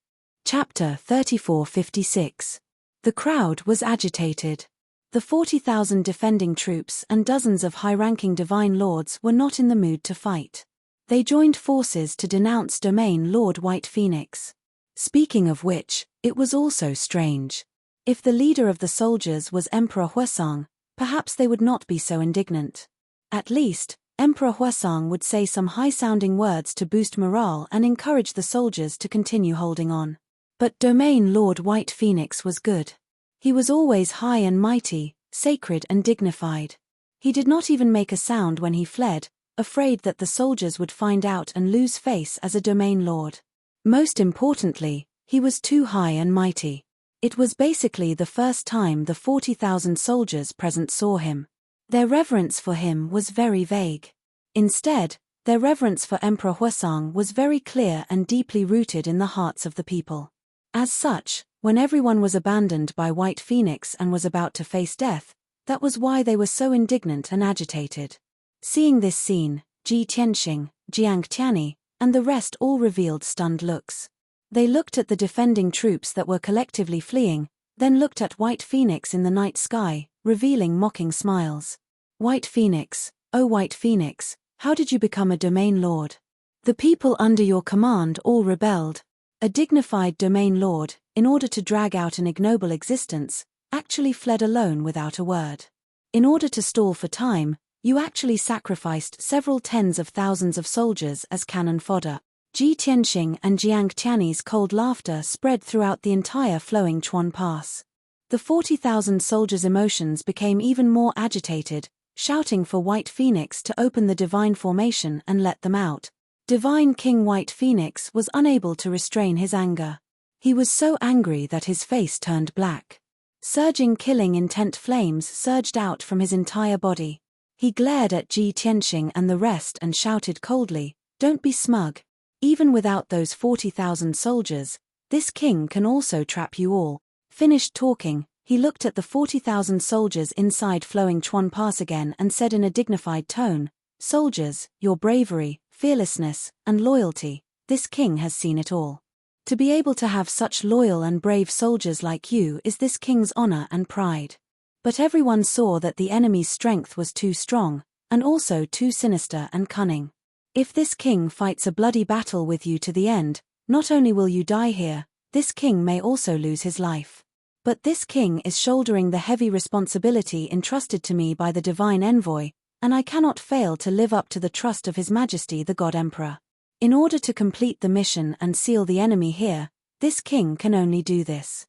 Chapter 3456. The crowd was agitated. The 40,000 defending troops and dozens of high-ranking divine lords were not in the mood to fight. They joined forces to denounce Domain Lord White Phoenix. Speaking of which, it was also strange. If the leader of the soldiers was Emperor Huasang, perhaps they would not be so indignant. At least, Emperor Huasang would say some high-sounding words to boost morale and encourage the soldiers to continue holding on. But Domain Lord White Phoenix was good. He was always high and mighty, sacred and dignified. He did not even make a sound when he fled, afraid that the soldiers would find out and lose face as a domain lord. Most importantly, he was too high and mighty. It was basically the first time the 40,000 soldiers present saw him. Their reverence for him was very vague. Instead, their reverence for Emperor Huasang was very clear and deeply rooted in the hearts of the people. As such, when everyone was abandoned by White Phoenix and was about to face death, that was why they were so indignant and agitated. Seeing this scene, Ji Tianxing, Jiang Tianyi, and the rest all revealed stunned looks. They looked at the defending troops that were collectively fleeing, then looked at White Phoenix in the night sky, revealing mocking smiles. "White Phoenix, oh White Phoenix, how did you become a domain lord? The people under your command all rebelled. A dignified domain lord, in order to drag out an ignoble existence, actually fled alone without a word. In order to stall for time, you actually sacrificed several tens of thousands of soldiers as cannon fodder." Ji Tianxing and Jiang Tianyi's cold laughter spread throughout the entire Flowing Chuan Pass. The 40,000 soldiers' emotions became even more agitated, shouting for White Phoenix to open the divine formation and let them out. Divine King White Phoenix was unable to restrain his anger. He was so angry that his face turned black. Surging killing intent flames surged out from his entire body. He glared at Ji Tianxing and the rest and shouted coldly, "Don't be smug. Even without those 40,000 soldiers, this king can also trap you all." Finished talking, he looked at the 40,000 soldiers inside Flowing Chuan Pass again and said in a dignified tone, "Soldiers, your bravery, fearlessness, and loyalty, this king has seen it all. To be able to have such loyal and brave soldiers like you is this king's honor and pride." But everyone saw that the enemy's strength was too strong, and also too sinister and cunning. If this king fights a bloody battle with you to the end, not only will you die here, this king may also lose his life. But this king is shouldering the heavy responsibility entrusted to me by the divine envoy, and I cannot fail to live up to the trust of His Majesty the God Emperor. In order to complete the mission and seal the enemy here, this king can only do this.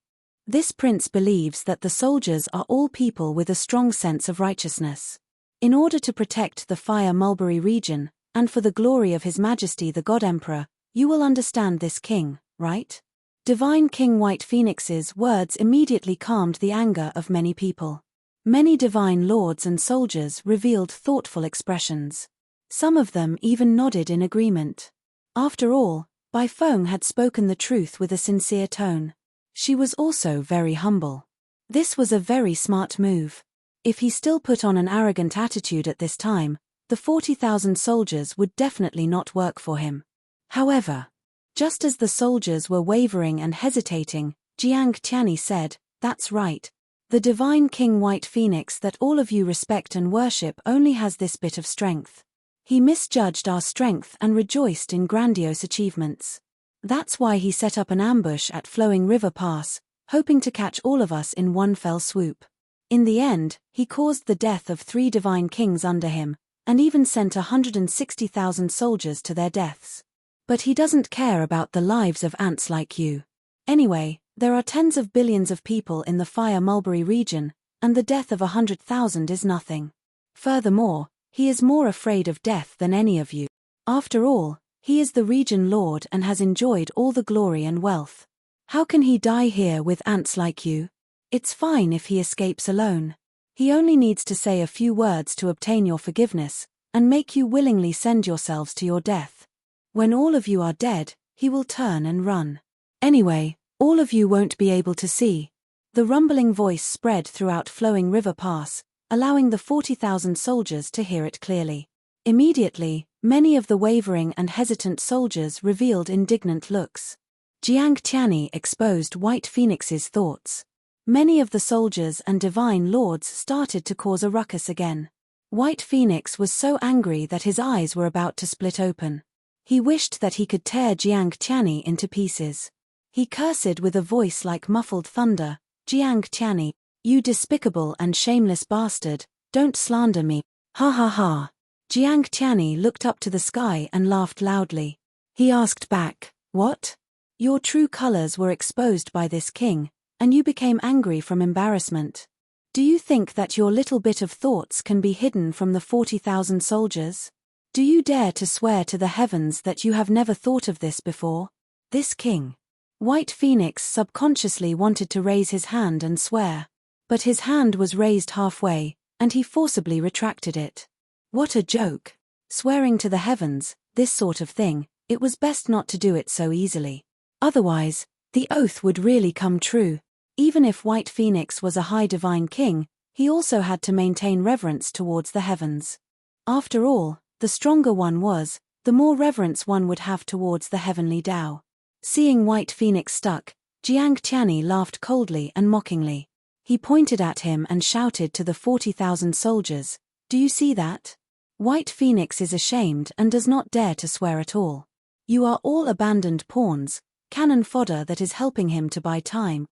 This prince believes that the soldiers are all people with a strong sense of righteousness. In order to protect the Fire Mulberry region, and for the glory of His Majesty the God Emperor, you will understand this king, right? Divine King White Phoenix's words immediately calmed the anger of many people. Many divine lords and soldiers revealed thoughtful expressions. Some of them even nodded in agreement. After all, Baifeng had spoken the truth with a sincere tone. She was also very humble. This was a very smart move. If he still put on an arrogant attitude at this time, the 40,000 soldiers would definitely not work for him. However, just as the soldiers were wavering and hesitating, Jiang Tianyi said, "That's right. The divine King White Phoenix that all of you respect and worship only has this bit of strength. He misjudged our strength and rejoiced in grandiose achievements. That's why he set up an ambush at Flowing River Pass, hoping to catch all of us in one fell swoop. In the end, he caused the death of 3 divine kings under him, and even sent 160,000 soldiers to their deaths. But he doesn't care about the lives of ants like you. Anyway, there are tens of billions of people in the Fire Mulberry region, and the death of 100,000 is nothing. Furthermore, he is more afraid of death than any of you. After all, he is the region lord and has enjoyed all the glory and wealth. How can he die here with ants like you? It's fine if he escapes alone. He only needs to say a few words to obtain your forgiveness, and make you willingly send yourselves to your death. When all of you are dead, he will turn and run. Anyway, all of you won't be able to see. The rumbling voice spread throughout Flowing River Pass, allowing the 40,000 soldiers to hear it clearly. Immediately, many of the wavering and hesitant soldiers revealed indignant looks. Jiang Tianyi exposed White Phoenix's thoughts. Many of the soldiers and divine lords started to cause a ruckus again. White Phoenix was so angry that his eyes were about to split open. He wished that he could tear Jiang Tianyi into pieces. He cursed with a voice like muffled thunder, "Jiang Tianyi, you despicable and shameless bastard, don't slander me, ha ha ha." Jiang Tianyi looked up to the sky and laughed loudly. He asked back, "What? Your true colors were exposed by this king, and you became angry from embarrassment. Do you think that your little bit of thoughts can be hidden from the 40,000 soldiers? Do you dare to swear to the heavens that you have never thought of this before? This king?" White Phoenix subconsciously wanted to raise his hand and swear. But his hand was raised halfway, and he forcibly retracted it. What a joke. Swearing to the heavens, this sort of thing, it was best not to do it so easily. Otherwise, the oath would really come true. Even if White Phoenix was a high divine king, he also had to maintain reverence towards the heavens. After all, the stronger one was, the more reverence one would have towards the heavenly Tao. Seeing White Phoenix stuck, Jiang Tianyi laughed coldly and mockingly. He pointed at him and shouted to the 40,000 soldiers, "Do you see that? White Phoenix is ashamed and does not dare to swear at all. You are all abandoned pawns, cannon fodder that is helping him to buy time.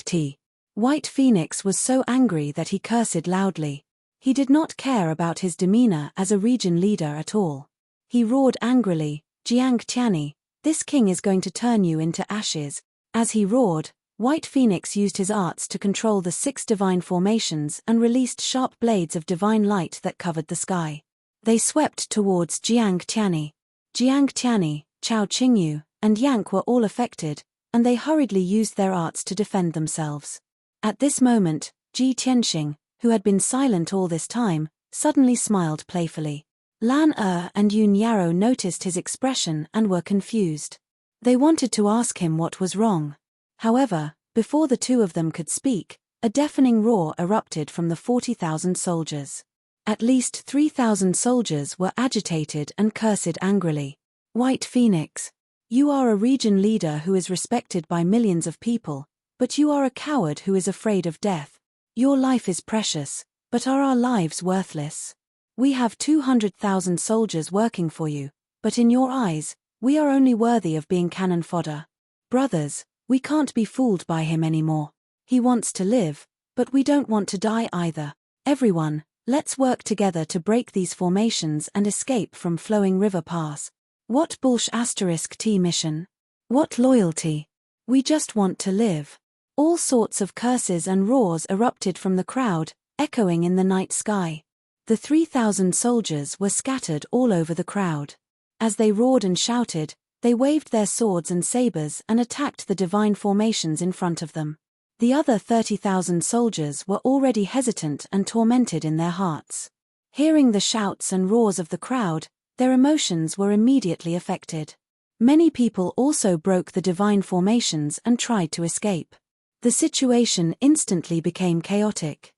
T. White Phoenix was so angry that he cursed loudly. He did not care about his demeanor as a region leader at all. He roared angrily, "Jiang Tianyi, this king is going to turn you into ashes." As he roared, White Phoenix used his arts to control the 6 divine formations and released sharp blades of divine light that covered the sky. They swept towards Jiang Tianyi. Jiang Tianyi, Chao Qingyu, and Yank were all affected, and they hurriedly used their arts to defend themselves. At this moment, Ji Tianxing, who had been silent all this time, suddenly smiled playfully. Lan and Yun Yarrow noticed his expression and were confused. They wanted to ask him what was wrong. However, before the two of them could speak, a deafening roar erupted from the 40,000 soldiers. At least 3,000 soldiers were agitated and cursed angrily. "White Phoenix, you are a region leader who is respected by millions of people, but you are a coward who is afraid of death. Your life is precious, but are our lives worthless? We have 200,000 soldiers working for you, but in your eyes, we are only worthy of being cannon fodder. Brothers, we can't be fooled by him anymore. He wants to live, but we don't want to die either. Everyone, let's work together to break these formations and escape from Flowing River Pass. What T mission? What loyalty? We just want to live." All sorts of curses and roars erupted from the crowd, echoing in the night sky. The 3,000 soldiers were scattered all over the crowd. As they roared and shouted, they waved their swords and sabers and attacked the divine formations in front of them. The other 30,000 soldiers were already hesitant and tormented in their hearts. Hearing the shouts and roars of the crowd, their emotions were immediately affected. Many people also broke the divine formations and tried to escape. The situation instantly became chaotic.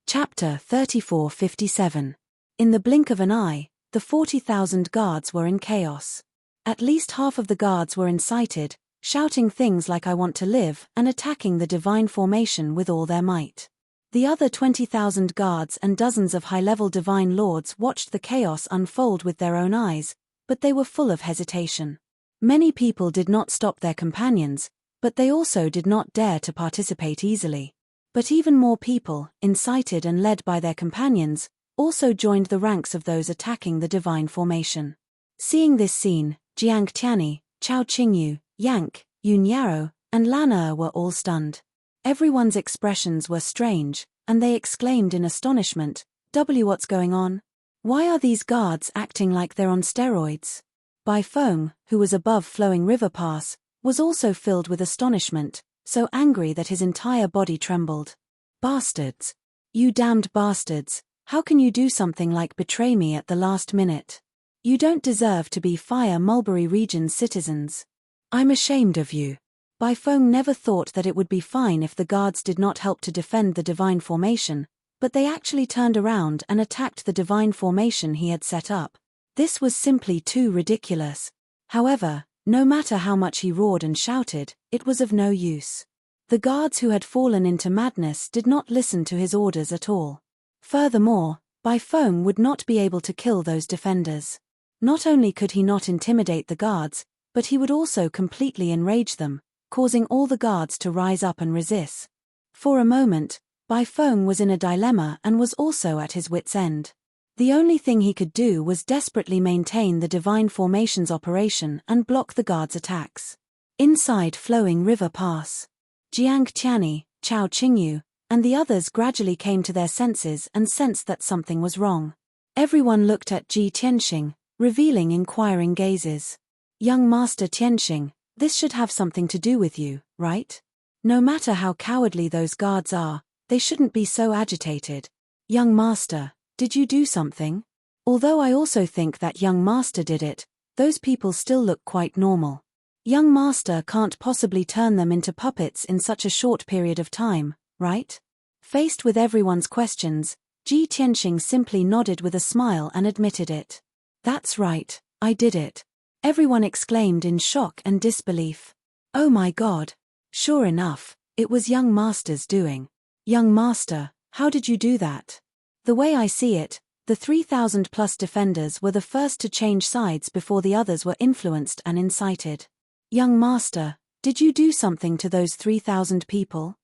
Chapter 3457. In the blink of an eye, the 40,000 guards were in chaos. At least half of the guards were incited, shouting things like "I want to live" and attacking the divine formation with all their might. The other 20,000 guards and dozens of high-level divine lords watched the chaos unfold with their own eyes, but they were full of hesitation. Many people did not stop their companions, but they also did not dare to participate easily. But even more people, incited and led by their companions, also joined the ranks of those attacking the divine formation. Seeing this scene, Jiang Tianyi, Chao Qingyu, Yank, Yun Yaro, and Lan were all stunned. Everyone's expressions were strange, and they exclaimed in astonishment, "What's going on? Why are these guards acting like they're on steroids?" Bai Feng, who was above Flowing River Pass, was also filled with astonishment, so angry that his entire body trembled. "Bastards! You damned bastards, how can you do something like betray me at the last minute? You don't deserve to be Fire Mulberry Region's citizens. I'm ashamed of you." Bai Feng never thought that it would be fine if the guards did not help to defend the divine formation, but they actually turned around and attacked the divine formation he had set up. This was simply too ridiculous. However, no matter how much he roared and shouted, it was of no use. The guards who had fallen into madness did not listen to his orders at all. Furthermore, Bai Feng would not be able to kill those defenders. Not only could he not intimidate the guards, but he would also completely enrage them, causing all the guards to rise up and resist. For a moment, Bai Feng was in a dilemma and was also at his wits' end. The only thing he could do was desperately maintain the divine formation's operation and block the guards' attacks. Inside Flowing River Pass, Jiang Tianyi, Chao Qingyu, and the others gradually came to their senses and sensed that something was wrong. Everyone looked at Ji Tianxing, revealing inquiring gazes. "Young Master Tianxing, this should have something to do with you, right? No matter how cowardly those guards are, they shouldn't be so agitated. Young Master, did you do something? Although I also think that Young Master did it, those people still look quite normal. Young Master can't possibly turn them into puppets in such a short period of time, right?" Faced with everyone's questions, Ji Tianxing simply nodded with a smile and admitted it. "That's right, I did it." Everyone exclaimed in shock and disbelief. "Oh my God! Sure enough, it was Young Master's doing. Young Master, how did you do that?" The way I see it, the 3,000 plus defenders were the first to change sides before the others were influenced and incited. "Young Master, did you do something to those 3,000 people?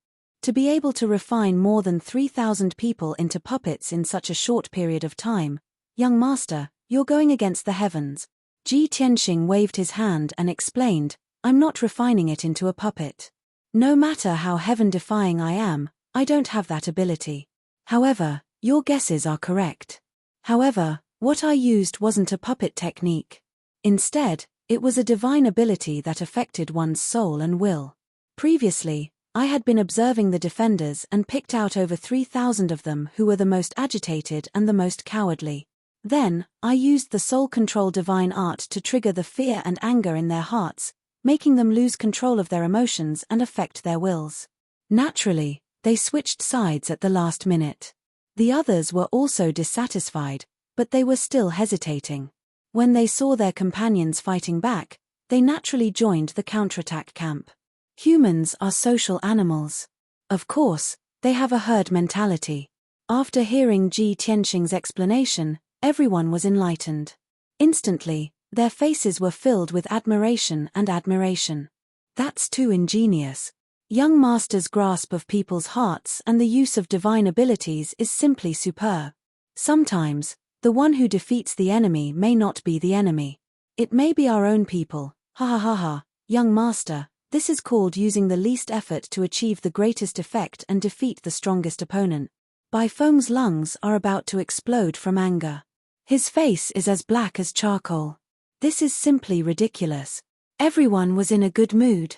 To be able to refine more than 3,000 people into puppets in such a short period of time, Young Master, you're going against the heavens." Ji Tianxing waved his hand and explained, "I'm not refining it into a puppet. No matter how heaven-defying I am, I don't have that ability. However, your guesses are correct. However, what I used wasn't a puppet technique. Instead, it was a divine ability that affected one's soul and will. Previously, I had been observing the defenders and picked out over 3,000 of them who were the most agitated and the most cowardly. Then, I used the soul control divine art to trigger the fear and anger in their hearts, making them lose control of their emotions and affect their wills. Naturally, they switched sides at the last minute. The others were also dissatisfied, but they were still hesitating. When they saw their companions fighting back, they naturally joined the counterattack camp. Humans are social animals. Of course, they have a herd mentality. After hearing Ji Tianxing's explanation, everyone was enlightened. Instantly, their faces were filled with admiration and admiration. "That's too ingenious. Young Master's grasp of people's hearts and the use of divine abilities is simply superb. Sometimes, the one who defeats the enemy may not be the enemy. It may be our own people. Ha ha ha ha, Young Master, this is called using the least effort to achieve the greatest effect and defeat the strongest opponent." Bai Feng's lungs are about to explode from anger. His face is as black as charcoal. This is simply ridiculous. Everyone was in a good mood.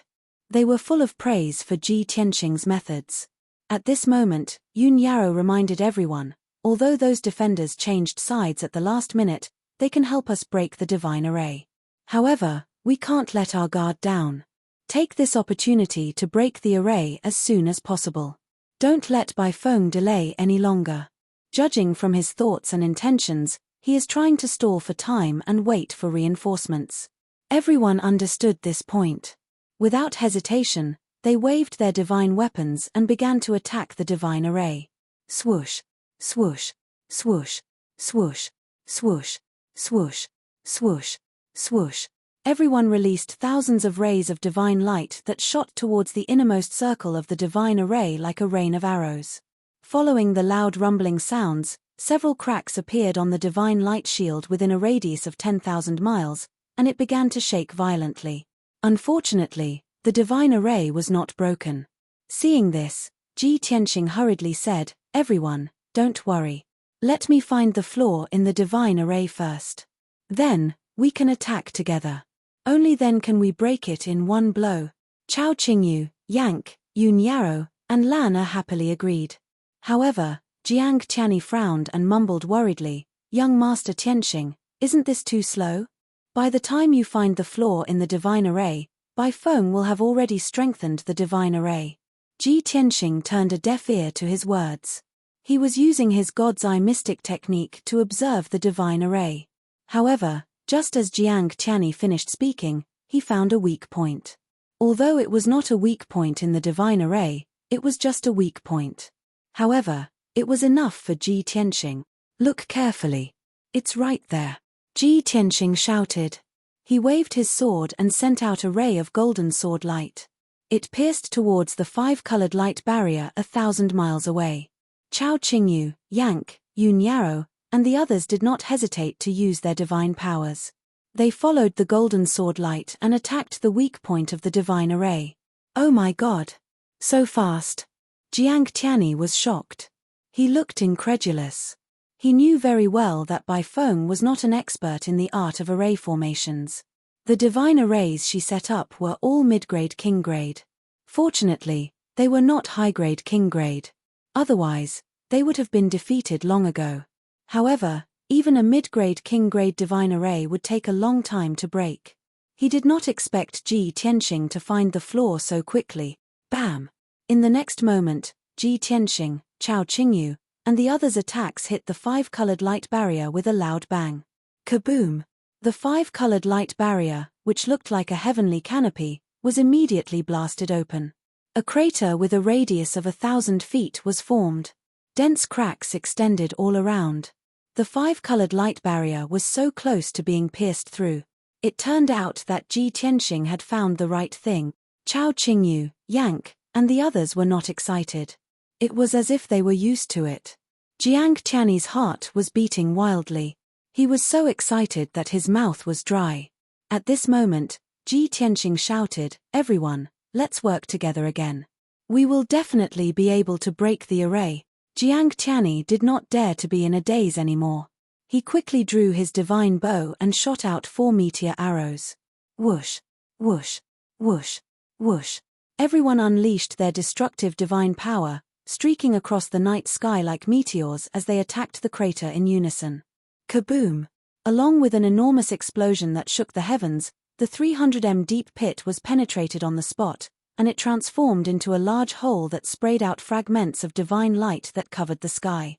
They were full of praise for Ji Tianxing's methods. At this moment, Yun Yaro reminded everyone, although those defenders changed sides at the last minute, they can help us break the divine array. However, we can't let our guard down. Take this opportunity to break the array as soon as possible. Don't let Bai Feng delay any longer. Judging from his thoughts and intentions, he is trying to stall for time and wait for reinforcements. Everyone understood this point. Without hesitation, they waved their divine weapons and began to attack the divine array. Swoosh, swoosh, swoosh, swoosh, swoosh, swoosh, swoosh, swoosh. Everyone released thousands of rays of divine light that shot towards the innermost circle of the divine array like a rain of arrows. Following the loud rumbling sounds, several cracks appeared on the divine light shield within a radius of 10,000 miles, and it began to shake violently. Unfortunately, the divine array was not broken. Seeing this, Ji Tianqing hurriedly said, "Everyone, don't worry. Let me find the flaw in the divine array first. Then, we can attack together. Only then can we break it in one blow." Chao Qingyu, Yank, Yun Yaro, and Lan Er happily agreed. However, Jiang Tianyi frowned and mumbled worriedly, "Young Master Tianqing, isn't this too slow? By the time you find the flaw in the divine array, Bai Feng will have already strengthened the divine array." Ji Tianqing turned a deaf ear to his words. He was using his God's Eye mystic technique to observe the divine array. However, just as Jiang Tianyi finished speaking, he found a weak point. Although it was not a weak point in the divine array, it was just a weak point. However, it was enough for Ji Tianqing. "Look carefully. It's right there," Ji Tianqing shouted. He waved his sword and sent out a ray of golden sword light. It pierced towards the 5-colored light barrier 1,000 miles away. Chao Qingyu, Yank, Yun Yaro, and the others did not hesitate to use their divine powers. They followed the golden sword light and attacked the weak point of the divine array. "Oh my God! So fast!" Jiang Tianyi was shocked. He looked incredulous. He knew very well that Bai Feng was not an expert in the art of array formations. The divine arrays she set up were all mid-grade king grade. Fortunately, they were not high-grade king grade. Otherwise, they would have been defeated long ago. However, even a mid-grade king-grade divine array would take a long time to break. He did not expect Ji Tianqing to find the flaw so quickly. Bam! In the next moment, Ji Tianqing, Chao Qingyu, and the others' attacks hit the 5-colored light barrier with a loud bang. Kaboom! The 5-colored light barrier, which looked like a heavenly canopy, was immediately blasted open. A crater with a radius of 1,000 feet was formed. Dense cracks extended all around. The 5-colored light barrier was so close to being pierced through. It turned out that Ji Tianqing had found the right thing. Chao Qingyu, Yank, and the others were not excited. It was as if they were used to it. Jiang Tianyi's heart was beating wildly. He was so excited that his mouth was dry. At this moment, Ji Tianqing shouted, "Everyone, let's work together again. We will definitely be able to break the array." Jiang Tianyi did not dare to be in a daze anymore. He quickly drew his divine bow and shot out 4 meteor arrows. Whoosh, whoosh, whoosh, whoosh. Everyone unleashed their destructive divine power, streaking across the night sky like meteors as they attacked the crater in unison. Kaboom! Along with an enormous explosion that shook the heavens, the 300 deep pit was penetrated on the spot, and it transformed into a large hole that sprayed out fragments of divine light that covered the sky.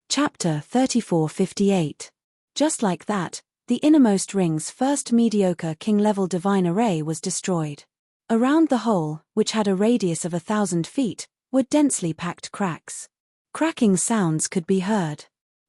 Chapter 3458. Just like that, the innermost ring's first mediocre king-level divine array was destroyed. Around the hole, which had a radius of 1,000 feet, were densely packed cracks. Cracking sounds could be heard.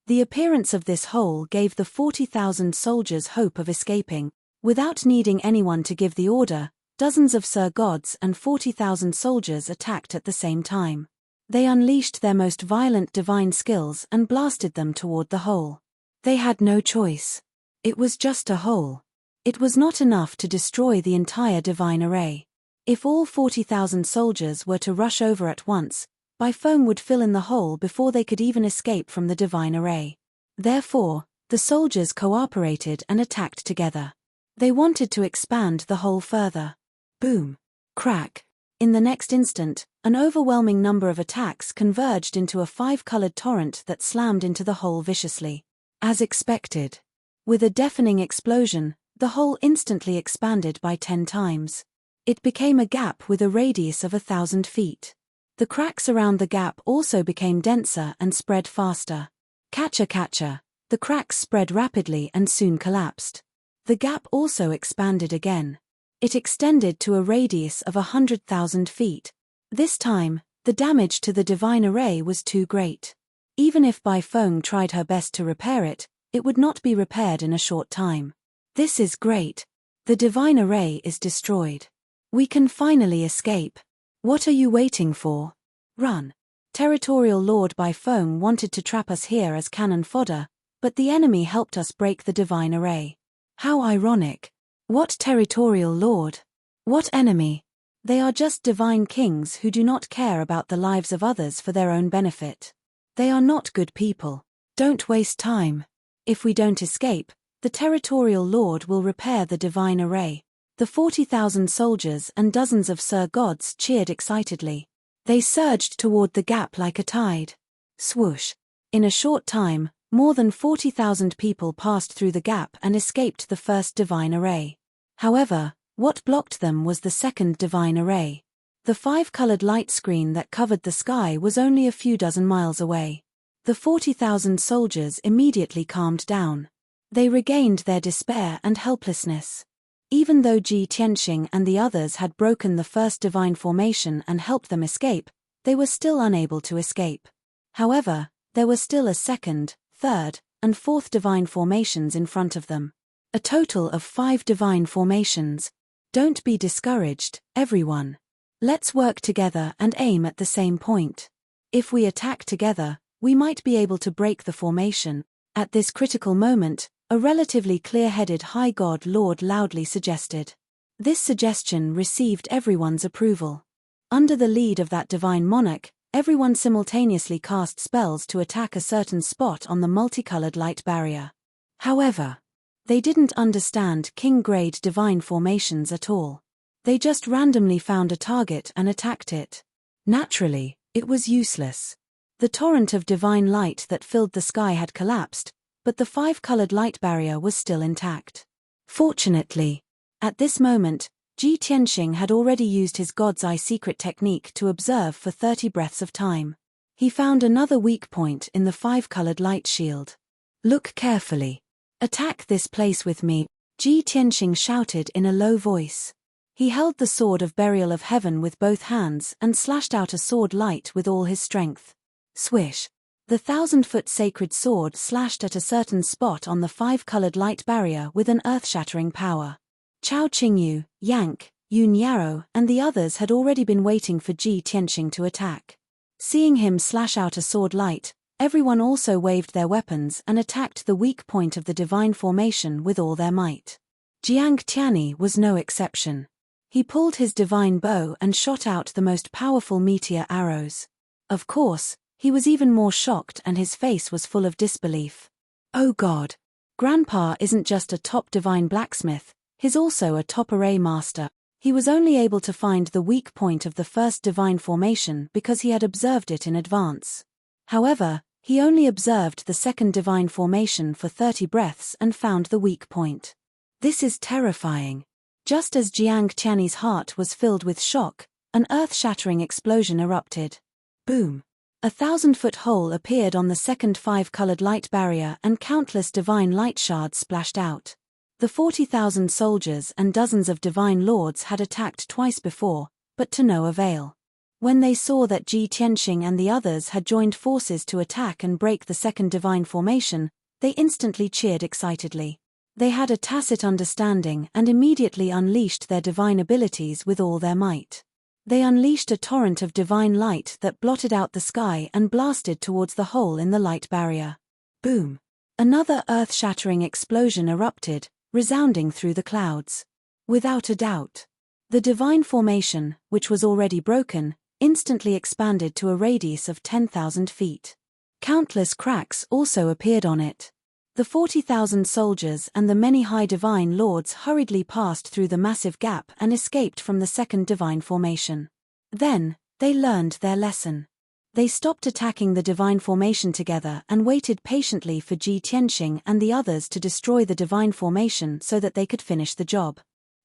The appearance of this hole gave the 40,000 soldiers hope of escaping. Without needing anyone to give the order, dozens of Sir Gods and 40,000 soldiers attacked at the same time. They unleashed their most violent divine skills and blasted them toward the hole. They had no choice. It was just a hole. It was not enough to destroy the entire divine array. If all 40,000 soldiers were to rush over at once, Bai Feng would fill in the hole before they could even escape from the divine array. Therefore, the soldiers cooperated and attacked together. They wanted to expand the hole further. Boom! Crack! In the next instant, an overwhelming number of attacks converged into a 5-colored torrent that slammed into the hole viciously. As expected. With a deafening explosion, the hole instantly expanded by 10 times. It became a gap with a radius of 1,000 feet. The cracks around the gap also became denser and spread faster. Catcher! The cracks spread rapidly and soon collapsed. The gap also expanded again. It extended to a radius of 100,000 feet. This time, the damage to the divine array was too great. Even if Bai Feng tried her best to repair it, it would not be repaired in a short time. This is great. The divine array is destroyed. We can finally escape. What are you waiting for? Run. Territorial Lord Bai Feng wanted to trap us here as cannon fodder, but the enemy helped us break the divine array. How ironic. What territorial lord? What enemy? They are just divine kings who do not care about the lives of others for their own benefit. They are not good people. Don't waste time. If we don't escape, the territorial lord will repair the divine array. The 40,000 soldiers and dozens of Sir Gods cheered excitedly. They surged toward the gap like a tide. Swoosh. In a short time, more than 40,000 people passed through the gap and escaped the first divine array. However, what blocked them was the second divine array. The 5-colored light screen that covered the sky was only a few dozen miles away. The 40,000 soldiers immediately calmed down. They regained their despair and helplessness. Even though Ji Tianxing and the others had broken the first divine formation and helped them escape, they were still unable to escape. However, there were still a second, third, and fourth divine formations in front of them. A total of 5 divine formations. Don't be discouraged, everyone. Let's work together and aim at the same point. If we attack together, we might be able to break the formation. At this critical moment, a relatively clear-headed High God Lord loudly suggested. This suggestion received everyone's approval. Under the lead of that divine monarch, everyone simultaneously cast spells to attack a certain spot on the multicolored light barrier. However, they didn't understand king-grade divine formations at all. They just randomly found a target and attacked it. Naturally, it was useless. The torrent of divine light that filled the sky had collapsed, but the 5-colored light barrier was still intact. Fortunately, at this moment, Ji Tianxing had already used his God's Eye secret technique to observe for 30 breaths of time. He found another weak point in the 5-colored light shield. Look carefully. Attack this place with me, Ji Tianxing shouted in a low voice. He held the sword of burial of heaven with both hands and slashed out a sword light with all his strength. Swish. The 1,000-foot sacred sword slashed at a certain spot on the 5-colored light barrier with an earth-shattering power. Chao Qingyu, Yank, Yun Yarrow, and the others had already been waiting for Ji Tianxing to attack. Seeing him slash out a sword light, everyone also waved their weapons and attacked the weak point of the divine formation with all their might. Jiang Tianyi was no exception. He pulled his divine bow and shot out the most powerful meteor arrows. Of course, he was even more shocked and his face was full of disbelief. Oh God! Grandpa isn't just a top divine blacksmith, he's also a top array master. He was only able to find the weak point of the first divine formation because he had observed it in advance. However, he only observed the second divine formation for 30 breaths and found the weak point. This is terrifying. Just as Jiang Tianyi's heart was filled with shock, an earth-shattering explosion erupted. Boom! A 1,000-foot hole appeared on the second 5-colored light barrier and countless divine light shards splashed out. The 40,000 soldiers and dozens of divine lords had attacked twice before, but to no avail. When they saw that Ji Tianxing and the others had joined forces to attack and break the second divine formation, they instantly cheered excitedly. They had a tacit understanding and immediately unleashed their divine abilities with all their might. They unleashed a torrent of divine light that blotted out the sky and blasted towards the hole in the light barrier. Boom! Another earth-shattering explosion erupted, resounding through the clouds. Without a doubt, the divine formation, which was already broken, instantly expanded to a radius of 10,000 feet. Countless cracks also appeared on it. The 40,000 soldiers and the many high divine lords hurriedly passed through the massive gap and escaped from the second divine formation. Then, they learned their lesson. They stopped attacking the divine formation together and waited patiently for Ji Tianxing and the others to destroy the divine formation so that they could finish the job.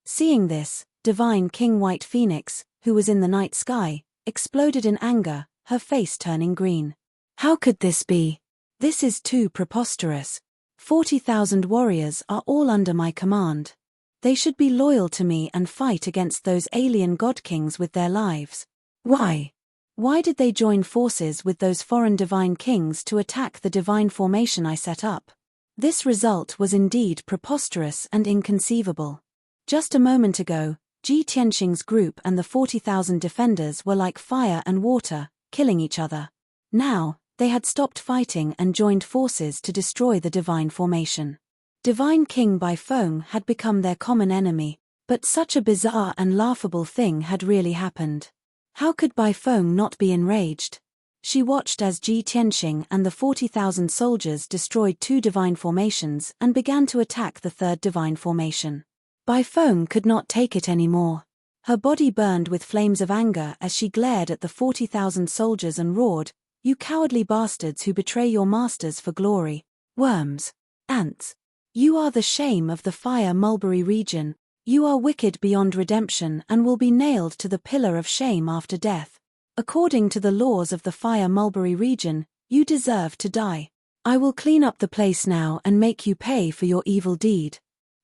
Seeing this, divine King White Phoenix, who was in the night sky, exploded in anger, her face turning green. How could this be? This is too preposterous. 40,000 warriors are all under my command. They should be loyal to me and fight against those alien god kings with their lives. Why? Why did they join forces with those foreign divine kings to attack the divine formation I set up? This result was indeed preposterous and inconceivable. Just a moment ago, Ji Tianxing's group and the 40,000 defenders were like fire and water, killing each other. Now, they had stopped fighting and joined forces to destroy the divine formation. Divine King Bai Feng had become their common enemy, but such a bizarre and laughable thing had really happened. How could Bai Feng not be enraged? She watched as Ji Tianxing and the 40,000 soldiers destroyed 2 divine formations and began to attack the 3rd divine formation. Bai Feng could not take it anymore. Her body burned with flames of anger as she glared at the 40,000 soldiers and roared, "You cowardly bastards who betray your masters for glory. Worms. Ants. You are the shame of the Fire Mulberry region. You are wicked beyond redemption and will be nailed to the pillar of shame after death. According to the laws of the Fire Mulberry region, you deserve to die. I will clean up the place now and make you pay for your evil deed."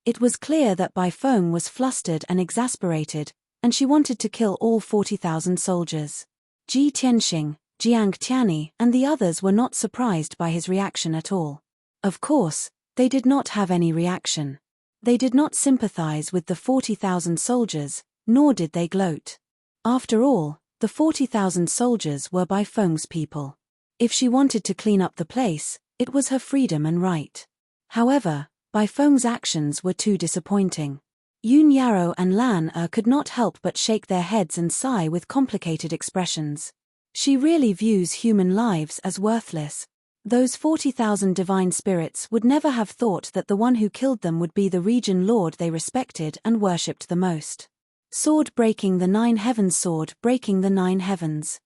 It was clear that Bai Feng was flustered and exasperated, and she wanted to kill all 40,000 soldiers. Ji Tianxing, Jiang Tianyi, and the others were not surprised by his reaction at all. Of course, they did not have any reaction. They did not sympathize with the 40,000 soldiers, nor did they gloat. After all, the 40,000 soldiers were Bai Feng's people. If she wanted to clean up the place, it was her freedom and right. However, Bai Feng's actions were too disappointing. Yun Yarrow and Lan could not help but shake their heads and sigh with complicated expressions. She really views human lives as worthless. Those 40,000 divine spirits would never have thought that the one who killed them would be the region lord they respected and worshipped the most. Sword breaking the 9 heavens. Sword breaking the 9 heavens.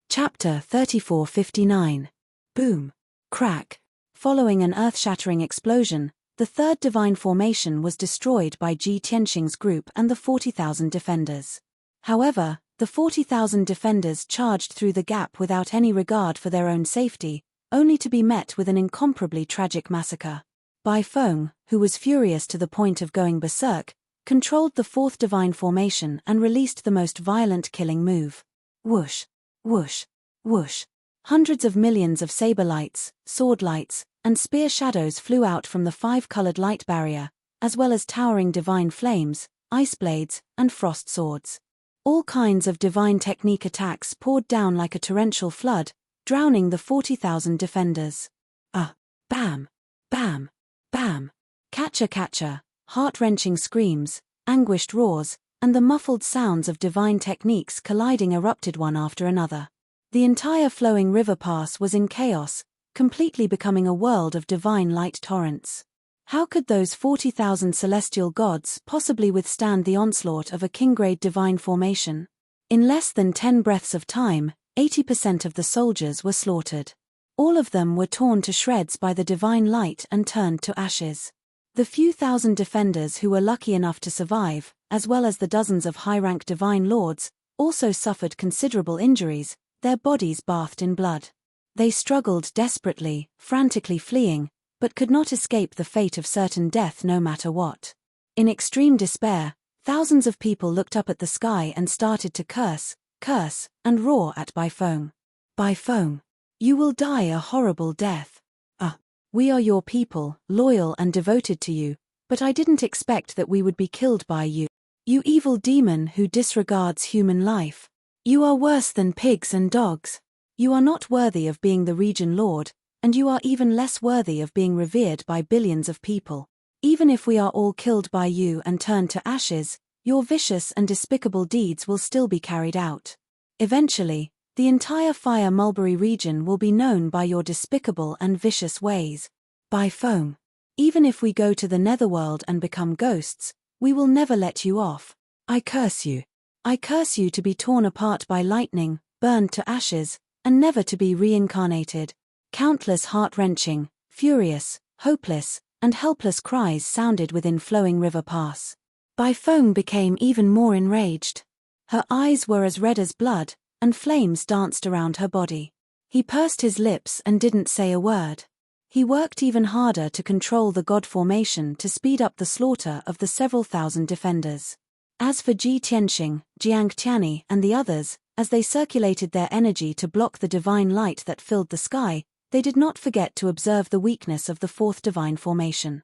Chapter 3459. Boom. Crack. Following an earth-shattering explosion, the 3rd divine formation was destroyed by Ji Tianxing's group and the 40,000 defenders. However, the 40,000 defenders charged through the gap without any regard for their own safety, only to be met with an incomparably tragic massacre. Bai Feng, who was furious to the point of going berserk, controlled the 4th divine formation and released the most violent killing move. Whoosh, whoosh, whoosh. Hundreds of millions of saber lights, sword lights, and spear shadows flew out from the 5-colored light barrier, as well as towering divine flames, ice blades, and frost swords. All kinds of divine technique attacks poured down like a torrential flood, drowning the 40,000 defenders. Bam, bam, bam. Catcher, heart-wrenching screams, anguished roars, and the muffled sounds of divine techniques colliding erupted one after another. The entire flowing river pass was in chaos, completely becoming a world of divine light torrents. How could those 40,000 celestial gods possibly withstand the onslaught of a king-grade divine formation? In less than 10 breaths of time, 80% of the soldiers were slaughtered. All of them were torn to shreds by the divine light and turned to ashes. The few thousand defenders who were lucky enough to survive, as well as the dozens of high-rank divine lords, also suffered considerable injuries, their bodies bathed in blood. They struggled desperately, frantically fleeing, but could not escape the fate of certain death no matter what. In extreme despair, thousands of people looked up at the sky and started to curse, and roar at Bai Feng. Bai Feng, you will die a horrible death. We are your people, loyal and devoted to you, but I didn't expect that we would be killed by you. You evil demon who disregards human life. You are worse than pigs and dogs. You are not worthy of being the region lord, and you are even less worthy of being revered by billions of people. Even if we are all killed by you and turned to ashes, your vicious and despicable deeds will still be carried out. Eventually, the entire Fire Mulberry region will be known by your despicable and vicious ways. Bai Feng, even if we go to the netherworld and become ghosts, we will never let you off. I curse you. I curse you to be torn apart by lightning, burned to ashes, and never to be reincarnated. Countless heart-wrenching, furious, hopeless, and helpless cries sounded within flowing river pass. Bai Feng became even more enraged. Her eyes were as red as blood, and flames danced around her body. He pursed his lips and didn't say a word. He worked even harder to control the god formation to speed up the slaughter of the several thousand defenders. As for Ji Tianxing, Jiang Tianyi, and the others, as they circulated their energy to block the divine light that filled the sky, they did not forget to observe the weakness of the fourth divine formation.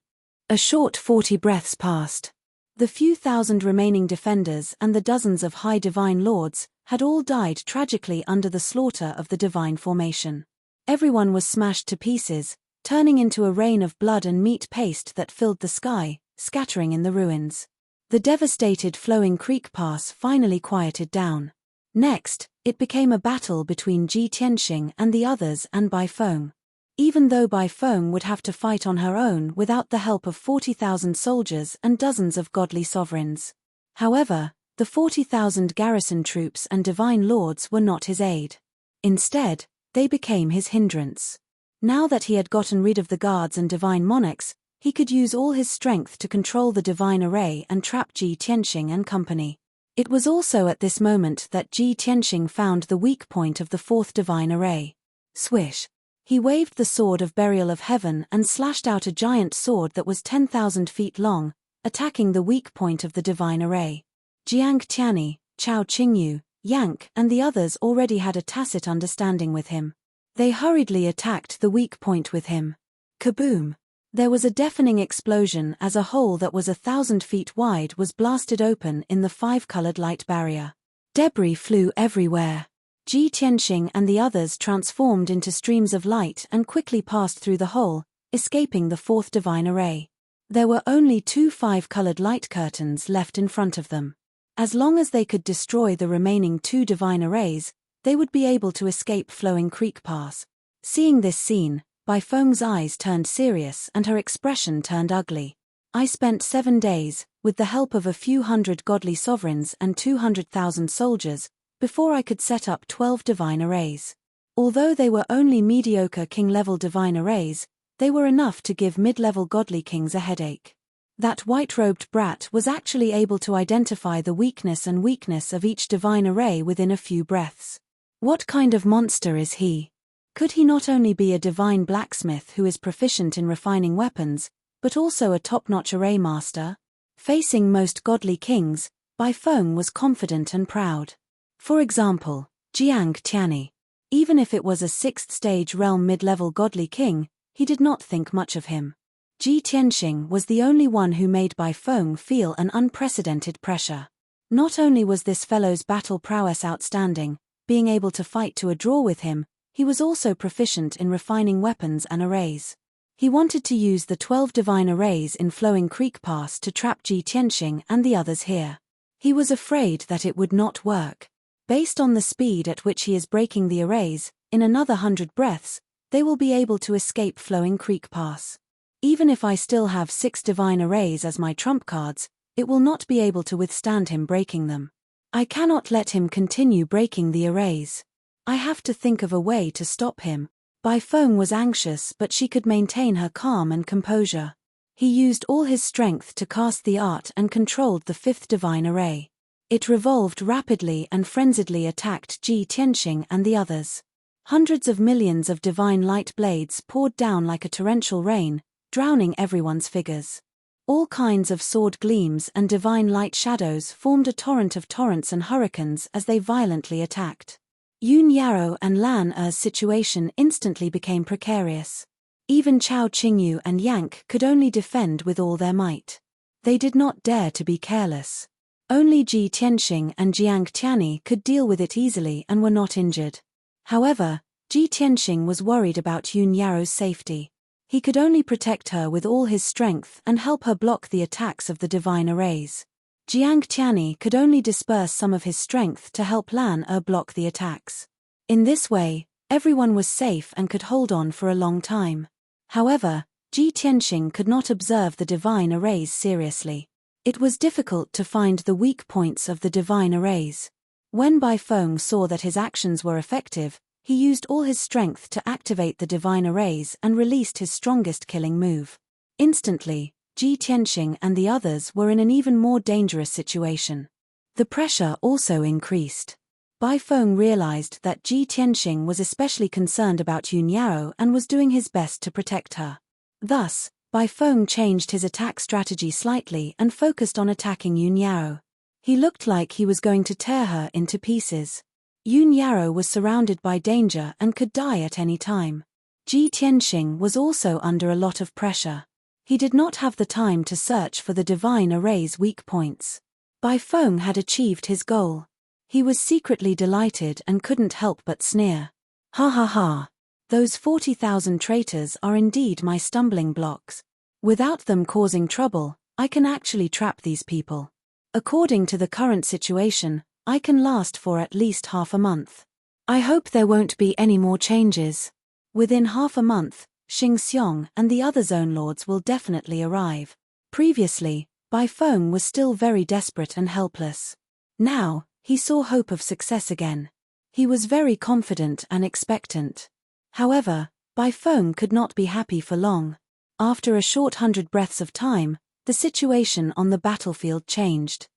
A short 40 breaths passed. The few thousand remaining defenders and the dozens of high divine lords had all died tragically under the slaughter of the divine formation. Everyone was smashed to pieces, turning into a rain of blood and meat paste that filled the sky, scattering in the ruins. The devastated flowing creek pass finally quieted down. Next, it became a battle between Ji Tianxing and the others and Bai Feng. Even though Bai Feng would have to fight on her own without the help of 40,000 soldiers and dozens of godly sovereigns. However, the 40,000 garrison troops and divine lords were not his aid. Instead, they became his hindrance. Now that he had gotten rid of the guards and divine monarchs, he could use all his strength to control the divine array and trap Ji Tianxing and company. It was also at this moment that Ji Tianxing found the weak point of the fourth divine array. Swish! He waved the sword of burial of heaven and slashed out a giant sword that was 10,000 feet long, attacking the weak point of the divine array. Jiang Tianyi, Chao Qingyu, Yank, and the others already had a tacit understanding with him. They hurriedly attacked the weak point with him. Kaboom! There was a deafening explosion as a hole that was 1,000 feet wide was blasted open in the five-colored light barrier. Debris flew everywhere. Ji Tianxing and the others transformed into streams of light and quickly passed through the hole, escaping the fourth divine array. There were only 2 five-colored light curtains left in front of them. As long as they could destroy the remaining 2 divine arrays, they would be able to escape Flowing Creek Pass. Seeing this scene, Bai Feng's eyes turned serious and her expression turned ugly. I spent 7 days, with the help of a few hundred godly sovereigns and 200,000 soldiers, before I could set up 12 divine arrays. Although they were only mediocre king-level divine arrays, they were enough to give mid-level godly kings a headache. That white-robed brat was actually able to identify the weakness of each divine array within a few breaths. What kind of monster is he? Could he not only be a divine blacksmith who is proficient in refining weapons, but also a top-notch array master? Facing most godly kings, Bai Feng was confident and proud. For example, Jiang Tianyi. Even if it was a 6th-stage realm mid-level godly king, he did not think much of him. Ji Tianxing was the only one who made Bai Feng feel an unprecedented pressure. Not only was this fellow's battle prowess outstanding, being able to fight to a draw with him, he was also proficient in refining weapons and arrays. He wanted to use the 12 divine arrays in Flowing Creek Pass to trap Ji Tianxing and the others here. He was afraid that it would not work. Based on the speed at which he is breaking the arrays, in another 100 breaths, they will be able to escape Flowing Creek Pass. Even if I still have 6 divine arrays as my trump cards, it will not be able to withstand him breaking them. I cannot let him continue breaking the arrays. I have to think of a way to stop him. Bai Feng was anxious, but she could maintain her calm and composure. He used all his strength to cast the art and controlled the 5th divine array. It revolved rapidly and frenziedly attacked Ji Tianxing and the others. Hundreds of millions of divine light blades poured down like a torrential rain, drowning everyone's figures. All kinds of sword gleams and divine light shadows formed a torrent of torrents and hurricanes as they violently attacked. Yun Yarrow and Lan Er's situation instantly became precarious. Even Chao Qingyu and Yank could only defend with all their might. They did not dare to be careless. Only Ji Tianxing and Jiang Tianyi could deal with it easily and were not injured. However, Ji Tianxing was worried about Yun Yarrow's safety. He could only protect her with all his strength and help her block the attacks of the divine arrays. Jiang Tianyi could only disperse some of his strength to help Lan Er block the attacks. In this way, everyone was safe and could hold on for a long time. However, Ji Tianxing could not observe the divine arrays seriously. It was difficult to find the weak points of the divine arrays. When Bai Feng saw that his actions were effective, he used all his strength to activate the divine arrays and released his strongest killing move. Instantly, Ji Tianxing and the others were in an even more dangerous situation. The pressure also increased. Bai Feng realized that Ji Tianxing was especially concerned about Yun Yao and was doing his best to protect her. Thus, Bai Feng changed his attack strategy slightly and focused on attacking Yun Yao. He looked like he was going to tear her into pieces. Yun Yao was surrounded by danger and could die at any time. Ji Tianxing was also under a lot of pressure. He did not have the time to search for the divine array's weak points. Bai Feng had achieved his goal. He was secretly delighted and couldn't help but sneer. Ha ha ha. Those 40,000 traitors are indeed my stumbling blocks. Without them causing trouble, I can actually trap these people. According to the current situation, I can last for at least half a month. I hope there won't be any more changes. Within half a month, Xing Xiong and the other zone lords will definitely arrive. Previously, Bai Feng was still very desperate and helpless. Now, he saw hope of success again. He was very confident and expectant. However, Bai Feng could not be happy for long. After a short 100 breaths of time, the situation on the battlefield changed.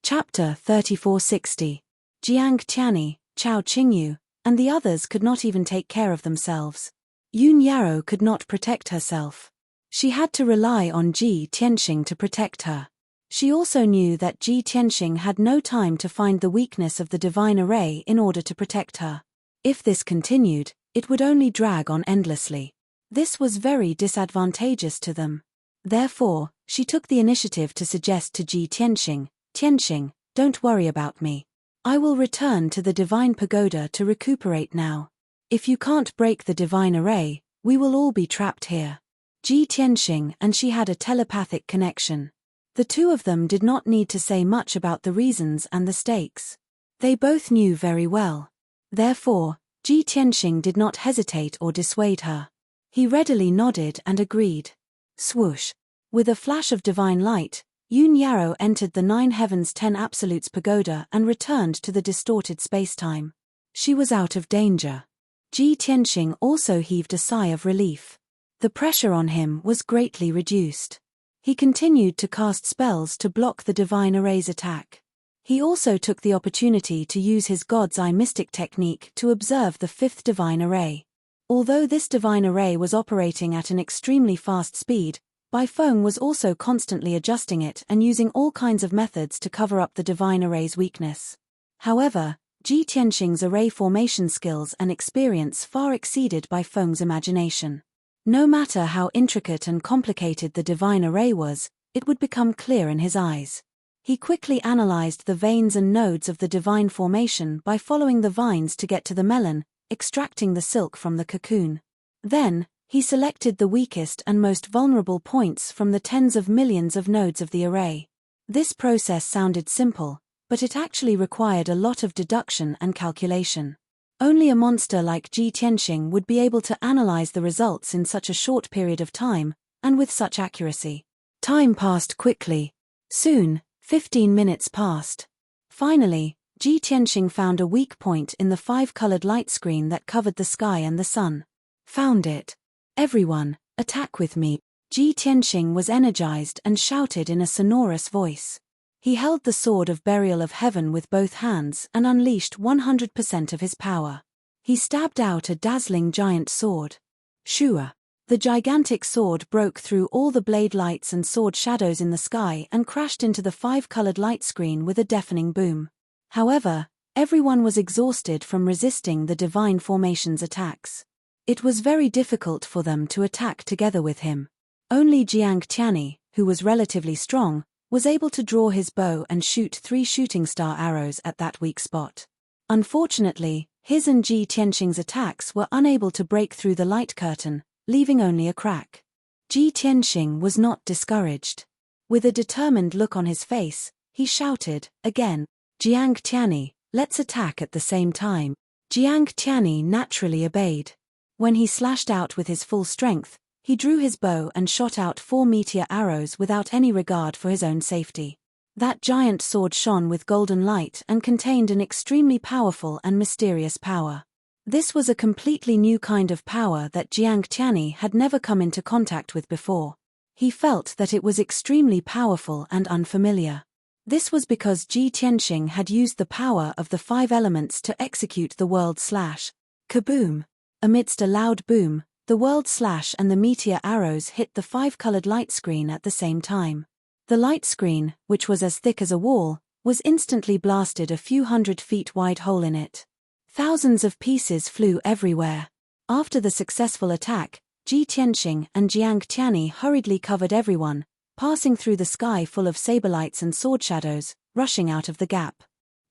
Chapter 3460. Jiang Tianyi, Chao Qingyu, and the others could not even take care of themselves. Yun Yao could not protect herself. She had to rely on Ji Tianxing to protect her. She also knew that Ji Tianxing had no time to find the weakness of the divine array in order to protect her. If this continued, it would only drag on endlessly. This was very disadvantageous to them. Therefore, she took the initiative to suggest to Ji Tianxing, "Tianxing, don't worry about me. I will return to the divine pagoda to recuperate now. If you can't break the divine array, we will all be trapped here." Ji Tianxing and she had a telepathic connection. The two of them did not need to say much about the reasons and the stakes. They both knew very well. Therefore, Ji Tianxing did not hesitate or dissuade her. He readily nodded and agreed. Swoosh! With a flash of divine light, Yun Yao entered the 9 Heavens 10 Absolutes pagoda and returned to the distorted spacetime. She was out of danger. Ji Tianxing also heaved a sigh of relief. The pressure on him was greatly reduced. He continued to cast spells to block the divine array's attack. He also took the opportunity to use his God's Eye mystic technique to observe the 5th divine array. Although this divine array was operating at an extremely fast speed, Bai Feng was also constantly adjusting it and using all kinds of methods to cover up the divine array's weakness. However, Ji Tianxing's array formation skills and experience far exceeded Bai Feng's imagination. No matter how intricate and complicated the divine array was, it would become clear in his eyes. He quickly analyzed the veins and nodes of the divine formation by following the vines to get to the melon, extracting the silk from the cocoon. Then, he selected the weakest and most vulnerable points from the tens of millions of nodes of the array. This process sounded simple, but it actually required a lot of deduction and calculation. Only a monster like Ji Tianxing would be able to analyze the results in such a short period of time, and with such accuracy. Time passed quickly. Soon, 15 minutes passed. Finally, Ji Tianxing found a weak point in the 5-colored light screen that covered the sky and the sun. Found it. Everyone, attack with me. Ji Tianxing was energized and shouted in a sonorous voice. He held the sword of burial of heaven with both hands and unleashed 100% of his power. He stabbed out a dazzling giant sword. Shua! The gigantic sword broke through all the blade lights and sword shadows in the sky and crashed into the 5-colored light screen with a deafening boom. However, everyone was exhausted from resisting the divine formation's attacks. It was very difficult for them to attack together with him. Only Jiang Tianyi, who was relatively strong, was able to draw his bow and shoot 3 shooting star arrows at that weak spot. Unfortunately, his and Ji Tianxing's attacks were unable to break through the light curtain, leaving only a crack. Ji Tianxing was not discouraged. With a determined look on his face, he shouted, again, "Jiang Tianyi, let's attack at the same time." Jiang Tianyi naturally obeyed. When he slashed out with his full strength, he drew his bow and shot out 4 meteor arrows without any regard for his own safety. That giant sword shone with golden light and contained an extremely powerful and mysterious power. This was a completely new kind of power that Jiang Tianyi had never come into contact with before. He felt that it was extremely powerful and unfamiliar. This was because Ji Tianxing had used the power of the 5 elements to execute the world slash. Kaboom! Amidst a loud boom, the world slash and the meteor arrows hit the 5-colored light screen at the same time. The light screen, which was as thick as a wall, was instantly blasted a few 100 feet wide hole in it. Thousands of pieces flew everywhere. After the successful attack, Ji Tianxing and Jiang Tianyi hurriedly covered everyone, passing through the sky full of saber lights and sword shadows, rushing out of the gap.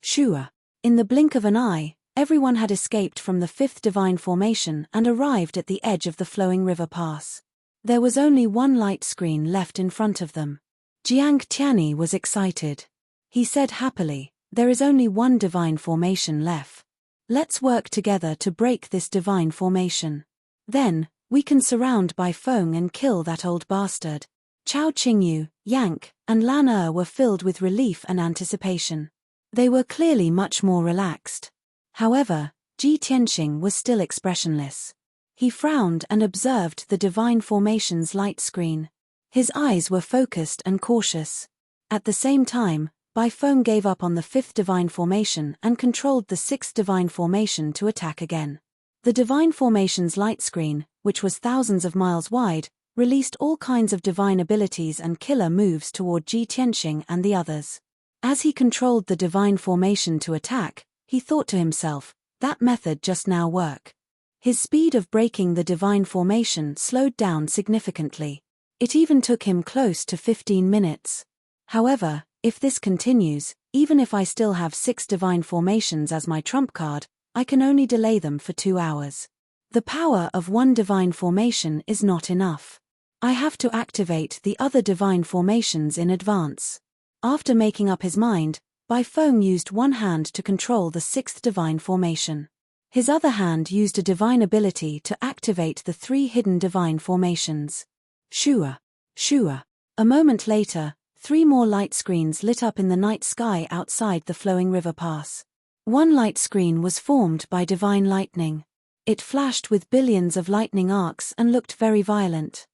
Shua! In the blink of an eye, everyone had escaped from the 5th divine formation and arrived at the edge of the flowing river pass. There was only one light screen left in front of them. Jiang Tianyi was excited. He said happily, "There is only one divine formation left. Let's work together to break this divine formation. Then, we can surround Bai Feng and kill that old bastard." Chao Qingyu, Yank, and Lan were filled with relief and anticipation. They were clearly much more relaxed. However, Ji Tianxing was still expressionless. He frowned and observed the divine formation's light screen. His eyes were focused and cautious. At the same time, Bai Feng gave up on the 5th divine formation and controlled the 6th divine formation to attack again. The divine formation's light screen, which was thousands of miles wide, released all kinds of divine abilities and killer moves toward Ji Tianxing and the others. As he controlled the divine formation to attack, he thought to himself, that method just now worked. His speed of breaking the divine formation slowed down significantly. It even took him close to 15 minutes. However, if this continues, even if I still have 6 divine formations as my trump card, I can only delay them for 2 hours. The power of one divine formation is not enough. I have to activate the other divine formations in advance. After making up his mind, Bai Feng used one hand to control the 6th divine formation. His other hand used a divine ability to activate the 3 hidden divine formations. Shua! Shua! A moment later, 3 more light screens lit up in the night sky outside the flowing river pass. One light screen was formed by divine lightning. It flashed with billions of lightning arcs and looked very violent.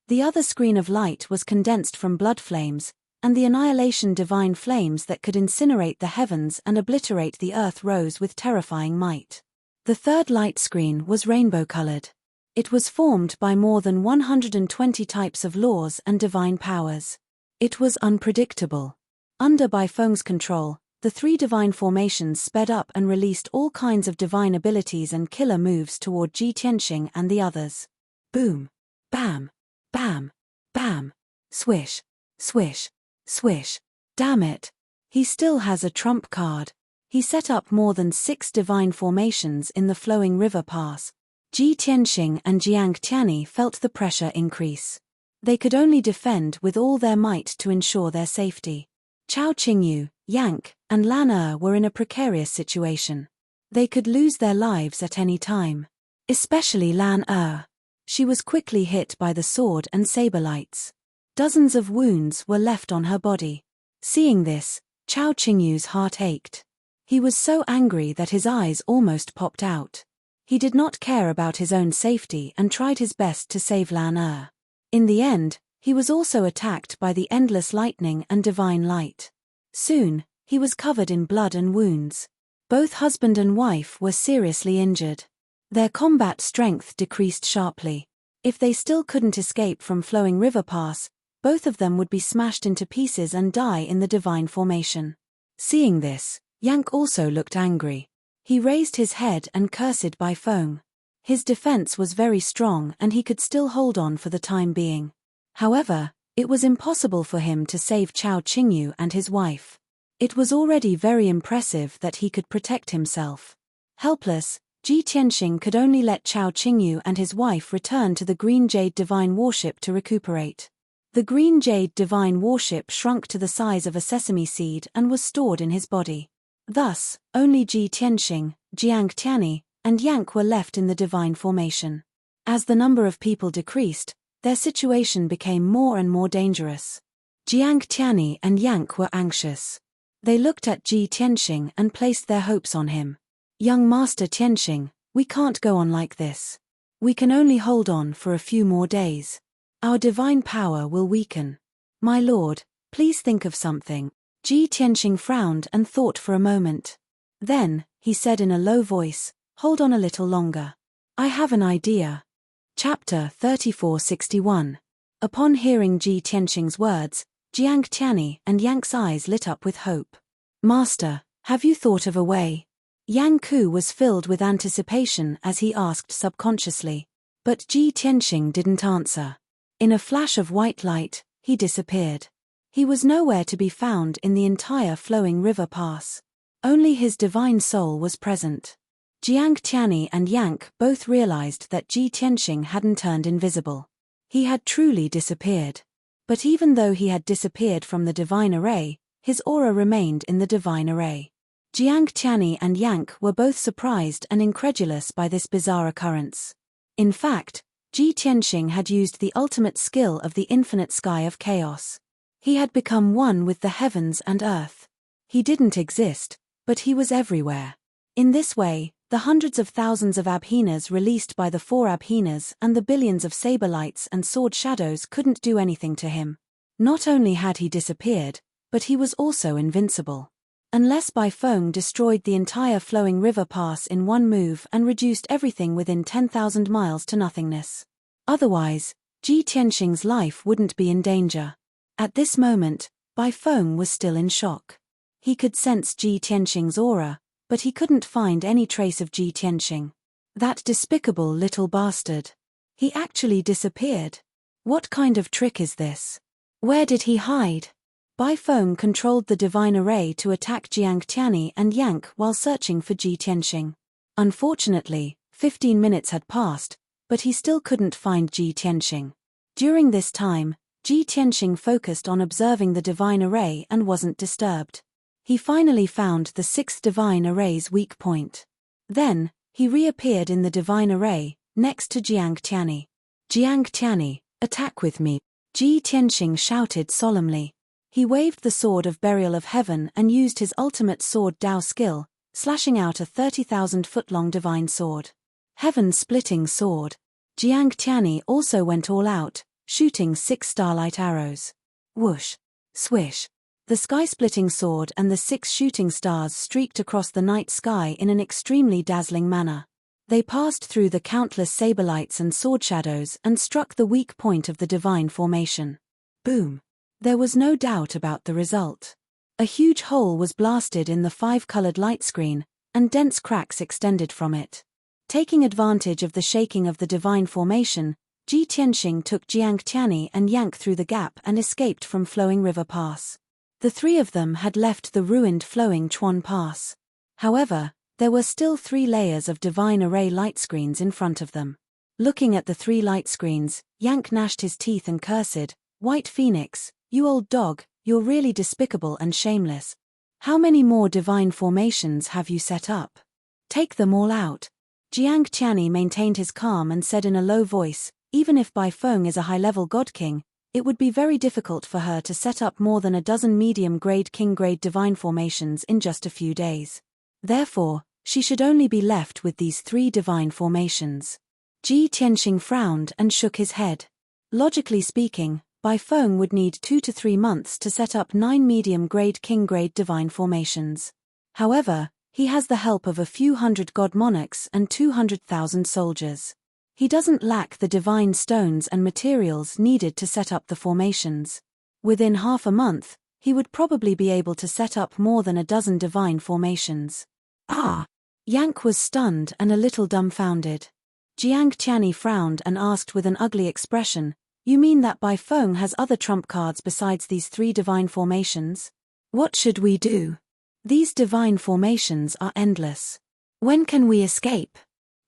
The other screen of light was condensed from blood flames, and the annihilation divine flames that could incinerate the heavens and obliterate the earth rose with terrifying might. The third light screen was rainbow-colored. It was formed by more than 120 types of laws and divine powers. It was unpredictable. Under Bai Feng's control, the 3 divine formations sped up and released all kinds of divine abilities and killer moves toward Ji Tianxing and the others. Boom! Bam! Bam! Bam! Swish! Swish! Swish! Damn it! He still has a trump card. He set up more than 6 divine formations in the flowing river pass. Ji Tianxing and Jiang Tianyi felt the pressure increase. They could only defend with all their might to ensure their safety. Chao Qingyu, Yank, and Lan were in a precarious situation. They could lose their lives at any time. Especially Lan. She was quickly hit by the sword and saber lights. Dozens of wounds were left on her body. Seeing this, Chao Qingyu's heart ached. He was so angry that his eyes almost popped out. He did not care about his own safety and tried his best to save Lan. In the end, he was also attacked by the endless lightning and divine light. Soon, he was covered in blood and wounds. Both husband and wife were seriously injured. Their combat strength decreased sharply. If they still couldn't escape from flowing river pass, both of them would be smashed into pieces and die in the divine formation. Seeing this, Yank also looked angry. He raised his head and cursed Bai Feng. His defense was very strong and he could still hold on for the time being. However, it was impossible for him to save Chao Qingyu and his wife. It was already very impressive that he could protect himself. Helpless, Ji Tianxing could only let Chao Qingyu and his wife return to the Green Jade Divine Warship to recuperate. The Green Jade Divine Warship shrunk to the size of a sesame seed and was stored in his body. Thus, only Ji Tianxing, Jiang Tianyi, and Yank were left in the divine formation. As the number of people decreased, their situation became more and more dangerous. Jiang Tianyi and Yank were anxious. They looked at Ji Tianxing and placed their hopes on him. "Young Master Tianxing, we can't go on like this. We can only hold on for a few more days. Our divine power will weaken. My lord, please think of something." Ji Tianxing frowned and thought for a moment. Then, he said in a low voice, "Hold on a little longer. I have an idea." Chapter 3461. Upon hearing Ji Tianxing's words, Jiang Tianyi and Yank's eyes lit up with hope. "Master, have you thought of a way?" Yang Ku was filled with anticipation as he asked subconsciously. But Ji Tianxing didn't answer. In a flash of white light, he disappeared. He was nowhere to be found in the entire flowing river pass. Only his divine soul was present. Jiang Tianyi and Yank both realized that Ji Tianxing hadn't turned invisible. He had truly disappeared. But even though he had disappeared from the divine array, his aura remained in the divine array. Jiang Tianyi and Yank were both surprised and incredulous by this bizarre occurrence. In fact, Ji Tianxing had used the ultimate skill of the infinite sky of chaos. He had become one with the heavens and earth. He didn't exist, but he was everywhere. In this way, the hundreds of thousands of abhinas released by the 4 abhinas and the billions of saber lights and sword shadows couldn't do anything to him. Not only had he disappeared, but he was also invincible. Unless Bai Feng destroyed the entire flowing river pass in one move and reduced everything within 10,000 miles to nothingness. Otherwise, Ji Tianxing's life wouldn't be in danger. At this moment, Bai Feng was still in shock. He could sense Ji Tianxing's aura, but he couldn't find any trace of Ji Tianxing. That despicable little bastard. He actually disappeared. What kind of trick is this? Where did he hide? Bai Feng controlled the divine array to attack Jiang Tianyi and Yank while searching for Ji Tianxing. Unfortunately, 15 minutes had passed, but he still couldn't find Ji Tianxing. During this time, Ji Tianxing focused on observing the divine array and wasn't disturbed. He finally found the 6th divine array's weak point. Then, he reappeared in the divine array, next to Jiang Tianyi. "Jiang Tianyi, attack with me," Ji Tianxing shouted solemnly. He waved the sword of burial of heaven and used his ultimate sword Dao skill, slashing out a 30,000-foot-long divine sword. Heaven-splitting sword. Jiang Tianyi also went all out, shooting 6 starlight arrows. Whoosh! Swish! The sky-splitting sword and the 6 shooting stars streaked across the night sky in an extremely dazzling manner. They passed through the countless saber lights and sword shadows and struck the weak point of the divine formation. Boom! There was no doubt about the result. A huge hole was blasted in the 5-colored light screen, and dense cracks extended from it. Taking advantage of the shaking of the divine formation, Ji Tianxing took Jiang Tianyi and Yank through the gap and escaped from Flowing River Pass. The 3 of them had left the ruined Flowing Chuan Pass. However, there were still 3 layers of divine array light screens in front of them. Looking at the 3 light screens, Yank gnashed his teeth and cursed, "White Phoenix, you old dog, you're really despicable and shameless. How many more divine formations have you set up? Take them all out." Jiang Tianyi maintained his calm and said in a low voice, "Even if Bai Feng is a high-level god king, it would be very difficult for her to set up more than a dozen medium-grade king-grade divine formations in just a few days. Therefore, she should only be left with these 3 divine formations." Ji Tianxing frowned and shook his head. Logically speaking, Bai Feng would need 2 to 3 months to set up 9 medium-grade king-grade divine formations. However, he has the help of a few hundred god monarchs and 200,000 soldiers. He doesn't lack the divine stones and materials needed to set up the formations. Within half a month, he would probably be able to set up more than a dozen divine formations. Ah! Yank was stunned and a little dumbfounded. Jiang Tianyi frowned and asked with an ugly expression, "You mean that Bai Feng has other trump cards besides these 3 divine formations? What should we do? These divine formations are endless. When can we escape?"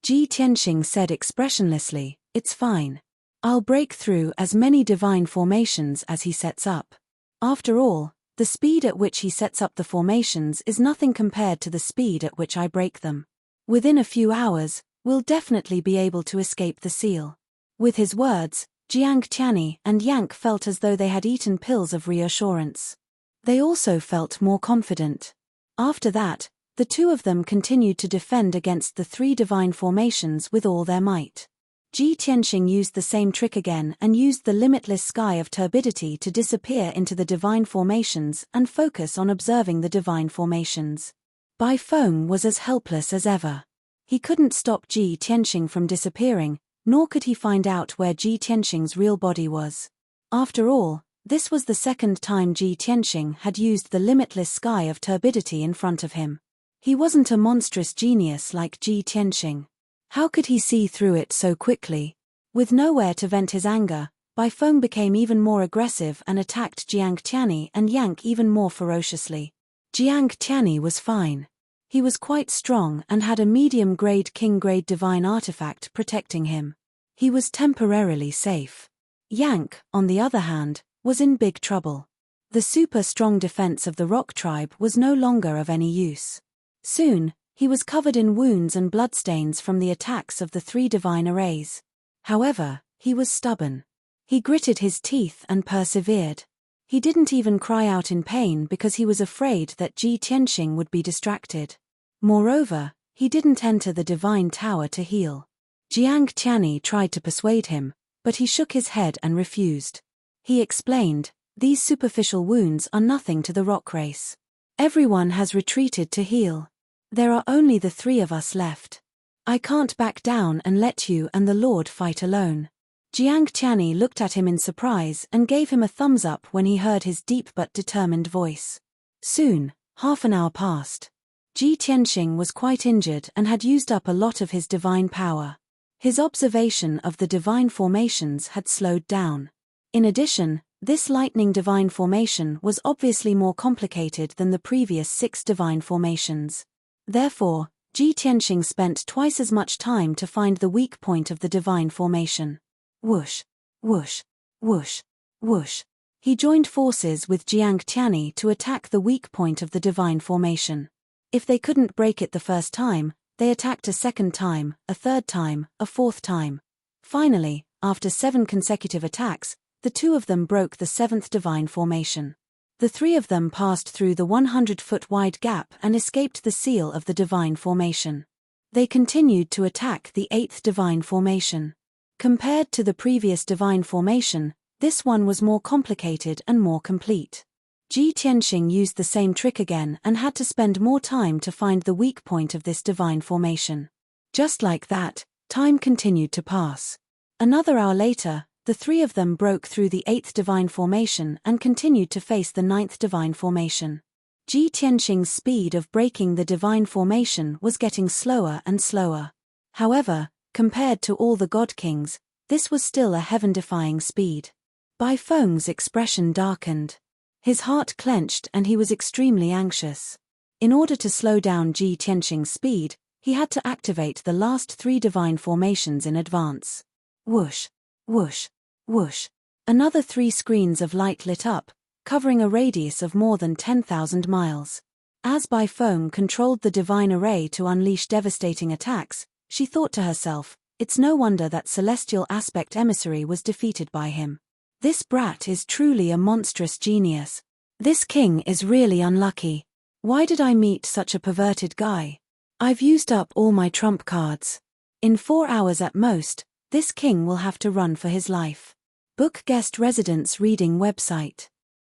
Ji Tianxing said expressionlessly, "It's fine. I'll break through as many divine formations as he sets up. After all, the speed at which he sets up the formations is nothing compared to the speed at which I break them. Within a few hours, we'll definitely be able to escape the seal." With his words, Jiang Tianyi and Yank felt as though they had eaten pills of reassurance. They also felt more confident. After that, the 2 of them continued to defend against the 3 divine formations with all their might. Ji Tianxing used the same trick again and used the limitless sky of turbidity to disappear into the divine formations and focus on observing the divine formations. Bai Feng was as helpless as ever. He couldn't stop Ji Tianxing from disappearing, nor could he find out where Ji Tianxing's real body was. After all, this was the second time Ji Tianxing had used the limitless sky of turbidity in front of him. He wasn't a monstrous genius like Ji Tianxing. How could he see through it so quickly? With nowhere to vent his anger, Bai Feng became even more aggressive and attacked Jiang Tianyi and Yank even more ferociously. Jiang Tianyi was fine. He was quite strong and had a medium-grade king-grade divine artifact protecting him. He was temporarily safe. Yank, on the other hand, was in big trouble. The super-strong defense of the rock tribe was no longer of any use. Soon, he was covered in wounds and bloodstains from the attacks of the 3 divine arrays. However, he was stubborn. He gritted his teeth and persevered. He didn't even cry out in pain because he was afraid that Ji Tianxing would be distracted. Moreover, he didn't enter the divine tower to heal. Jiang Tianyi tried to persuade him, but he shook his head and refused. He explained, "These superficial wounds are nothing to the rock race. Everyone has retreated to heal. There are only the 3 of us left. I can't back down and let you and the Lord fight alone." Jiang Tianyi looked at him in surprise and gave him a thumbs up when he heard his deep but determined voice. Soon, half an hour passed. Ji Tianxing was quite injured and had used up a lot of his divine power. His observation of the divine formations had slowed down. In addition, this lightning divine formation was obviously more complicated than the previous 6 divine formations. Therefore, Ji Tianxing spent twice as much time to find the weak point of the divine formation. Whoosh, whoosh, whoosh, whoosh. He joined forces with Jiang Tianyi to attack the weak point of the divine formation. If they couldn't break it the first time, they attacked a second time, a third time, a fourth time. Finally, after 7 consecutive attacks, the 2 of them broke the 7th divine formation. The 3 of them passed through the 100-foot wide gap and escaped the seal of the divine formation. They continued to attack the 8th divine formation. Compared to the previous divine formation, this one was more complicated and more complete. Ji Tianxing used the same trick again and had to spend more time to find the weak point of this divine formation. Just like that, time continued to pass. Another hour later, the 3 of them broke through the 8th divine formation and continued to face the 9th divine formation. Ji Tianxing's speed of breaking the divine formation was getting slower and slower. However, compared to all the god kings, this was still a heaven-defying speed. Bai Feng's expression darkened. His heart clenched and he was extremely anxious. In order to slow down Ji Tianxing's speed, he had to activate the last 3 divine formations in advance. Whoosh, whoosh, whoosh. Another 3 screens of light lit up, covering a radius of more than 10,000 miles. As Bai Feng controlled the divine array to unleash devastating attacks, she thought to herself, it's no wonder that celestial aspect emissary was defeated by him. This brat is truly a monstrous genius. This king is really unlucky. Why did I meet such a perverted guy? I've used up all my trump cards. In 4 hours at most, this king will have to run for his life. Book Guest Residence Reading Website.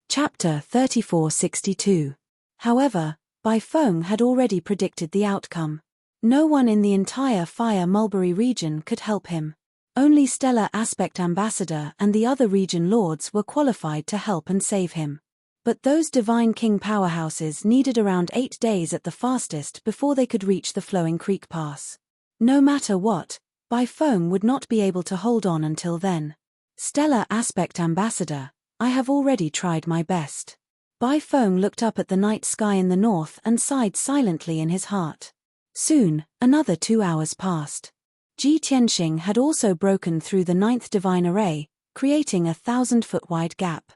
Chapter 3462. However, Bai Feng had already predicted the outcome. No one in the entire Fire Mulberry region could help him. Only Stellar Aspect Ambassador and the other region lords were qualified to help and save him. But those Divine King powerhouses needed around 8 days at the fastest before they could reach the Flowing Creek Pass. No matter what, Bai Feng would not be able to hold on until then. Stellar Aspect Ambassador, I have already tried my best. Bai Feng looked up at the night sky in the north and sighed silently in his heart. Soon, another 2 hours passed. Ji Tianxing had also broken through the 9th divine array, creating a 1,000-foot wide gap.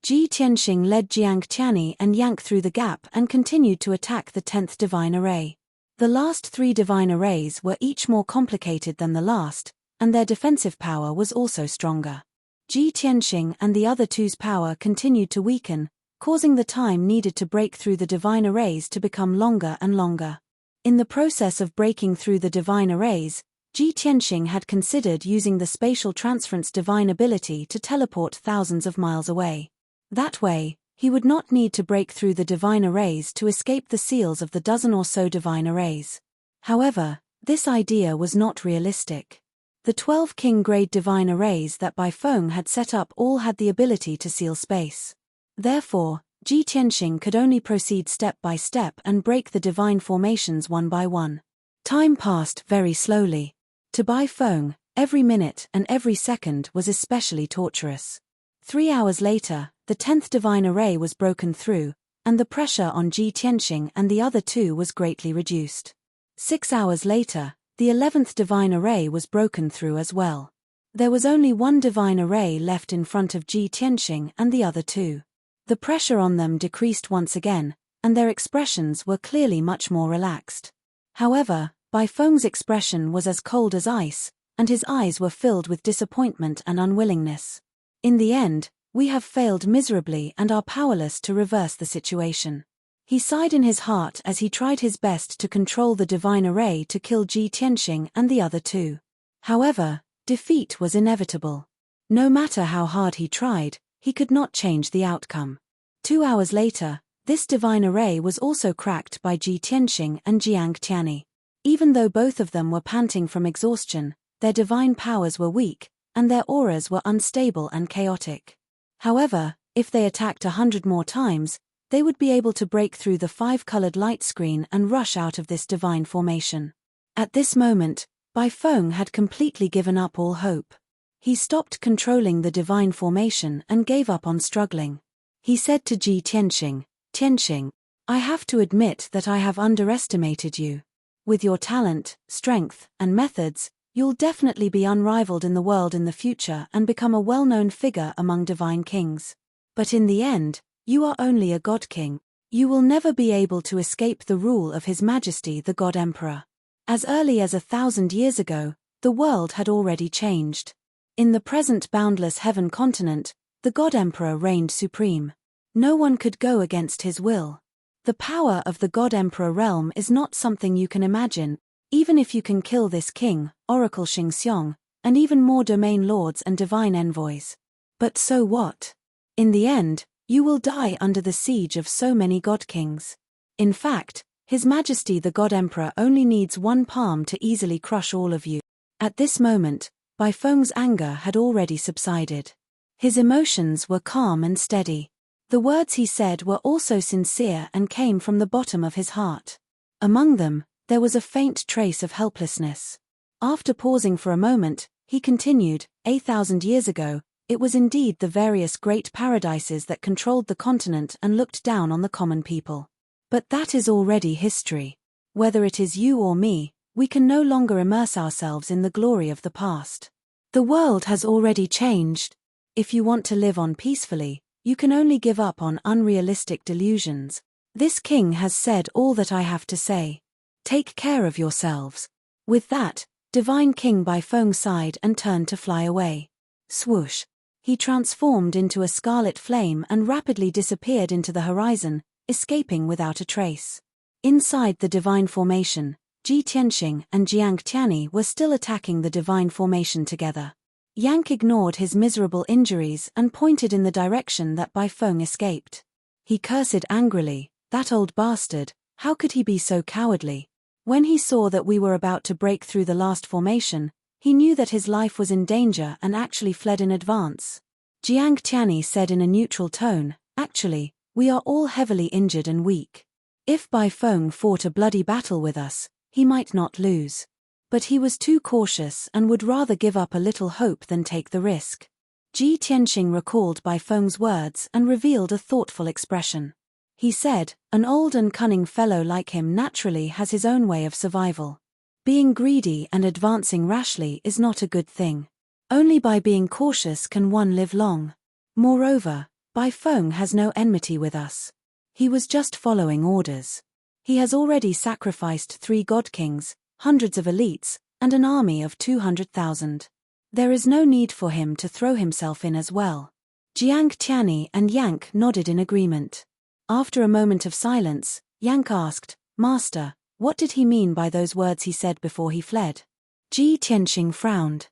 Ji Tianxing led Jiang Tianyi and Yank through the gap and continued to attack the 10th divine array. The last 3 divine arrays were each more complicated than the last, and their defensive power was also stronger. Ji Tianxing and the other 2's power continued to weaken, causing the time needed to break through the divine arrays to become longer and longer. In the process of breaking through the divine arrays, Ji Tianxing had considered using the spatial transference divine ability to teleport thousands of miles away. That way, he would not need to break through the divine arrays to escape the seals of the dozen or so divine arrays. However, this idea was not realistic. The 12 king-grade divine arrays that Bai Feng had set up all had the ability to seal space. Therefore, Ji Tianxing could only proceed step by step and break the divine formations one by one. Time passed very slowly. To Bai Feng, every minute and every second was especially torturous. 3 hours later, the 10th divine array was broken through, and the pressure on Ji Tianxing and the other two was greatly reduced. 6 hours later, the 11th divine array was broken through as well. There was only one divine array left in front of Ji Tianxing and the other two. The pressure on them decreased once again, and their expressions were clearly much more relaxed. However, Bai Feng's expression was as cold as ice, and his eyes were filled with disappointment and unwillingness. In the end, we have failed miserably and are powerless to reverse the situation. He sighed in his heart as he tried his best to control the divine array to kill Ji Tianxing and the other two. However, defeat was inevitable. No matter how hard he tried, he could not change the outcome. 2 hours later, this divine array was also cracked by Ji Tianxing and Jiang Tianyi. Even though both of them were panting from exhaustion, their divine powers were weak, and their auras were unstable and chaotic. However, if they attacked 100 more times, they would be able to break through the 5-colored light screen and rush out of this divine formation. At this moment, Bai Feng had completely given up all hope. He stopped controlling the divine formation and gave up on struggling. He said to Ji Tianxing, "Tianxing, I have to admit that I have underestimated you. With your talent, strength, and methods, you'll definitely be unrivaled in the world in the future and become a well-known figure among divine kings. But in the end, you are only a god king. You will never be able to escape the rule of His Majesty the God Emperor. As early as 1,000 years ago, the world had already changed. In the present boundless heaven continent, the God Emperor reigned supreme. No one could go against his will. The power of the God Emperor realm is not something you can imagine, even if you can kill this king, Oracle Xingxiong, and even more domain lords and divine envoys. But so what? In the end, you will die under the siege of so many god kings. In fact, His Majesty the God Emperor only needs one palm to easily crush all of you." At this moment, Bai Feng's anger had already subsided. His emotions were calm and steady. The words he said were also sincere and came from the bottom of his heart. Among them, there was a faint trace of helplessness. After pausing for a moment, he continued, 1,000 years ago, it was indeed the various great paradises that controlled the continent and looked down on the common people. But that is already history. Whether it is you or me, we can no longer immerse ourselves in the glory of the past. The world has already changed. If you want to live on peacefully, you can only give up on unrealistic delusions. This king has said all that I have to say. Take care of yourselves." With that, Divine King Bai Feng sighed and turned to fly away. Swoosh! He transformed into a scarlet flame and rapidly disappeared into the horizon, escaping without a trace. Inside the divine formation, Ji Tianxing and Jiang Tianyi were still attacking the divine formation together. Yang ignored his miserable injuries and pointed in the direction that Bai Feng escaped. He cursed angrily, "That old bastard, how could he be so cowardly?" When he saw that we were about to break through the last formation, he knew that his life was in danger and actually fled in advance. Jiang Tianyi said in a neutral tone, "Actually, we are all heavily injured and weak. If Bai Feng fought a bloody battle with us, he might not lose. But he was too cautious and would rather give up a little hope than take the risk." Ji Tianxing recalled Bai Feng's words and revealed a thoughtful expression. He said, "An old and cunning fellow like him naturally has his own way of survival. Being greedy and advancing rashly is not a good thing. Only by being cautious can one live long. Moreover, Bai Feng has no enmity with us. He was just following orders. He has already sacrificed 3 god kings, hundreds of elites, and an army of 200,000. There is no need for him to throw himself in as well." Jiang Tianyi and Yank nodded in agreement. After a moment of silence, Yank asked, "Master, what did he mean by those words he said before he fled?" Ji Tianxing frowned.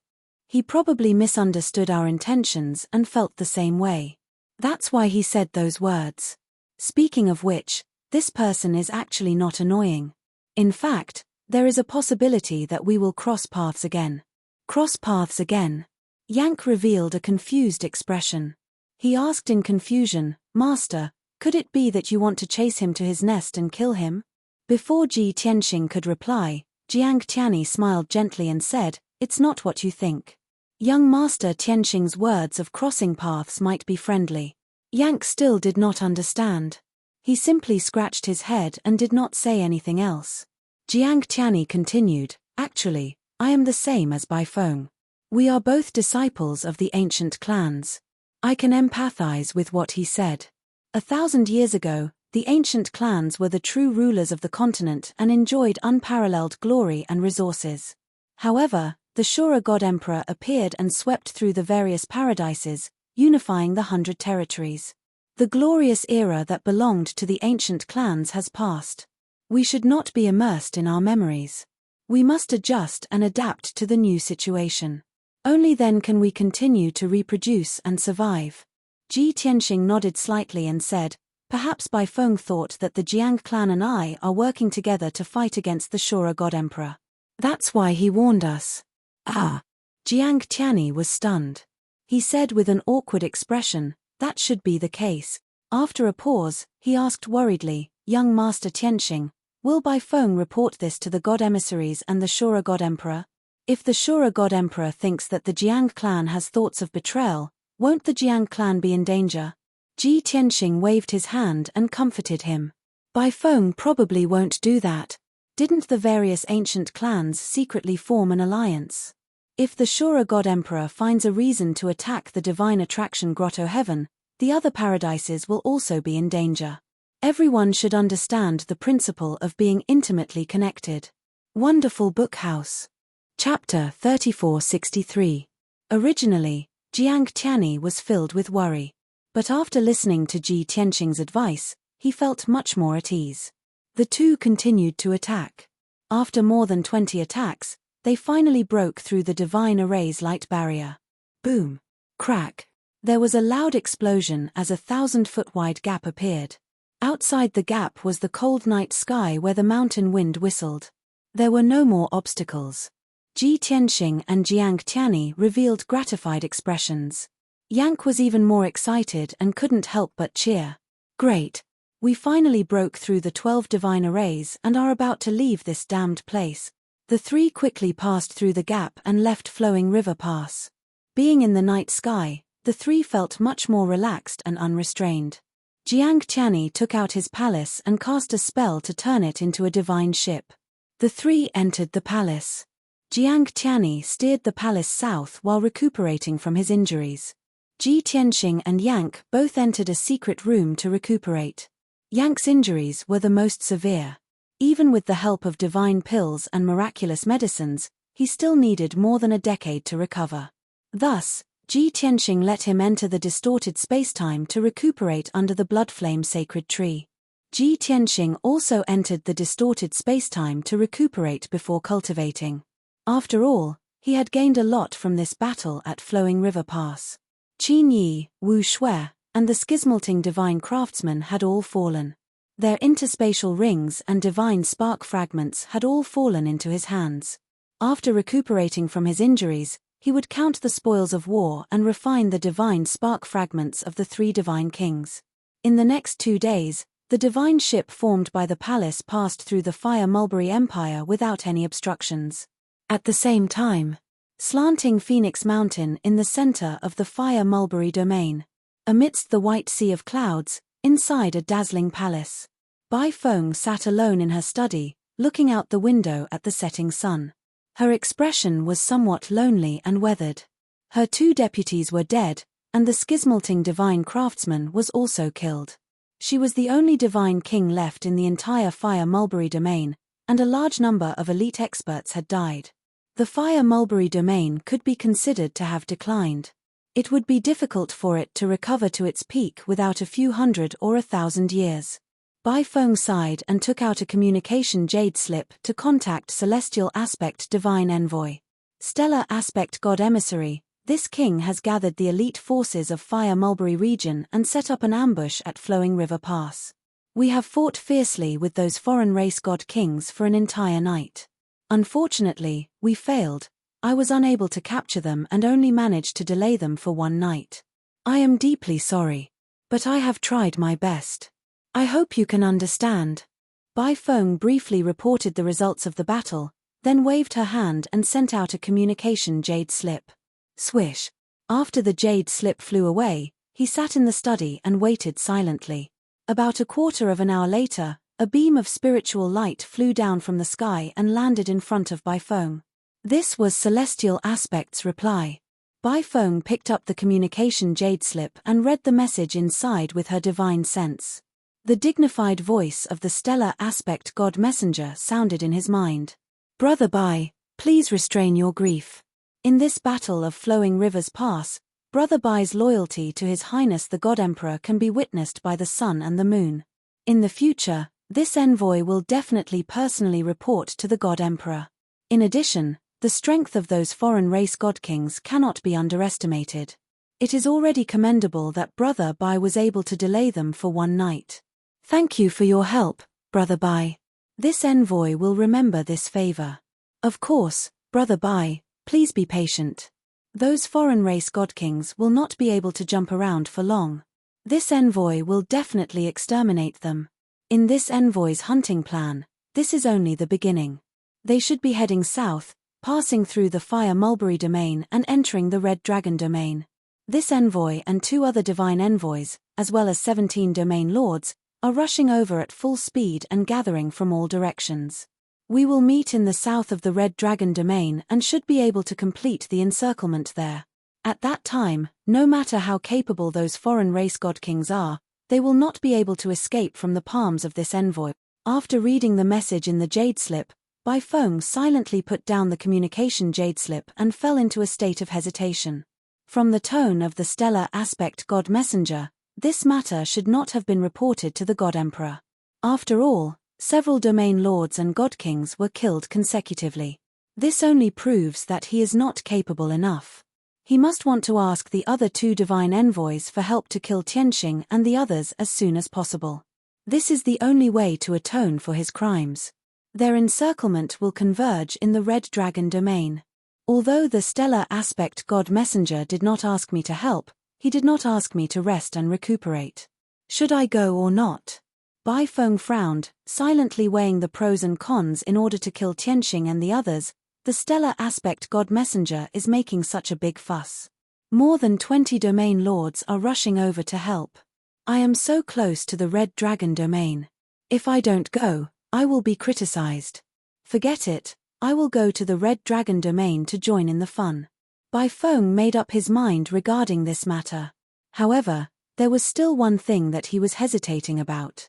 He probably misunderstood our intentions and felt the same way. That's why he said those words. Speaking of which, this person is actually not annoying. In fact, there is a possibility that we will cross paths again. Cross paths again? Yank revealed a confused expression. He asked in confusion, Master, could it be that you want to chase him to his nest and kill him? Before Ji Tianxing could reply, Jiang Tianyi smiled gently and said, It's not what you think. Young Master Tianxing's words of crossing paths might be friendly. Yank still did not understand. He simply scratched his head and did not say anything else. Jiang Tianyi continued, Actually, I am the same as Bai Feng. We are both disciples of the ancient clans. I can empathize with what he said. 1,000 years ago, the ancient clans were the true rulers of the continent and enjoyed unparalleled glory and resources. However, the Shura God Emperor appeared and swept through the various paradises, unifying the 100 territories. The glorious era that belonged to the ancient clans has passed. We should not be immersed in our memories. We must adjust and adapt to the new situation. Only then can we continue to reproduce and survive. Ji Tianxing nodded slightly and said, Perhaps Bai Feng thought that the Jiang clan and I are working together to fight against the Shura God Emperor. That's why he warned us. Ah! Jiang Tianyi was stunned. He said with an awkward expression, That should be the case. After a pause, he asked worriedly, Young Master Tianxing, will Bai Feng report this to the God emissaries and the Shura God Emperor? If the Shura God Emperor thinks that the Jiang clan has thoughts of betrayal, won't the Jiang clan be in danger? Ji Tianxing waved his hand and comforted him. Bai Feng probably won't do that. Didn't the various ancient clans secretly form an alliance? If the Shura God Emperor finds a reason to attack the divine attraction Grotto Heaven, the other paradises will also be in danger. Everyone should understand the principle of being intimately connected. Wonderful Book House. Chapter 3463. Originally, Jiang Tianyi was filled with worry. But after listening to Ji Tianxing's advice, he felt much more at ease. The two continued to attack. After more than 20 attacks, they finally broke through the divine array's light barrier. Boom! Crack! There was a loud explosion as a 1,000-foot-wide gap appeared. Outside the gap was the cold night sky where the mountain wind whistled. There were no more obstacles. Ji Tianxing and Jiang Tianyi revealed gratified expressions. Yank was even more excited and couldn't help but cheer. Great! We finally broke through the 12 divine arrays and are about to leave this damned place. The three quickly passed through the gap and left Flowing River Pass. Being in the night sky, the three felt much more relaxed and unrestrained. Jiang Tianyi took out his palace and cast a spell to turn it into a divine ship. The three entered the palace. Jiang Tianyi steered the palace south while recuperating from his injuries. Ji Tianxing and Yank both entered a secret room to recuperate. Yank's injuries were the most severe. Even with the help of divine pills and miraculous medicines, he still needed more than a decade to recover. Thus, Ji Tianxing let him enter the distorted spacetime to recuperate under the Bloodflame sacred tree. Ji Tianxing also entered the distorted spacetime to recuperate before cultivating. After all, he had gained a lot from this battle at Flowing River Pass. Qin Yi, Wu Shui, and the schismalting divine craftsmen had all fallen. Their interspatial rings and divine spark fragments had all fallen into his hands. After recuperating from his injuries, he would count the spoils of war and refine the divine spark fragments of the three divine kings. In the next 2 days, the divine ship formed by the palace passed through the Fire Mulberry Empire without any obstructions. At the same time, slanting Phoenix Mountain in the center of the Fire Mulberry domain. Amidst the white sea of clouds, inside a dazzling palace, Bai Feng sat alone in her study, looking out the window at the setting sun. Her expression was somewhat lonely and weathered. Her 2 deputies were dead, and the schismalting divine craftsman was also killed. She was the only divine king left in the entire Fire Mulberry domain, and a large number of elite experts had died. The Fire Mulberry domain could be considered to have declined. It would be difficult for it to recover to its peak without a few hundred or 1,000 years. Bai Feng sighed and took out a communication jade slip to contact Celestial Aspect Divine Envoy. Stellar Aspect God Emissary, this king has gathered the elite forces of Fire Mulberry region and set up an ambush at Flowing River Pass. We have fought fiercely with those foreign race god kings for an entire night. Unfortunately, we failed. I was unable to capture them and only managed to delay them for one night. I am deeply sorry. But I have tried my best. I hope you can understand. Bai Feng briefly reported the results of the battle, then waved her hand and sent out a communication jade slip. Swish. After the jade slip flew away, he sat in the study and waited silently. About a quarter of an hour later, a beam of spiritual light flew down from the sky and landed in front of Bai Feng. This was Celestial Aspect's reply. Bai Feng picked up the communication jade slip and read the message inside with her divine sense. The dignified voice of the Stellar Aspect God Messenger sounded in his mind. Brother Bai, please restrain your grief. In this battle of Flowing Rivers Pass, Brother Bai's loyalty to His Highness the God Emperor can be witnessed by the sun and the moon. In the future, this envoy will definitely personally report to the God Emperor. In addition, the strength of those foreign race god kings cannot be underestimated. It is already commendable that Brother Bai was able to delay them for one night. Thank you for your help, Brother Bai. This envoy will remember this favor. Of course, Brother Bai, please be patient. Those foreign race god kings will not be able to jump around for long. This envoy will definitely exterminate them. In this envoy's hunting plan, this is only the beginning. They should be heading south, passing through the Fire Mulberry domain and entering the Red Dragon domain. This envoy and 2 other divine envoys, as well as 17 domain lords, are rushing over at full speed and gathering from all directions. We will meet in the south of the Red Dragon domain and should be able to complete the encirclement there. At that time, no matter how capable those foreign race god kings are, they will not be able to escape from the palms of this envoy. After reading the message in the jade slip, Bai Feng silently put down the communication jade slip and fell into a state of hesitation. From the tone of the Stellar Aspect God Messenger, this matter should not have been reported to the God Emperor. After all, several domain lords and god kings were killed consecutively. This only proves that he is not capable enough. He must want to ask the other 2 divine envoys for help to kill Tianxing and the others as soon as possible. This is the only way to atone for his crimes. Their encirclement will converge in the Red Dragon domain. Although the Stellar Aspect God Messenger did not ask me to help, he did not ask me to rest and recuperate. Should I go or not? Bai Feng frowned, silently weighing the pros and cons in order to kill Tianxing and the others. The Stellar Aspect God Messenger is making such a big fuss. More than 20 domain lords are rushing over to help. I am so close to the Red Dragon domain. If I don't go, I will be criticized. Forget it, I will go to the Red Dragon domain to join in the fun. Bai Feng made up his mind regarding this matter. However, there was still one thing that he was hesitating about.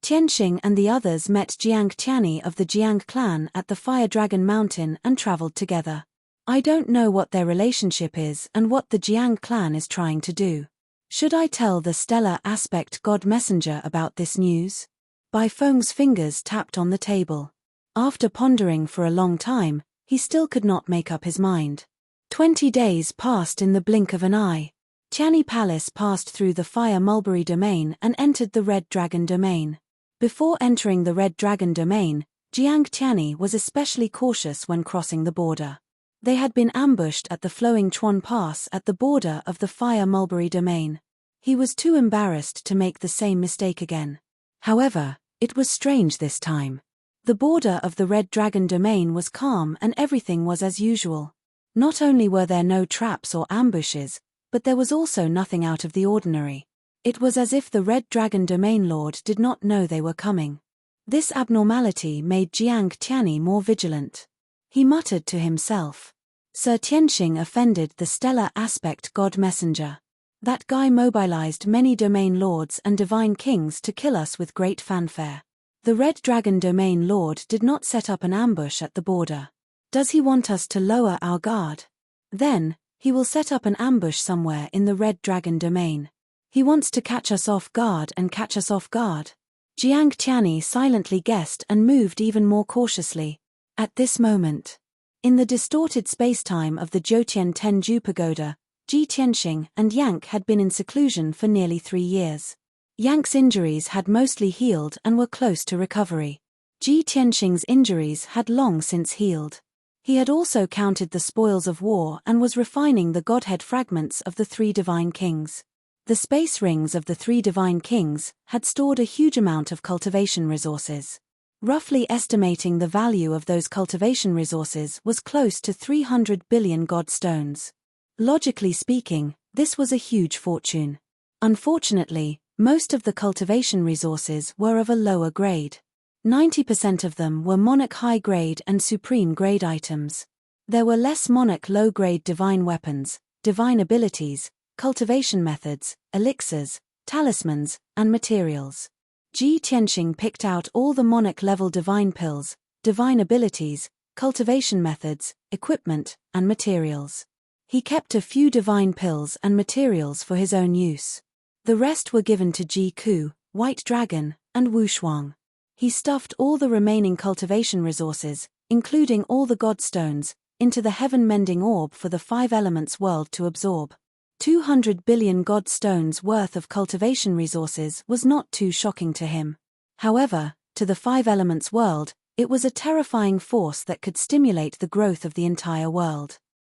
Tianxing and the others met Jiang Tianyi of the Jiang clan at the Fire Dragon Mountain and traveled together. I don't know what their relationship is and what the Jiang clan is trying to do. Should I tell the Stellar Aspect God Messenger about this news? Bai Feng's fingers tapped on the table. After pondering for a long time, he still could not make up his mind. 20 days passed in the blink of an eye. Tianyi Palace passed through the Fire Mulberry domain and entered the Red Dragon domain. Before entering the Red Dragon domain, Jiang Tianyi was especially cautious when crossing the border. They had been ambushed at the Flowing Chuan Pass at the border of the Fire Mulberry domain. He was too embarrassed to make the same mistake again. However, it was strange this time. The border of the Red Dragon domain was calm and everything was as usual. Not only were there no traps or ambushes, but there was also nothing out of the ordinary. It was as if the Red Dragon domain lord did not know they were coming. This abnormality made Jiang Tianyi more vigilant. He muttered to himself. Sir Tianxing offended the Stellar Aspect God Messenger. That guy mobilized many domain lords and divine kings to kill us with great fanfare. The Red Dragon domain lord did not set up an ambush at the border. Does he want us to lower our guard? Then, he will set up an ambush somewhere in the Red Dragon domain. He wants to catch us off guard and catch us off guard. Jiang Tianyi silently guessed and moved even more cautiously. At this moment, In the distorted spacetime of the Jyotian Tenju Pagoda, Ji Tianxing and Yank had been in seclusion for nearly 3 years. Yank's injuries had mostly healed and were close to recovery. Ji Tianxing's injuries had long since healed. He had also counted the spoils of war and was refining the godhead fragments of the 3 divine kings. The space rings of the 3 divine kings had stored a huge amount of cultivation resources. Roughly estimating the value of those cultivation resources was close to 300 billion god stones. Logically speaking, this was a huge fortune. Unfortunately, most of the cultivation resources were of a lower grade. 90% of them were monarch high-grade and supreme-grade items. There were less monarch low-grade divine weapons, divine abilities, cultivation methods, elixirs, talismans, and materials. Ji Tianxing picked out all the monarch-level divine pills, divine abilities, cultivation methods, equipment, and materials. He kept a few divine pills and materials for his own use. The rest were given to Ji Ku, White Dragon, and Wu Shuang. He stuffed all the remaining cultivation resources, including all the god stones, into the heaven-mending orb for the 5 elements world to absorb. 200 billion god stones worth of cultivation resources was not too shocking to him. However, to the 5 elements world, it was a terrifying force that could stimulate the growth of the entire world.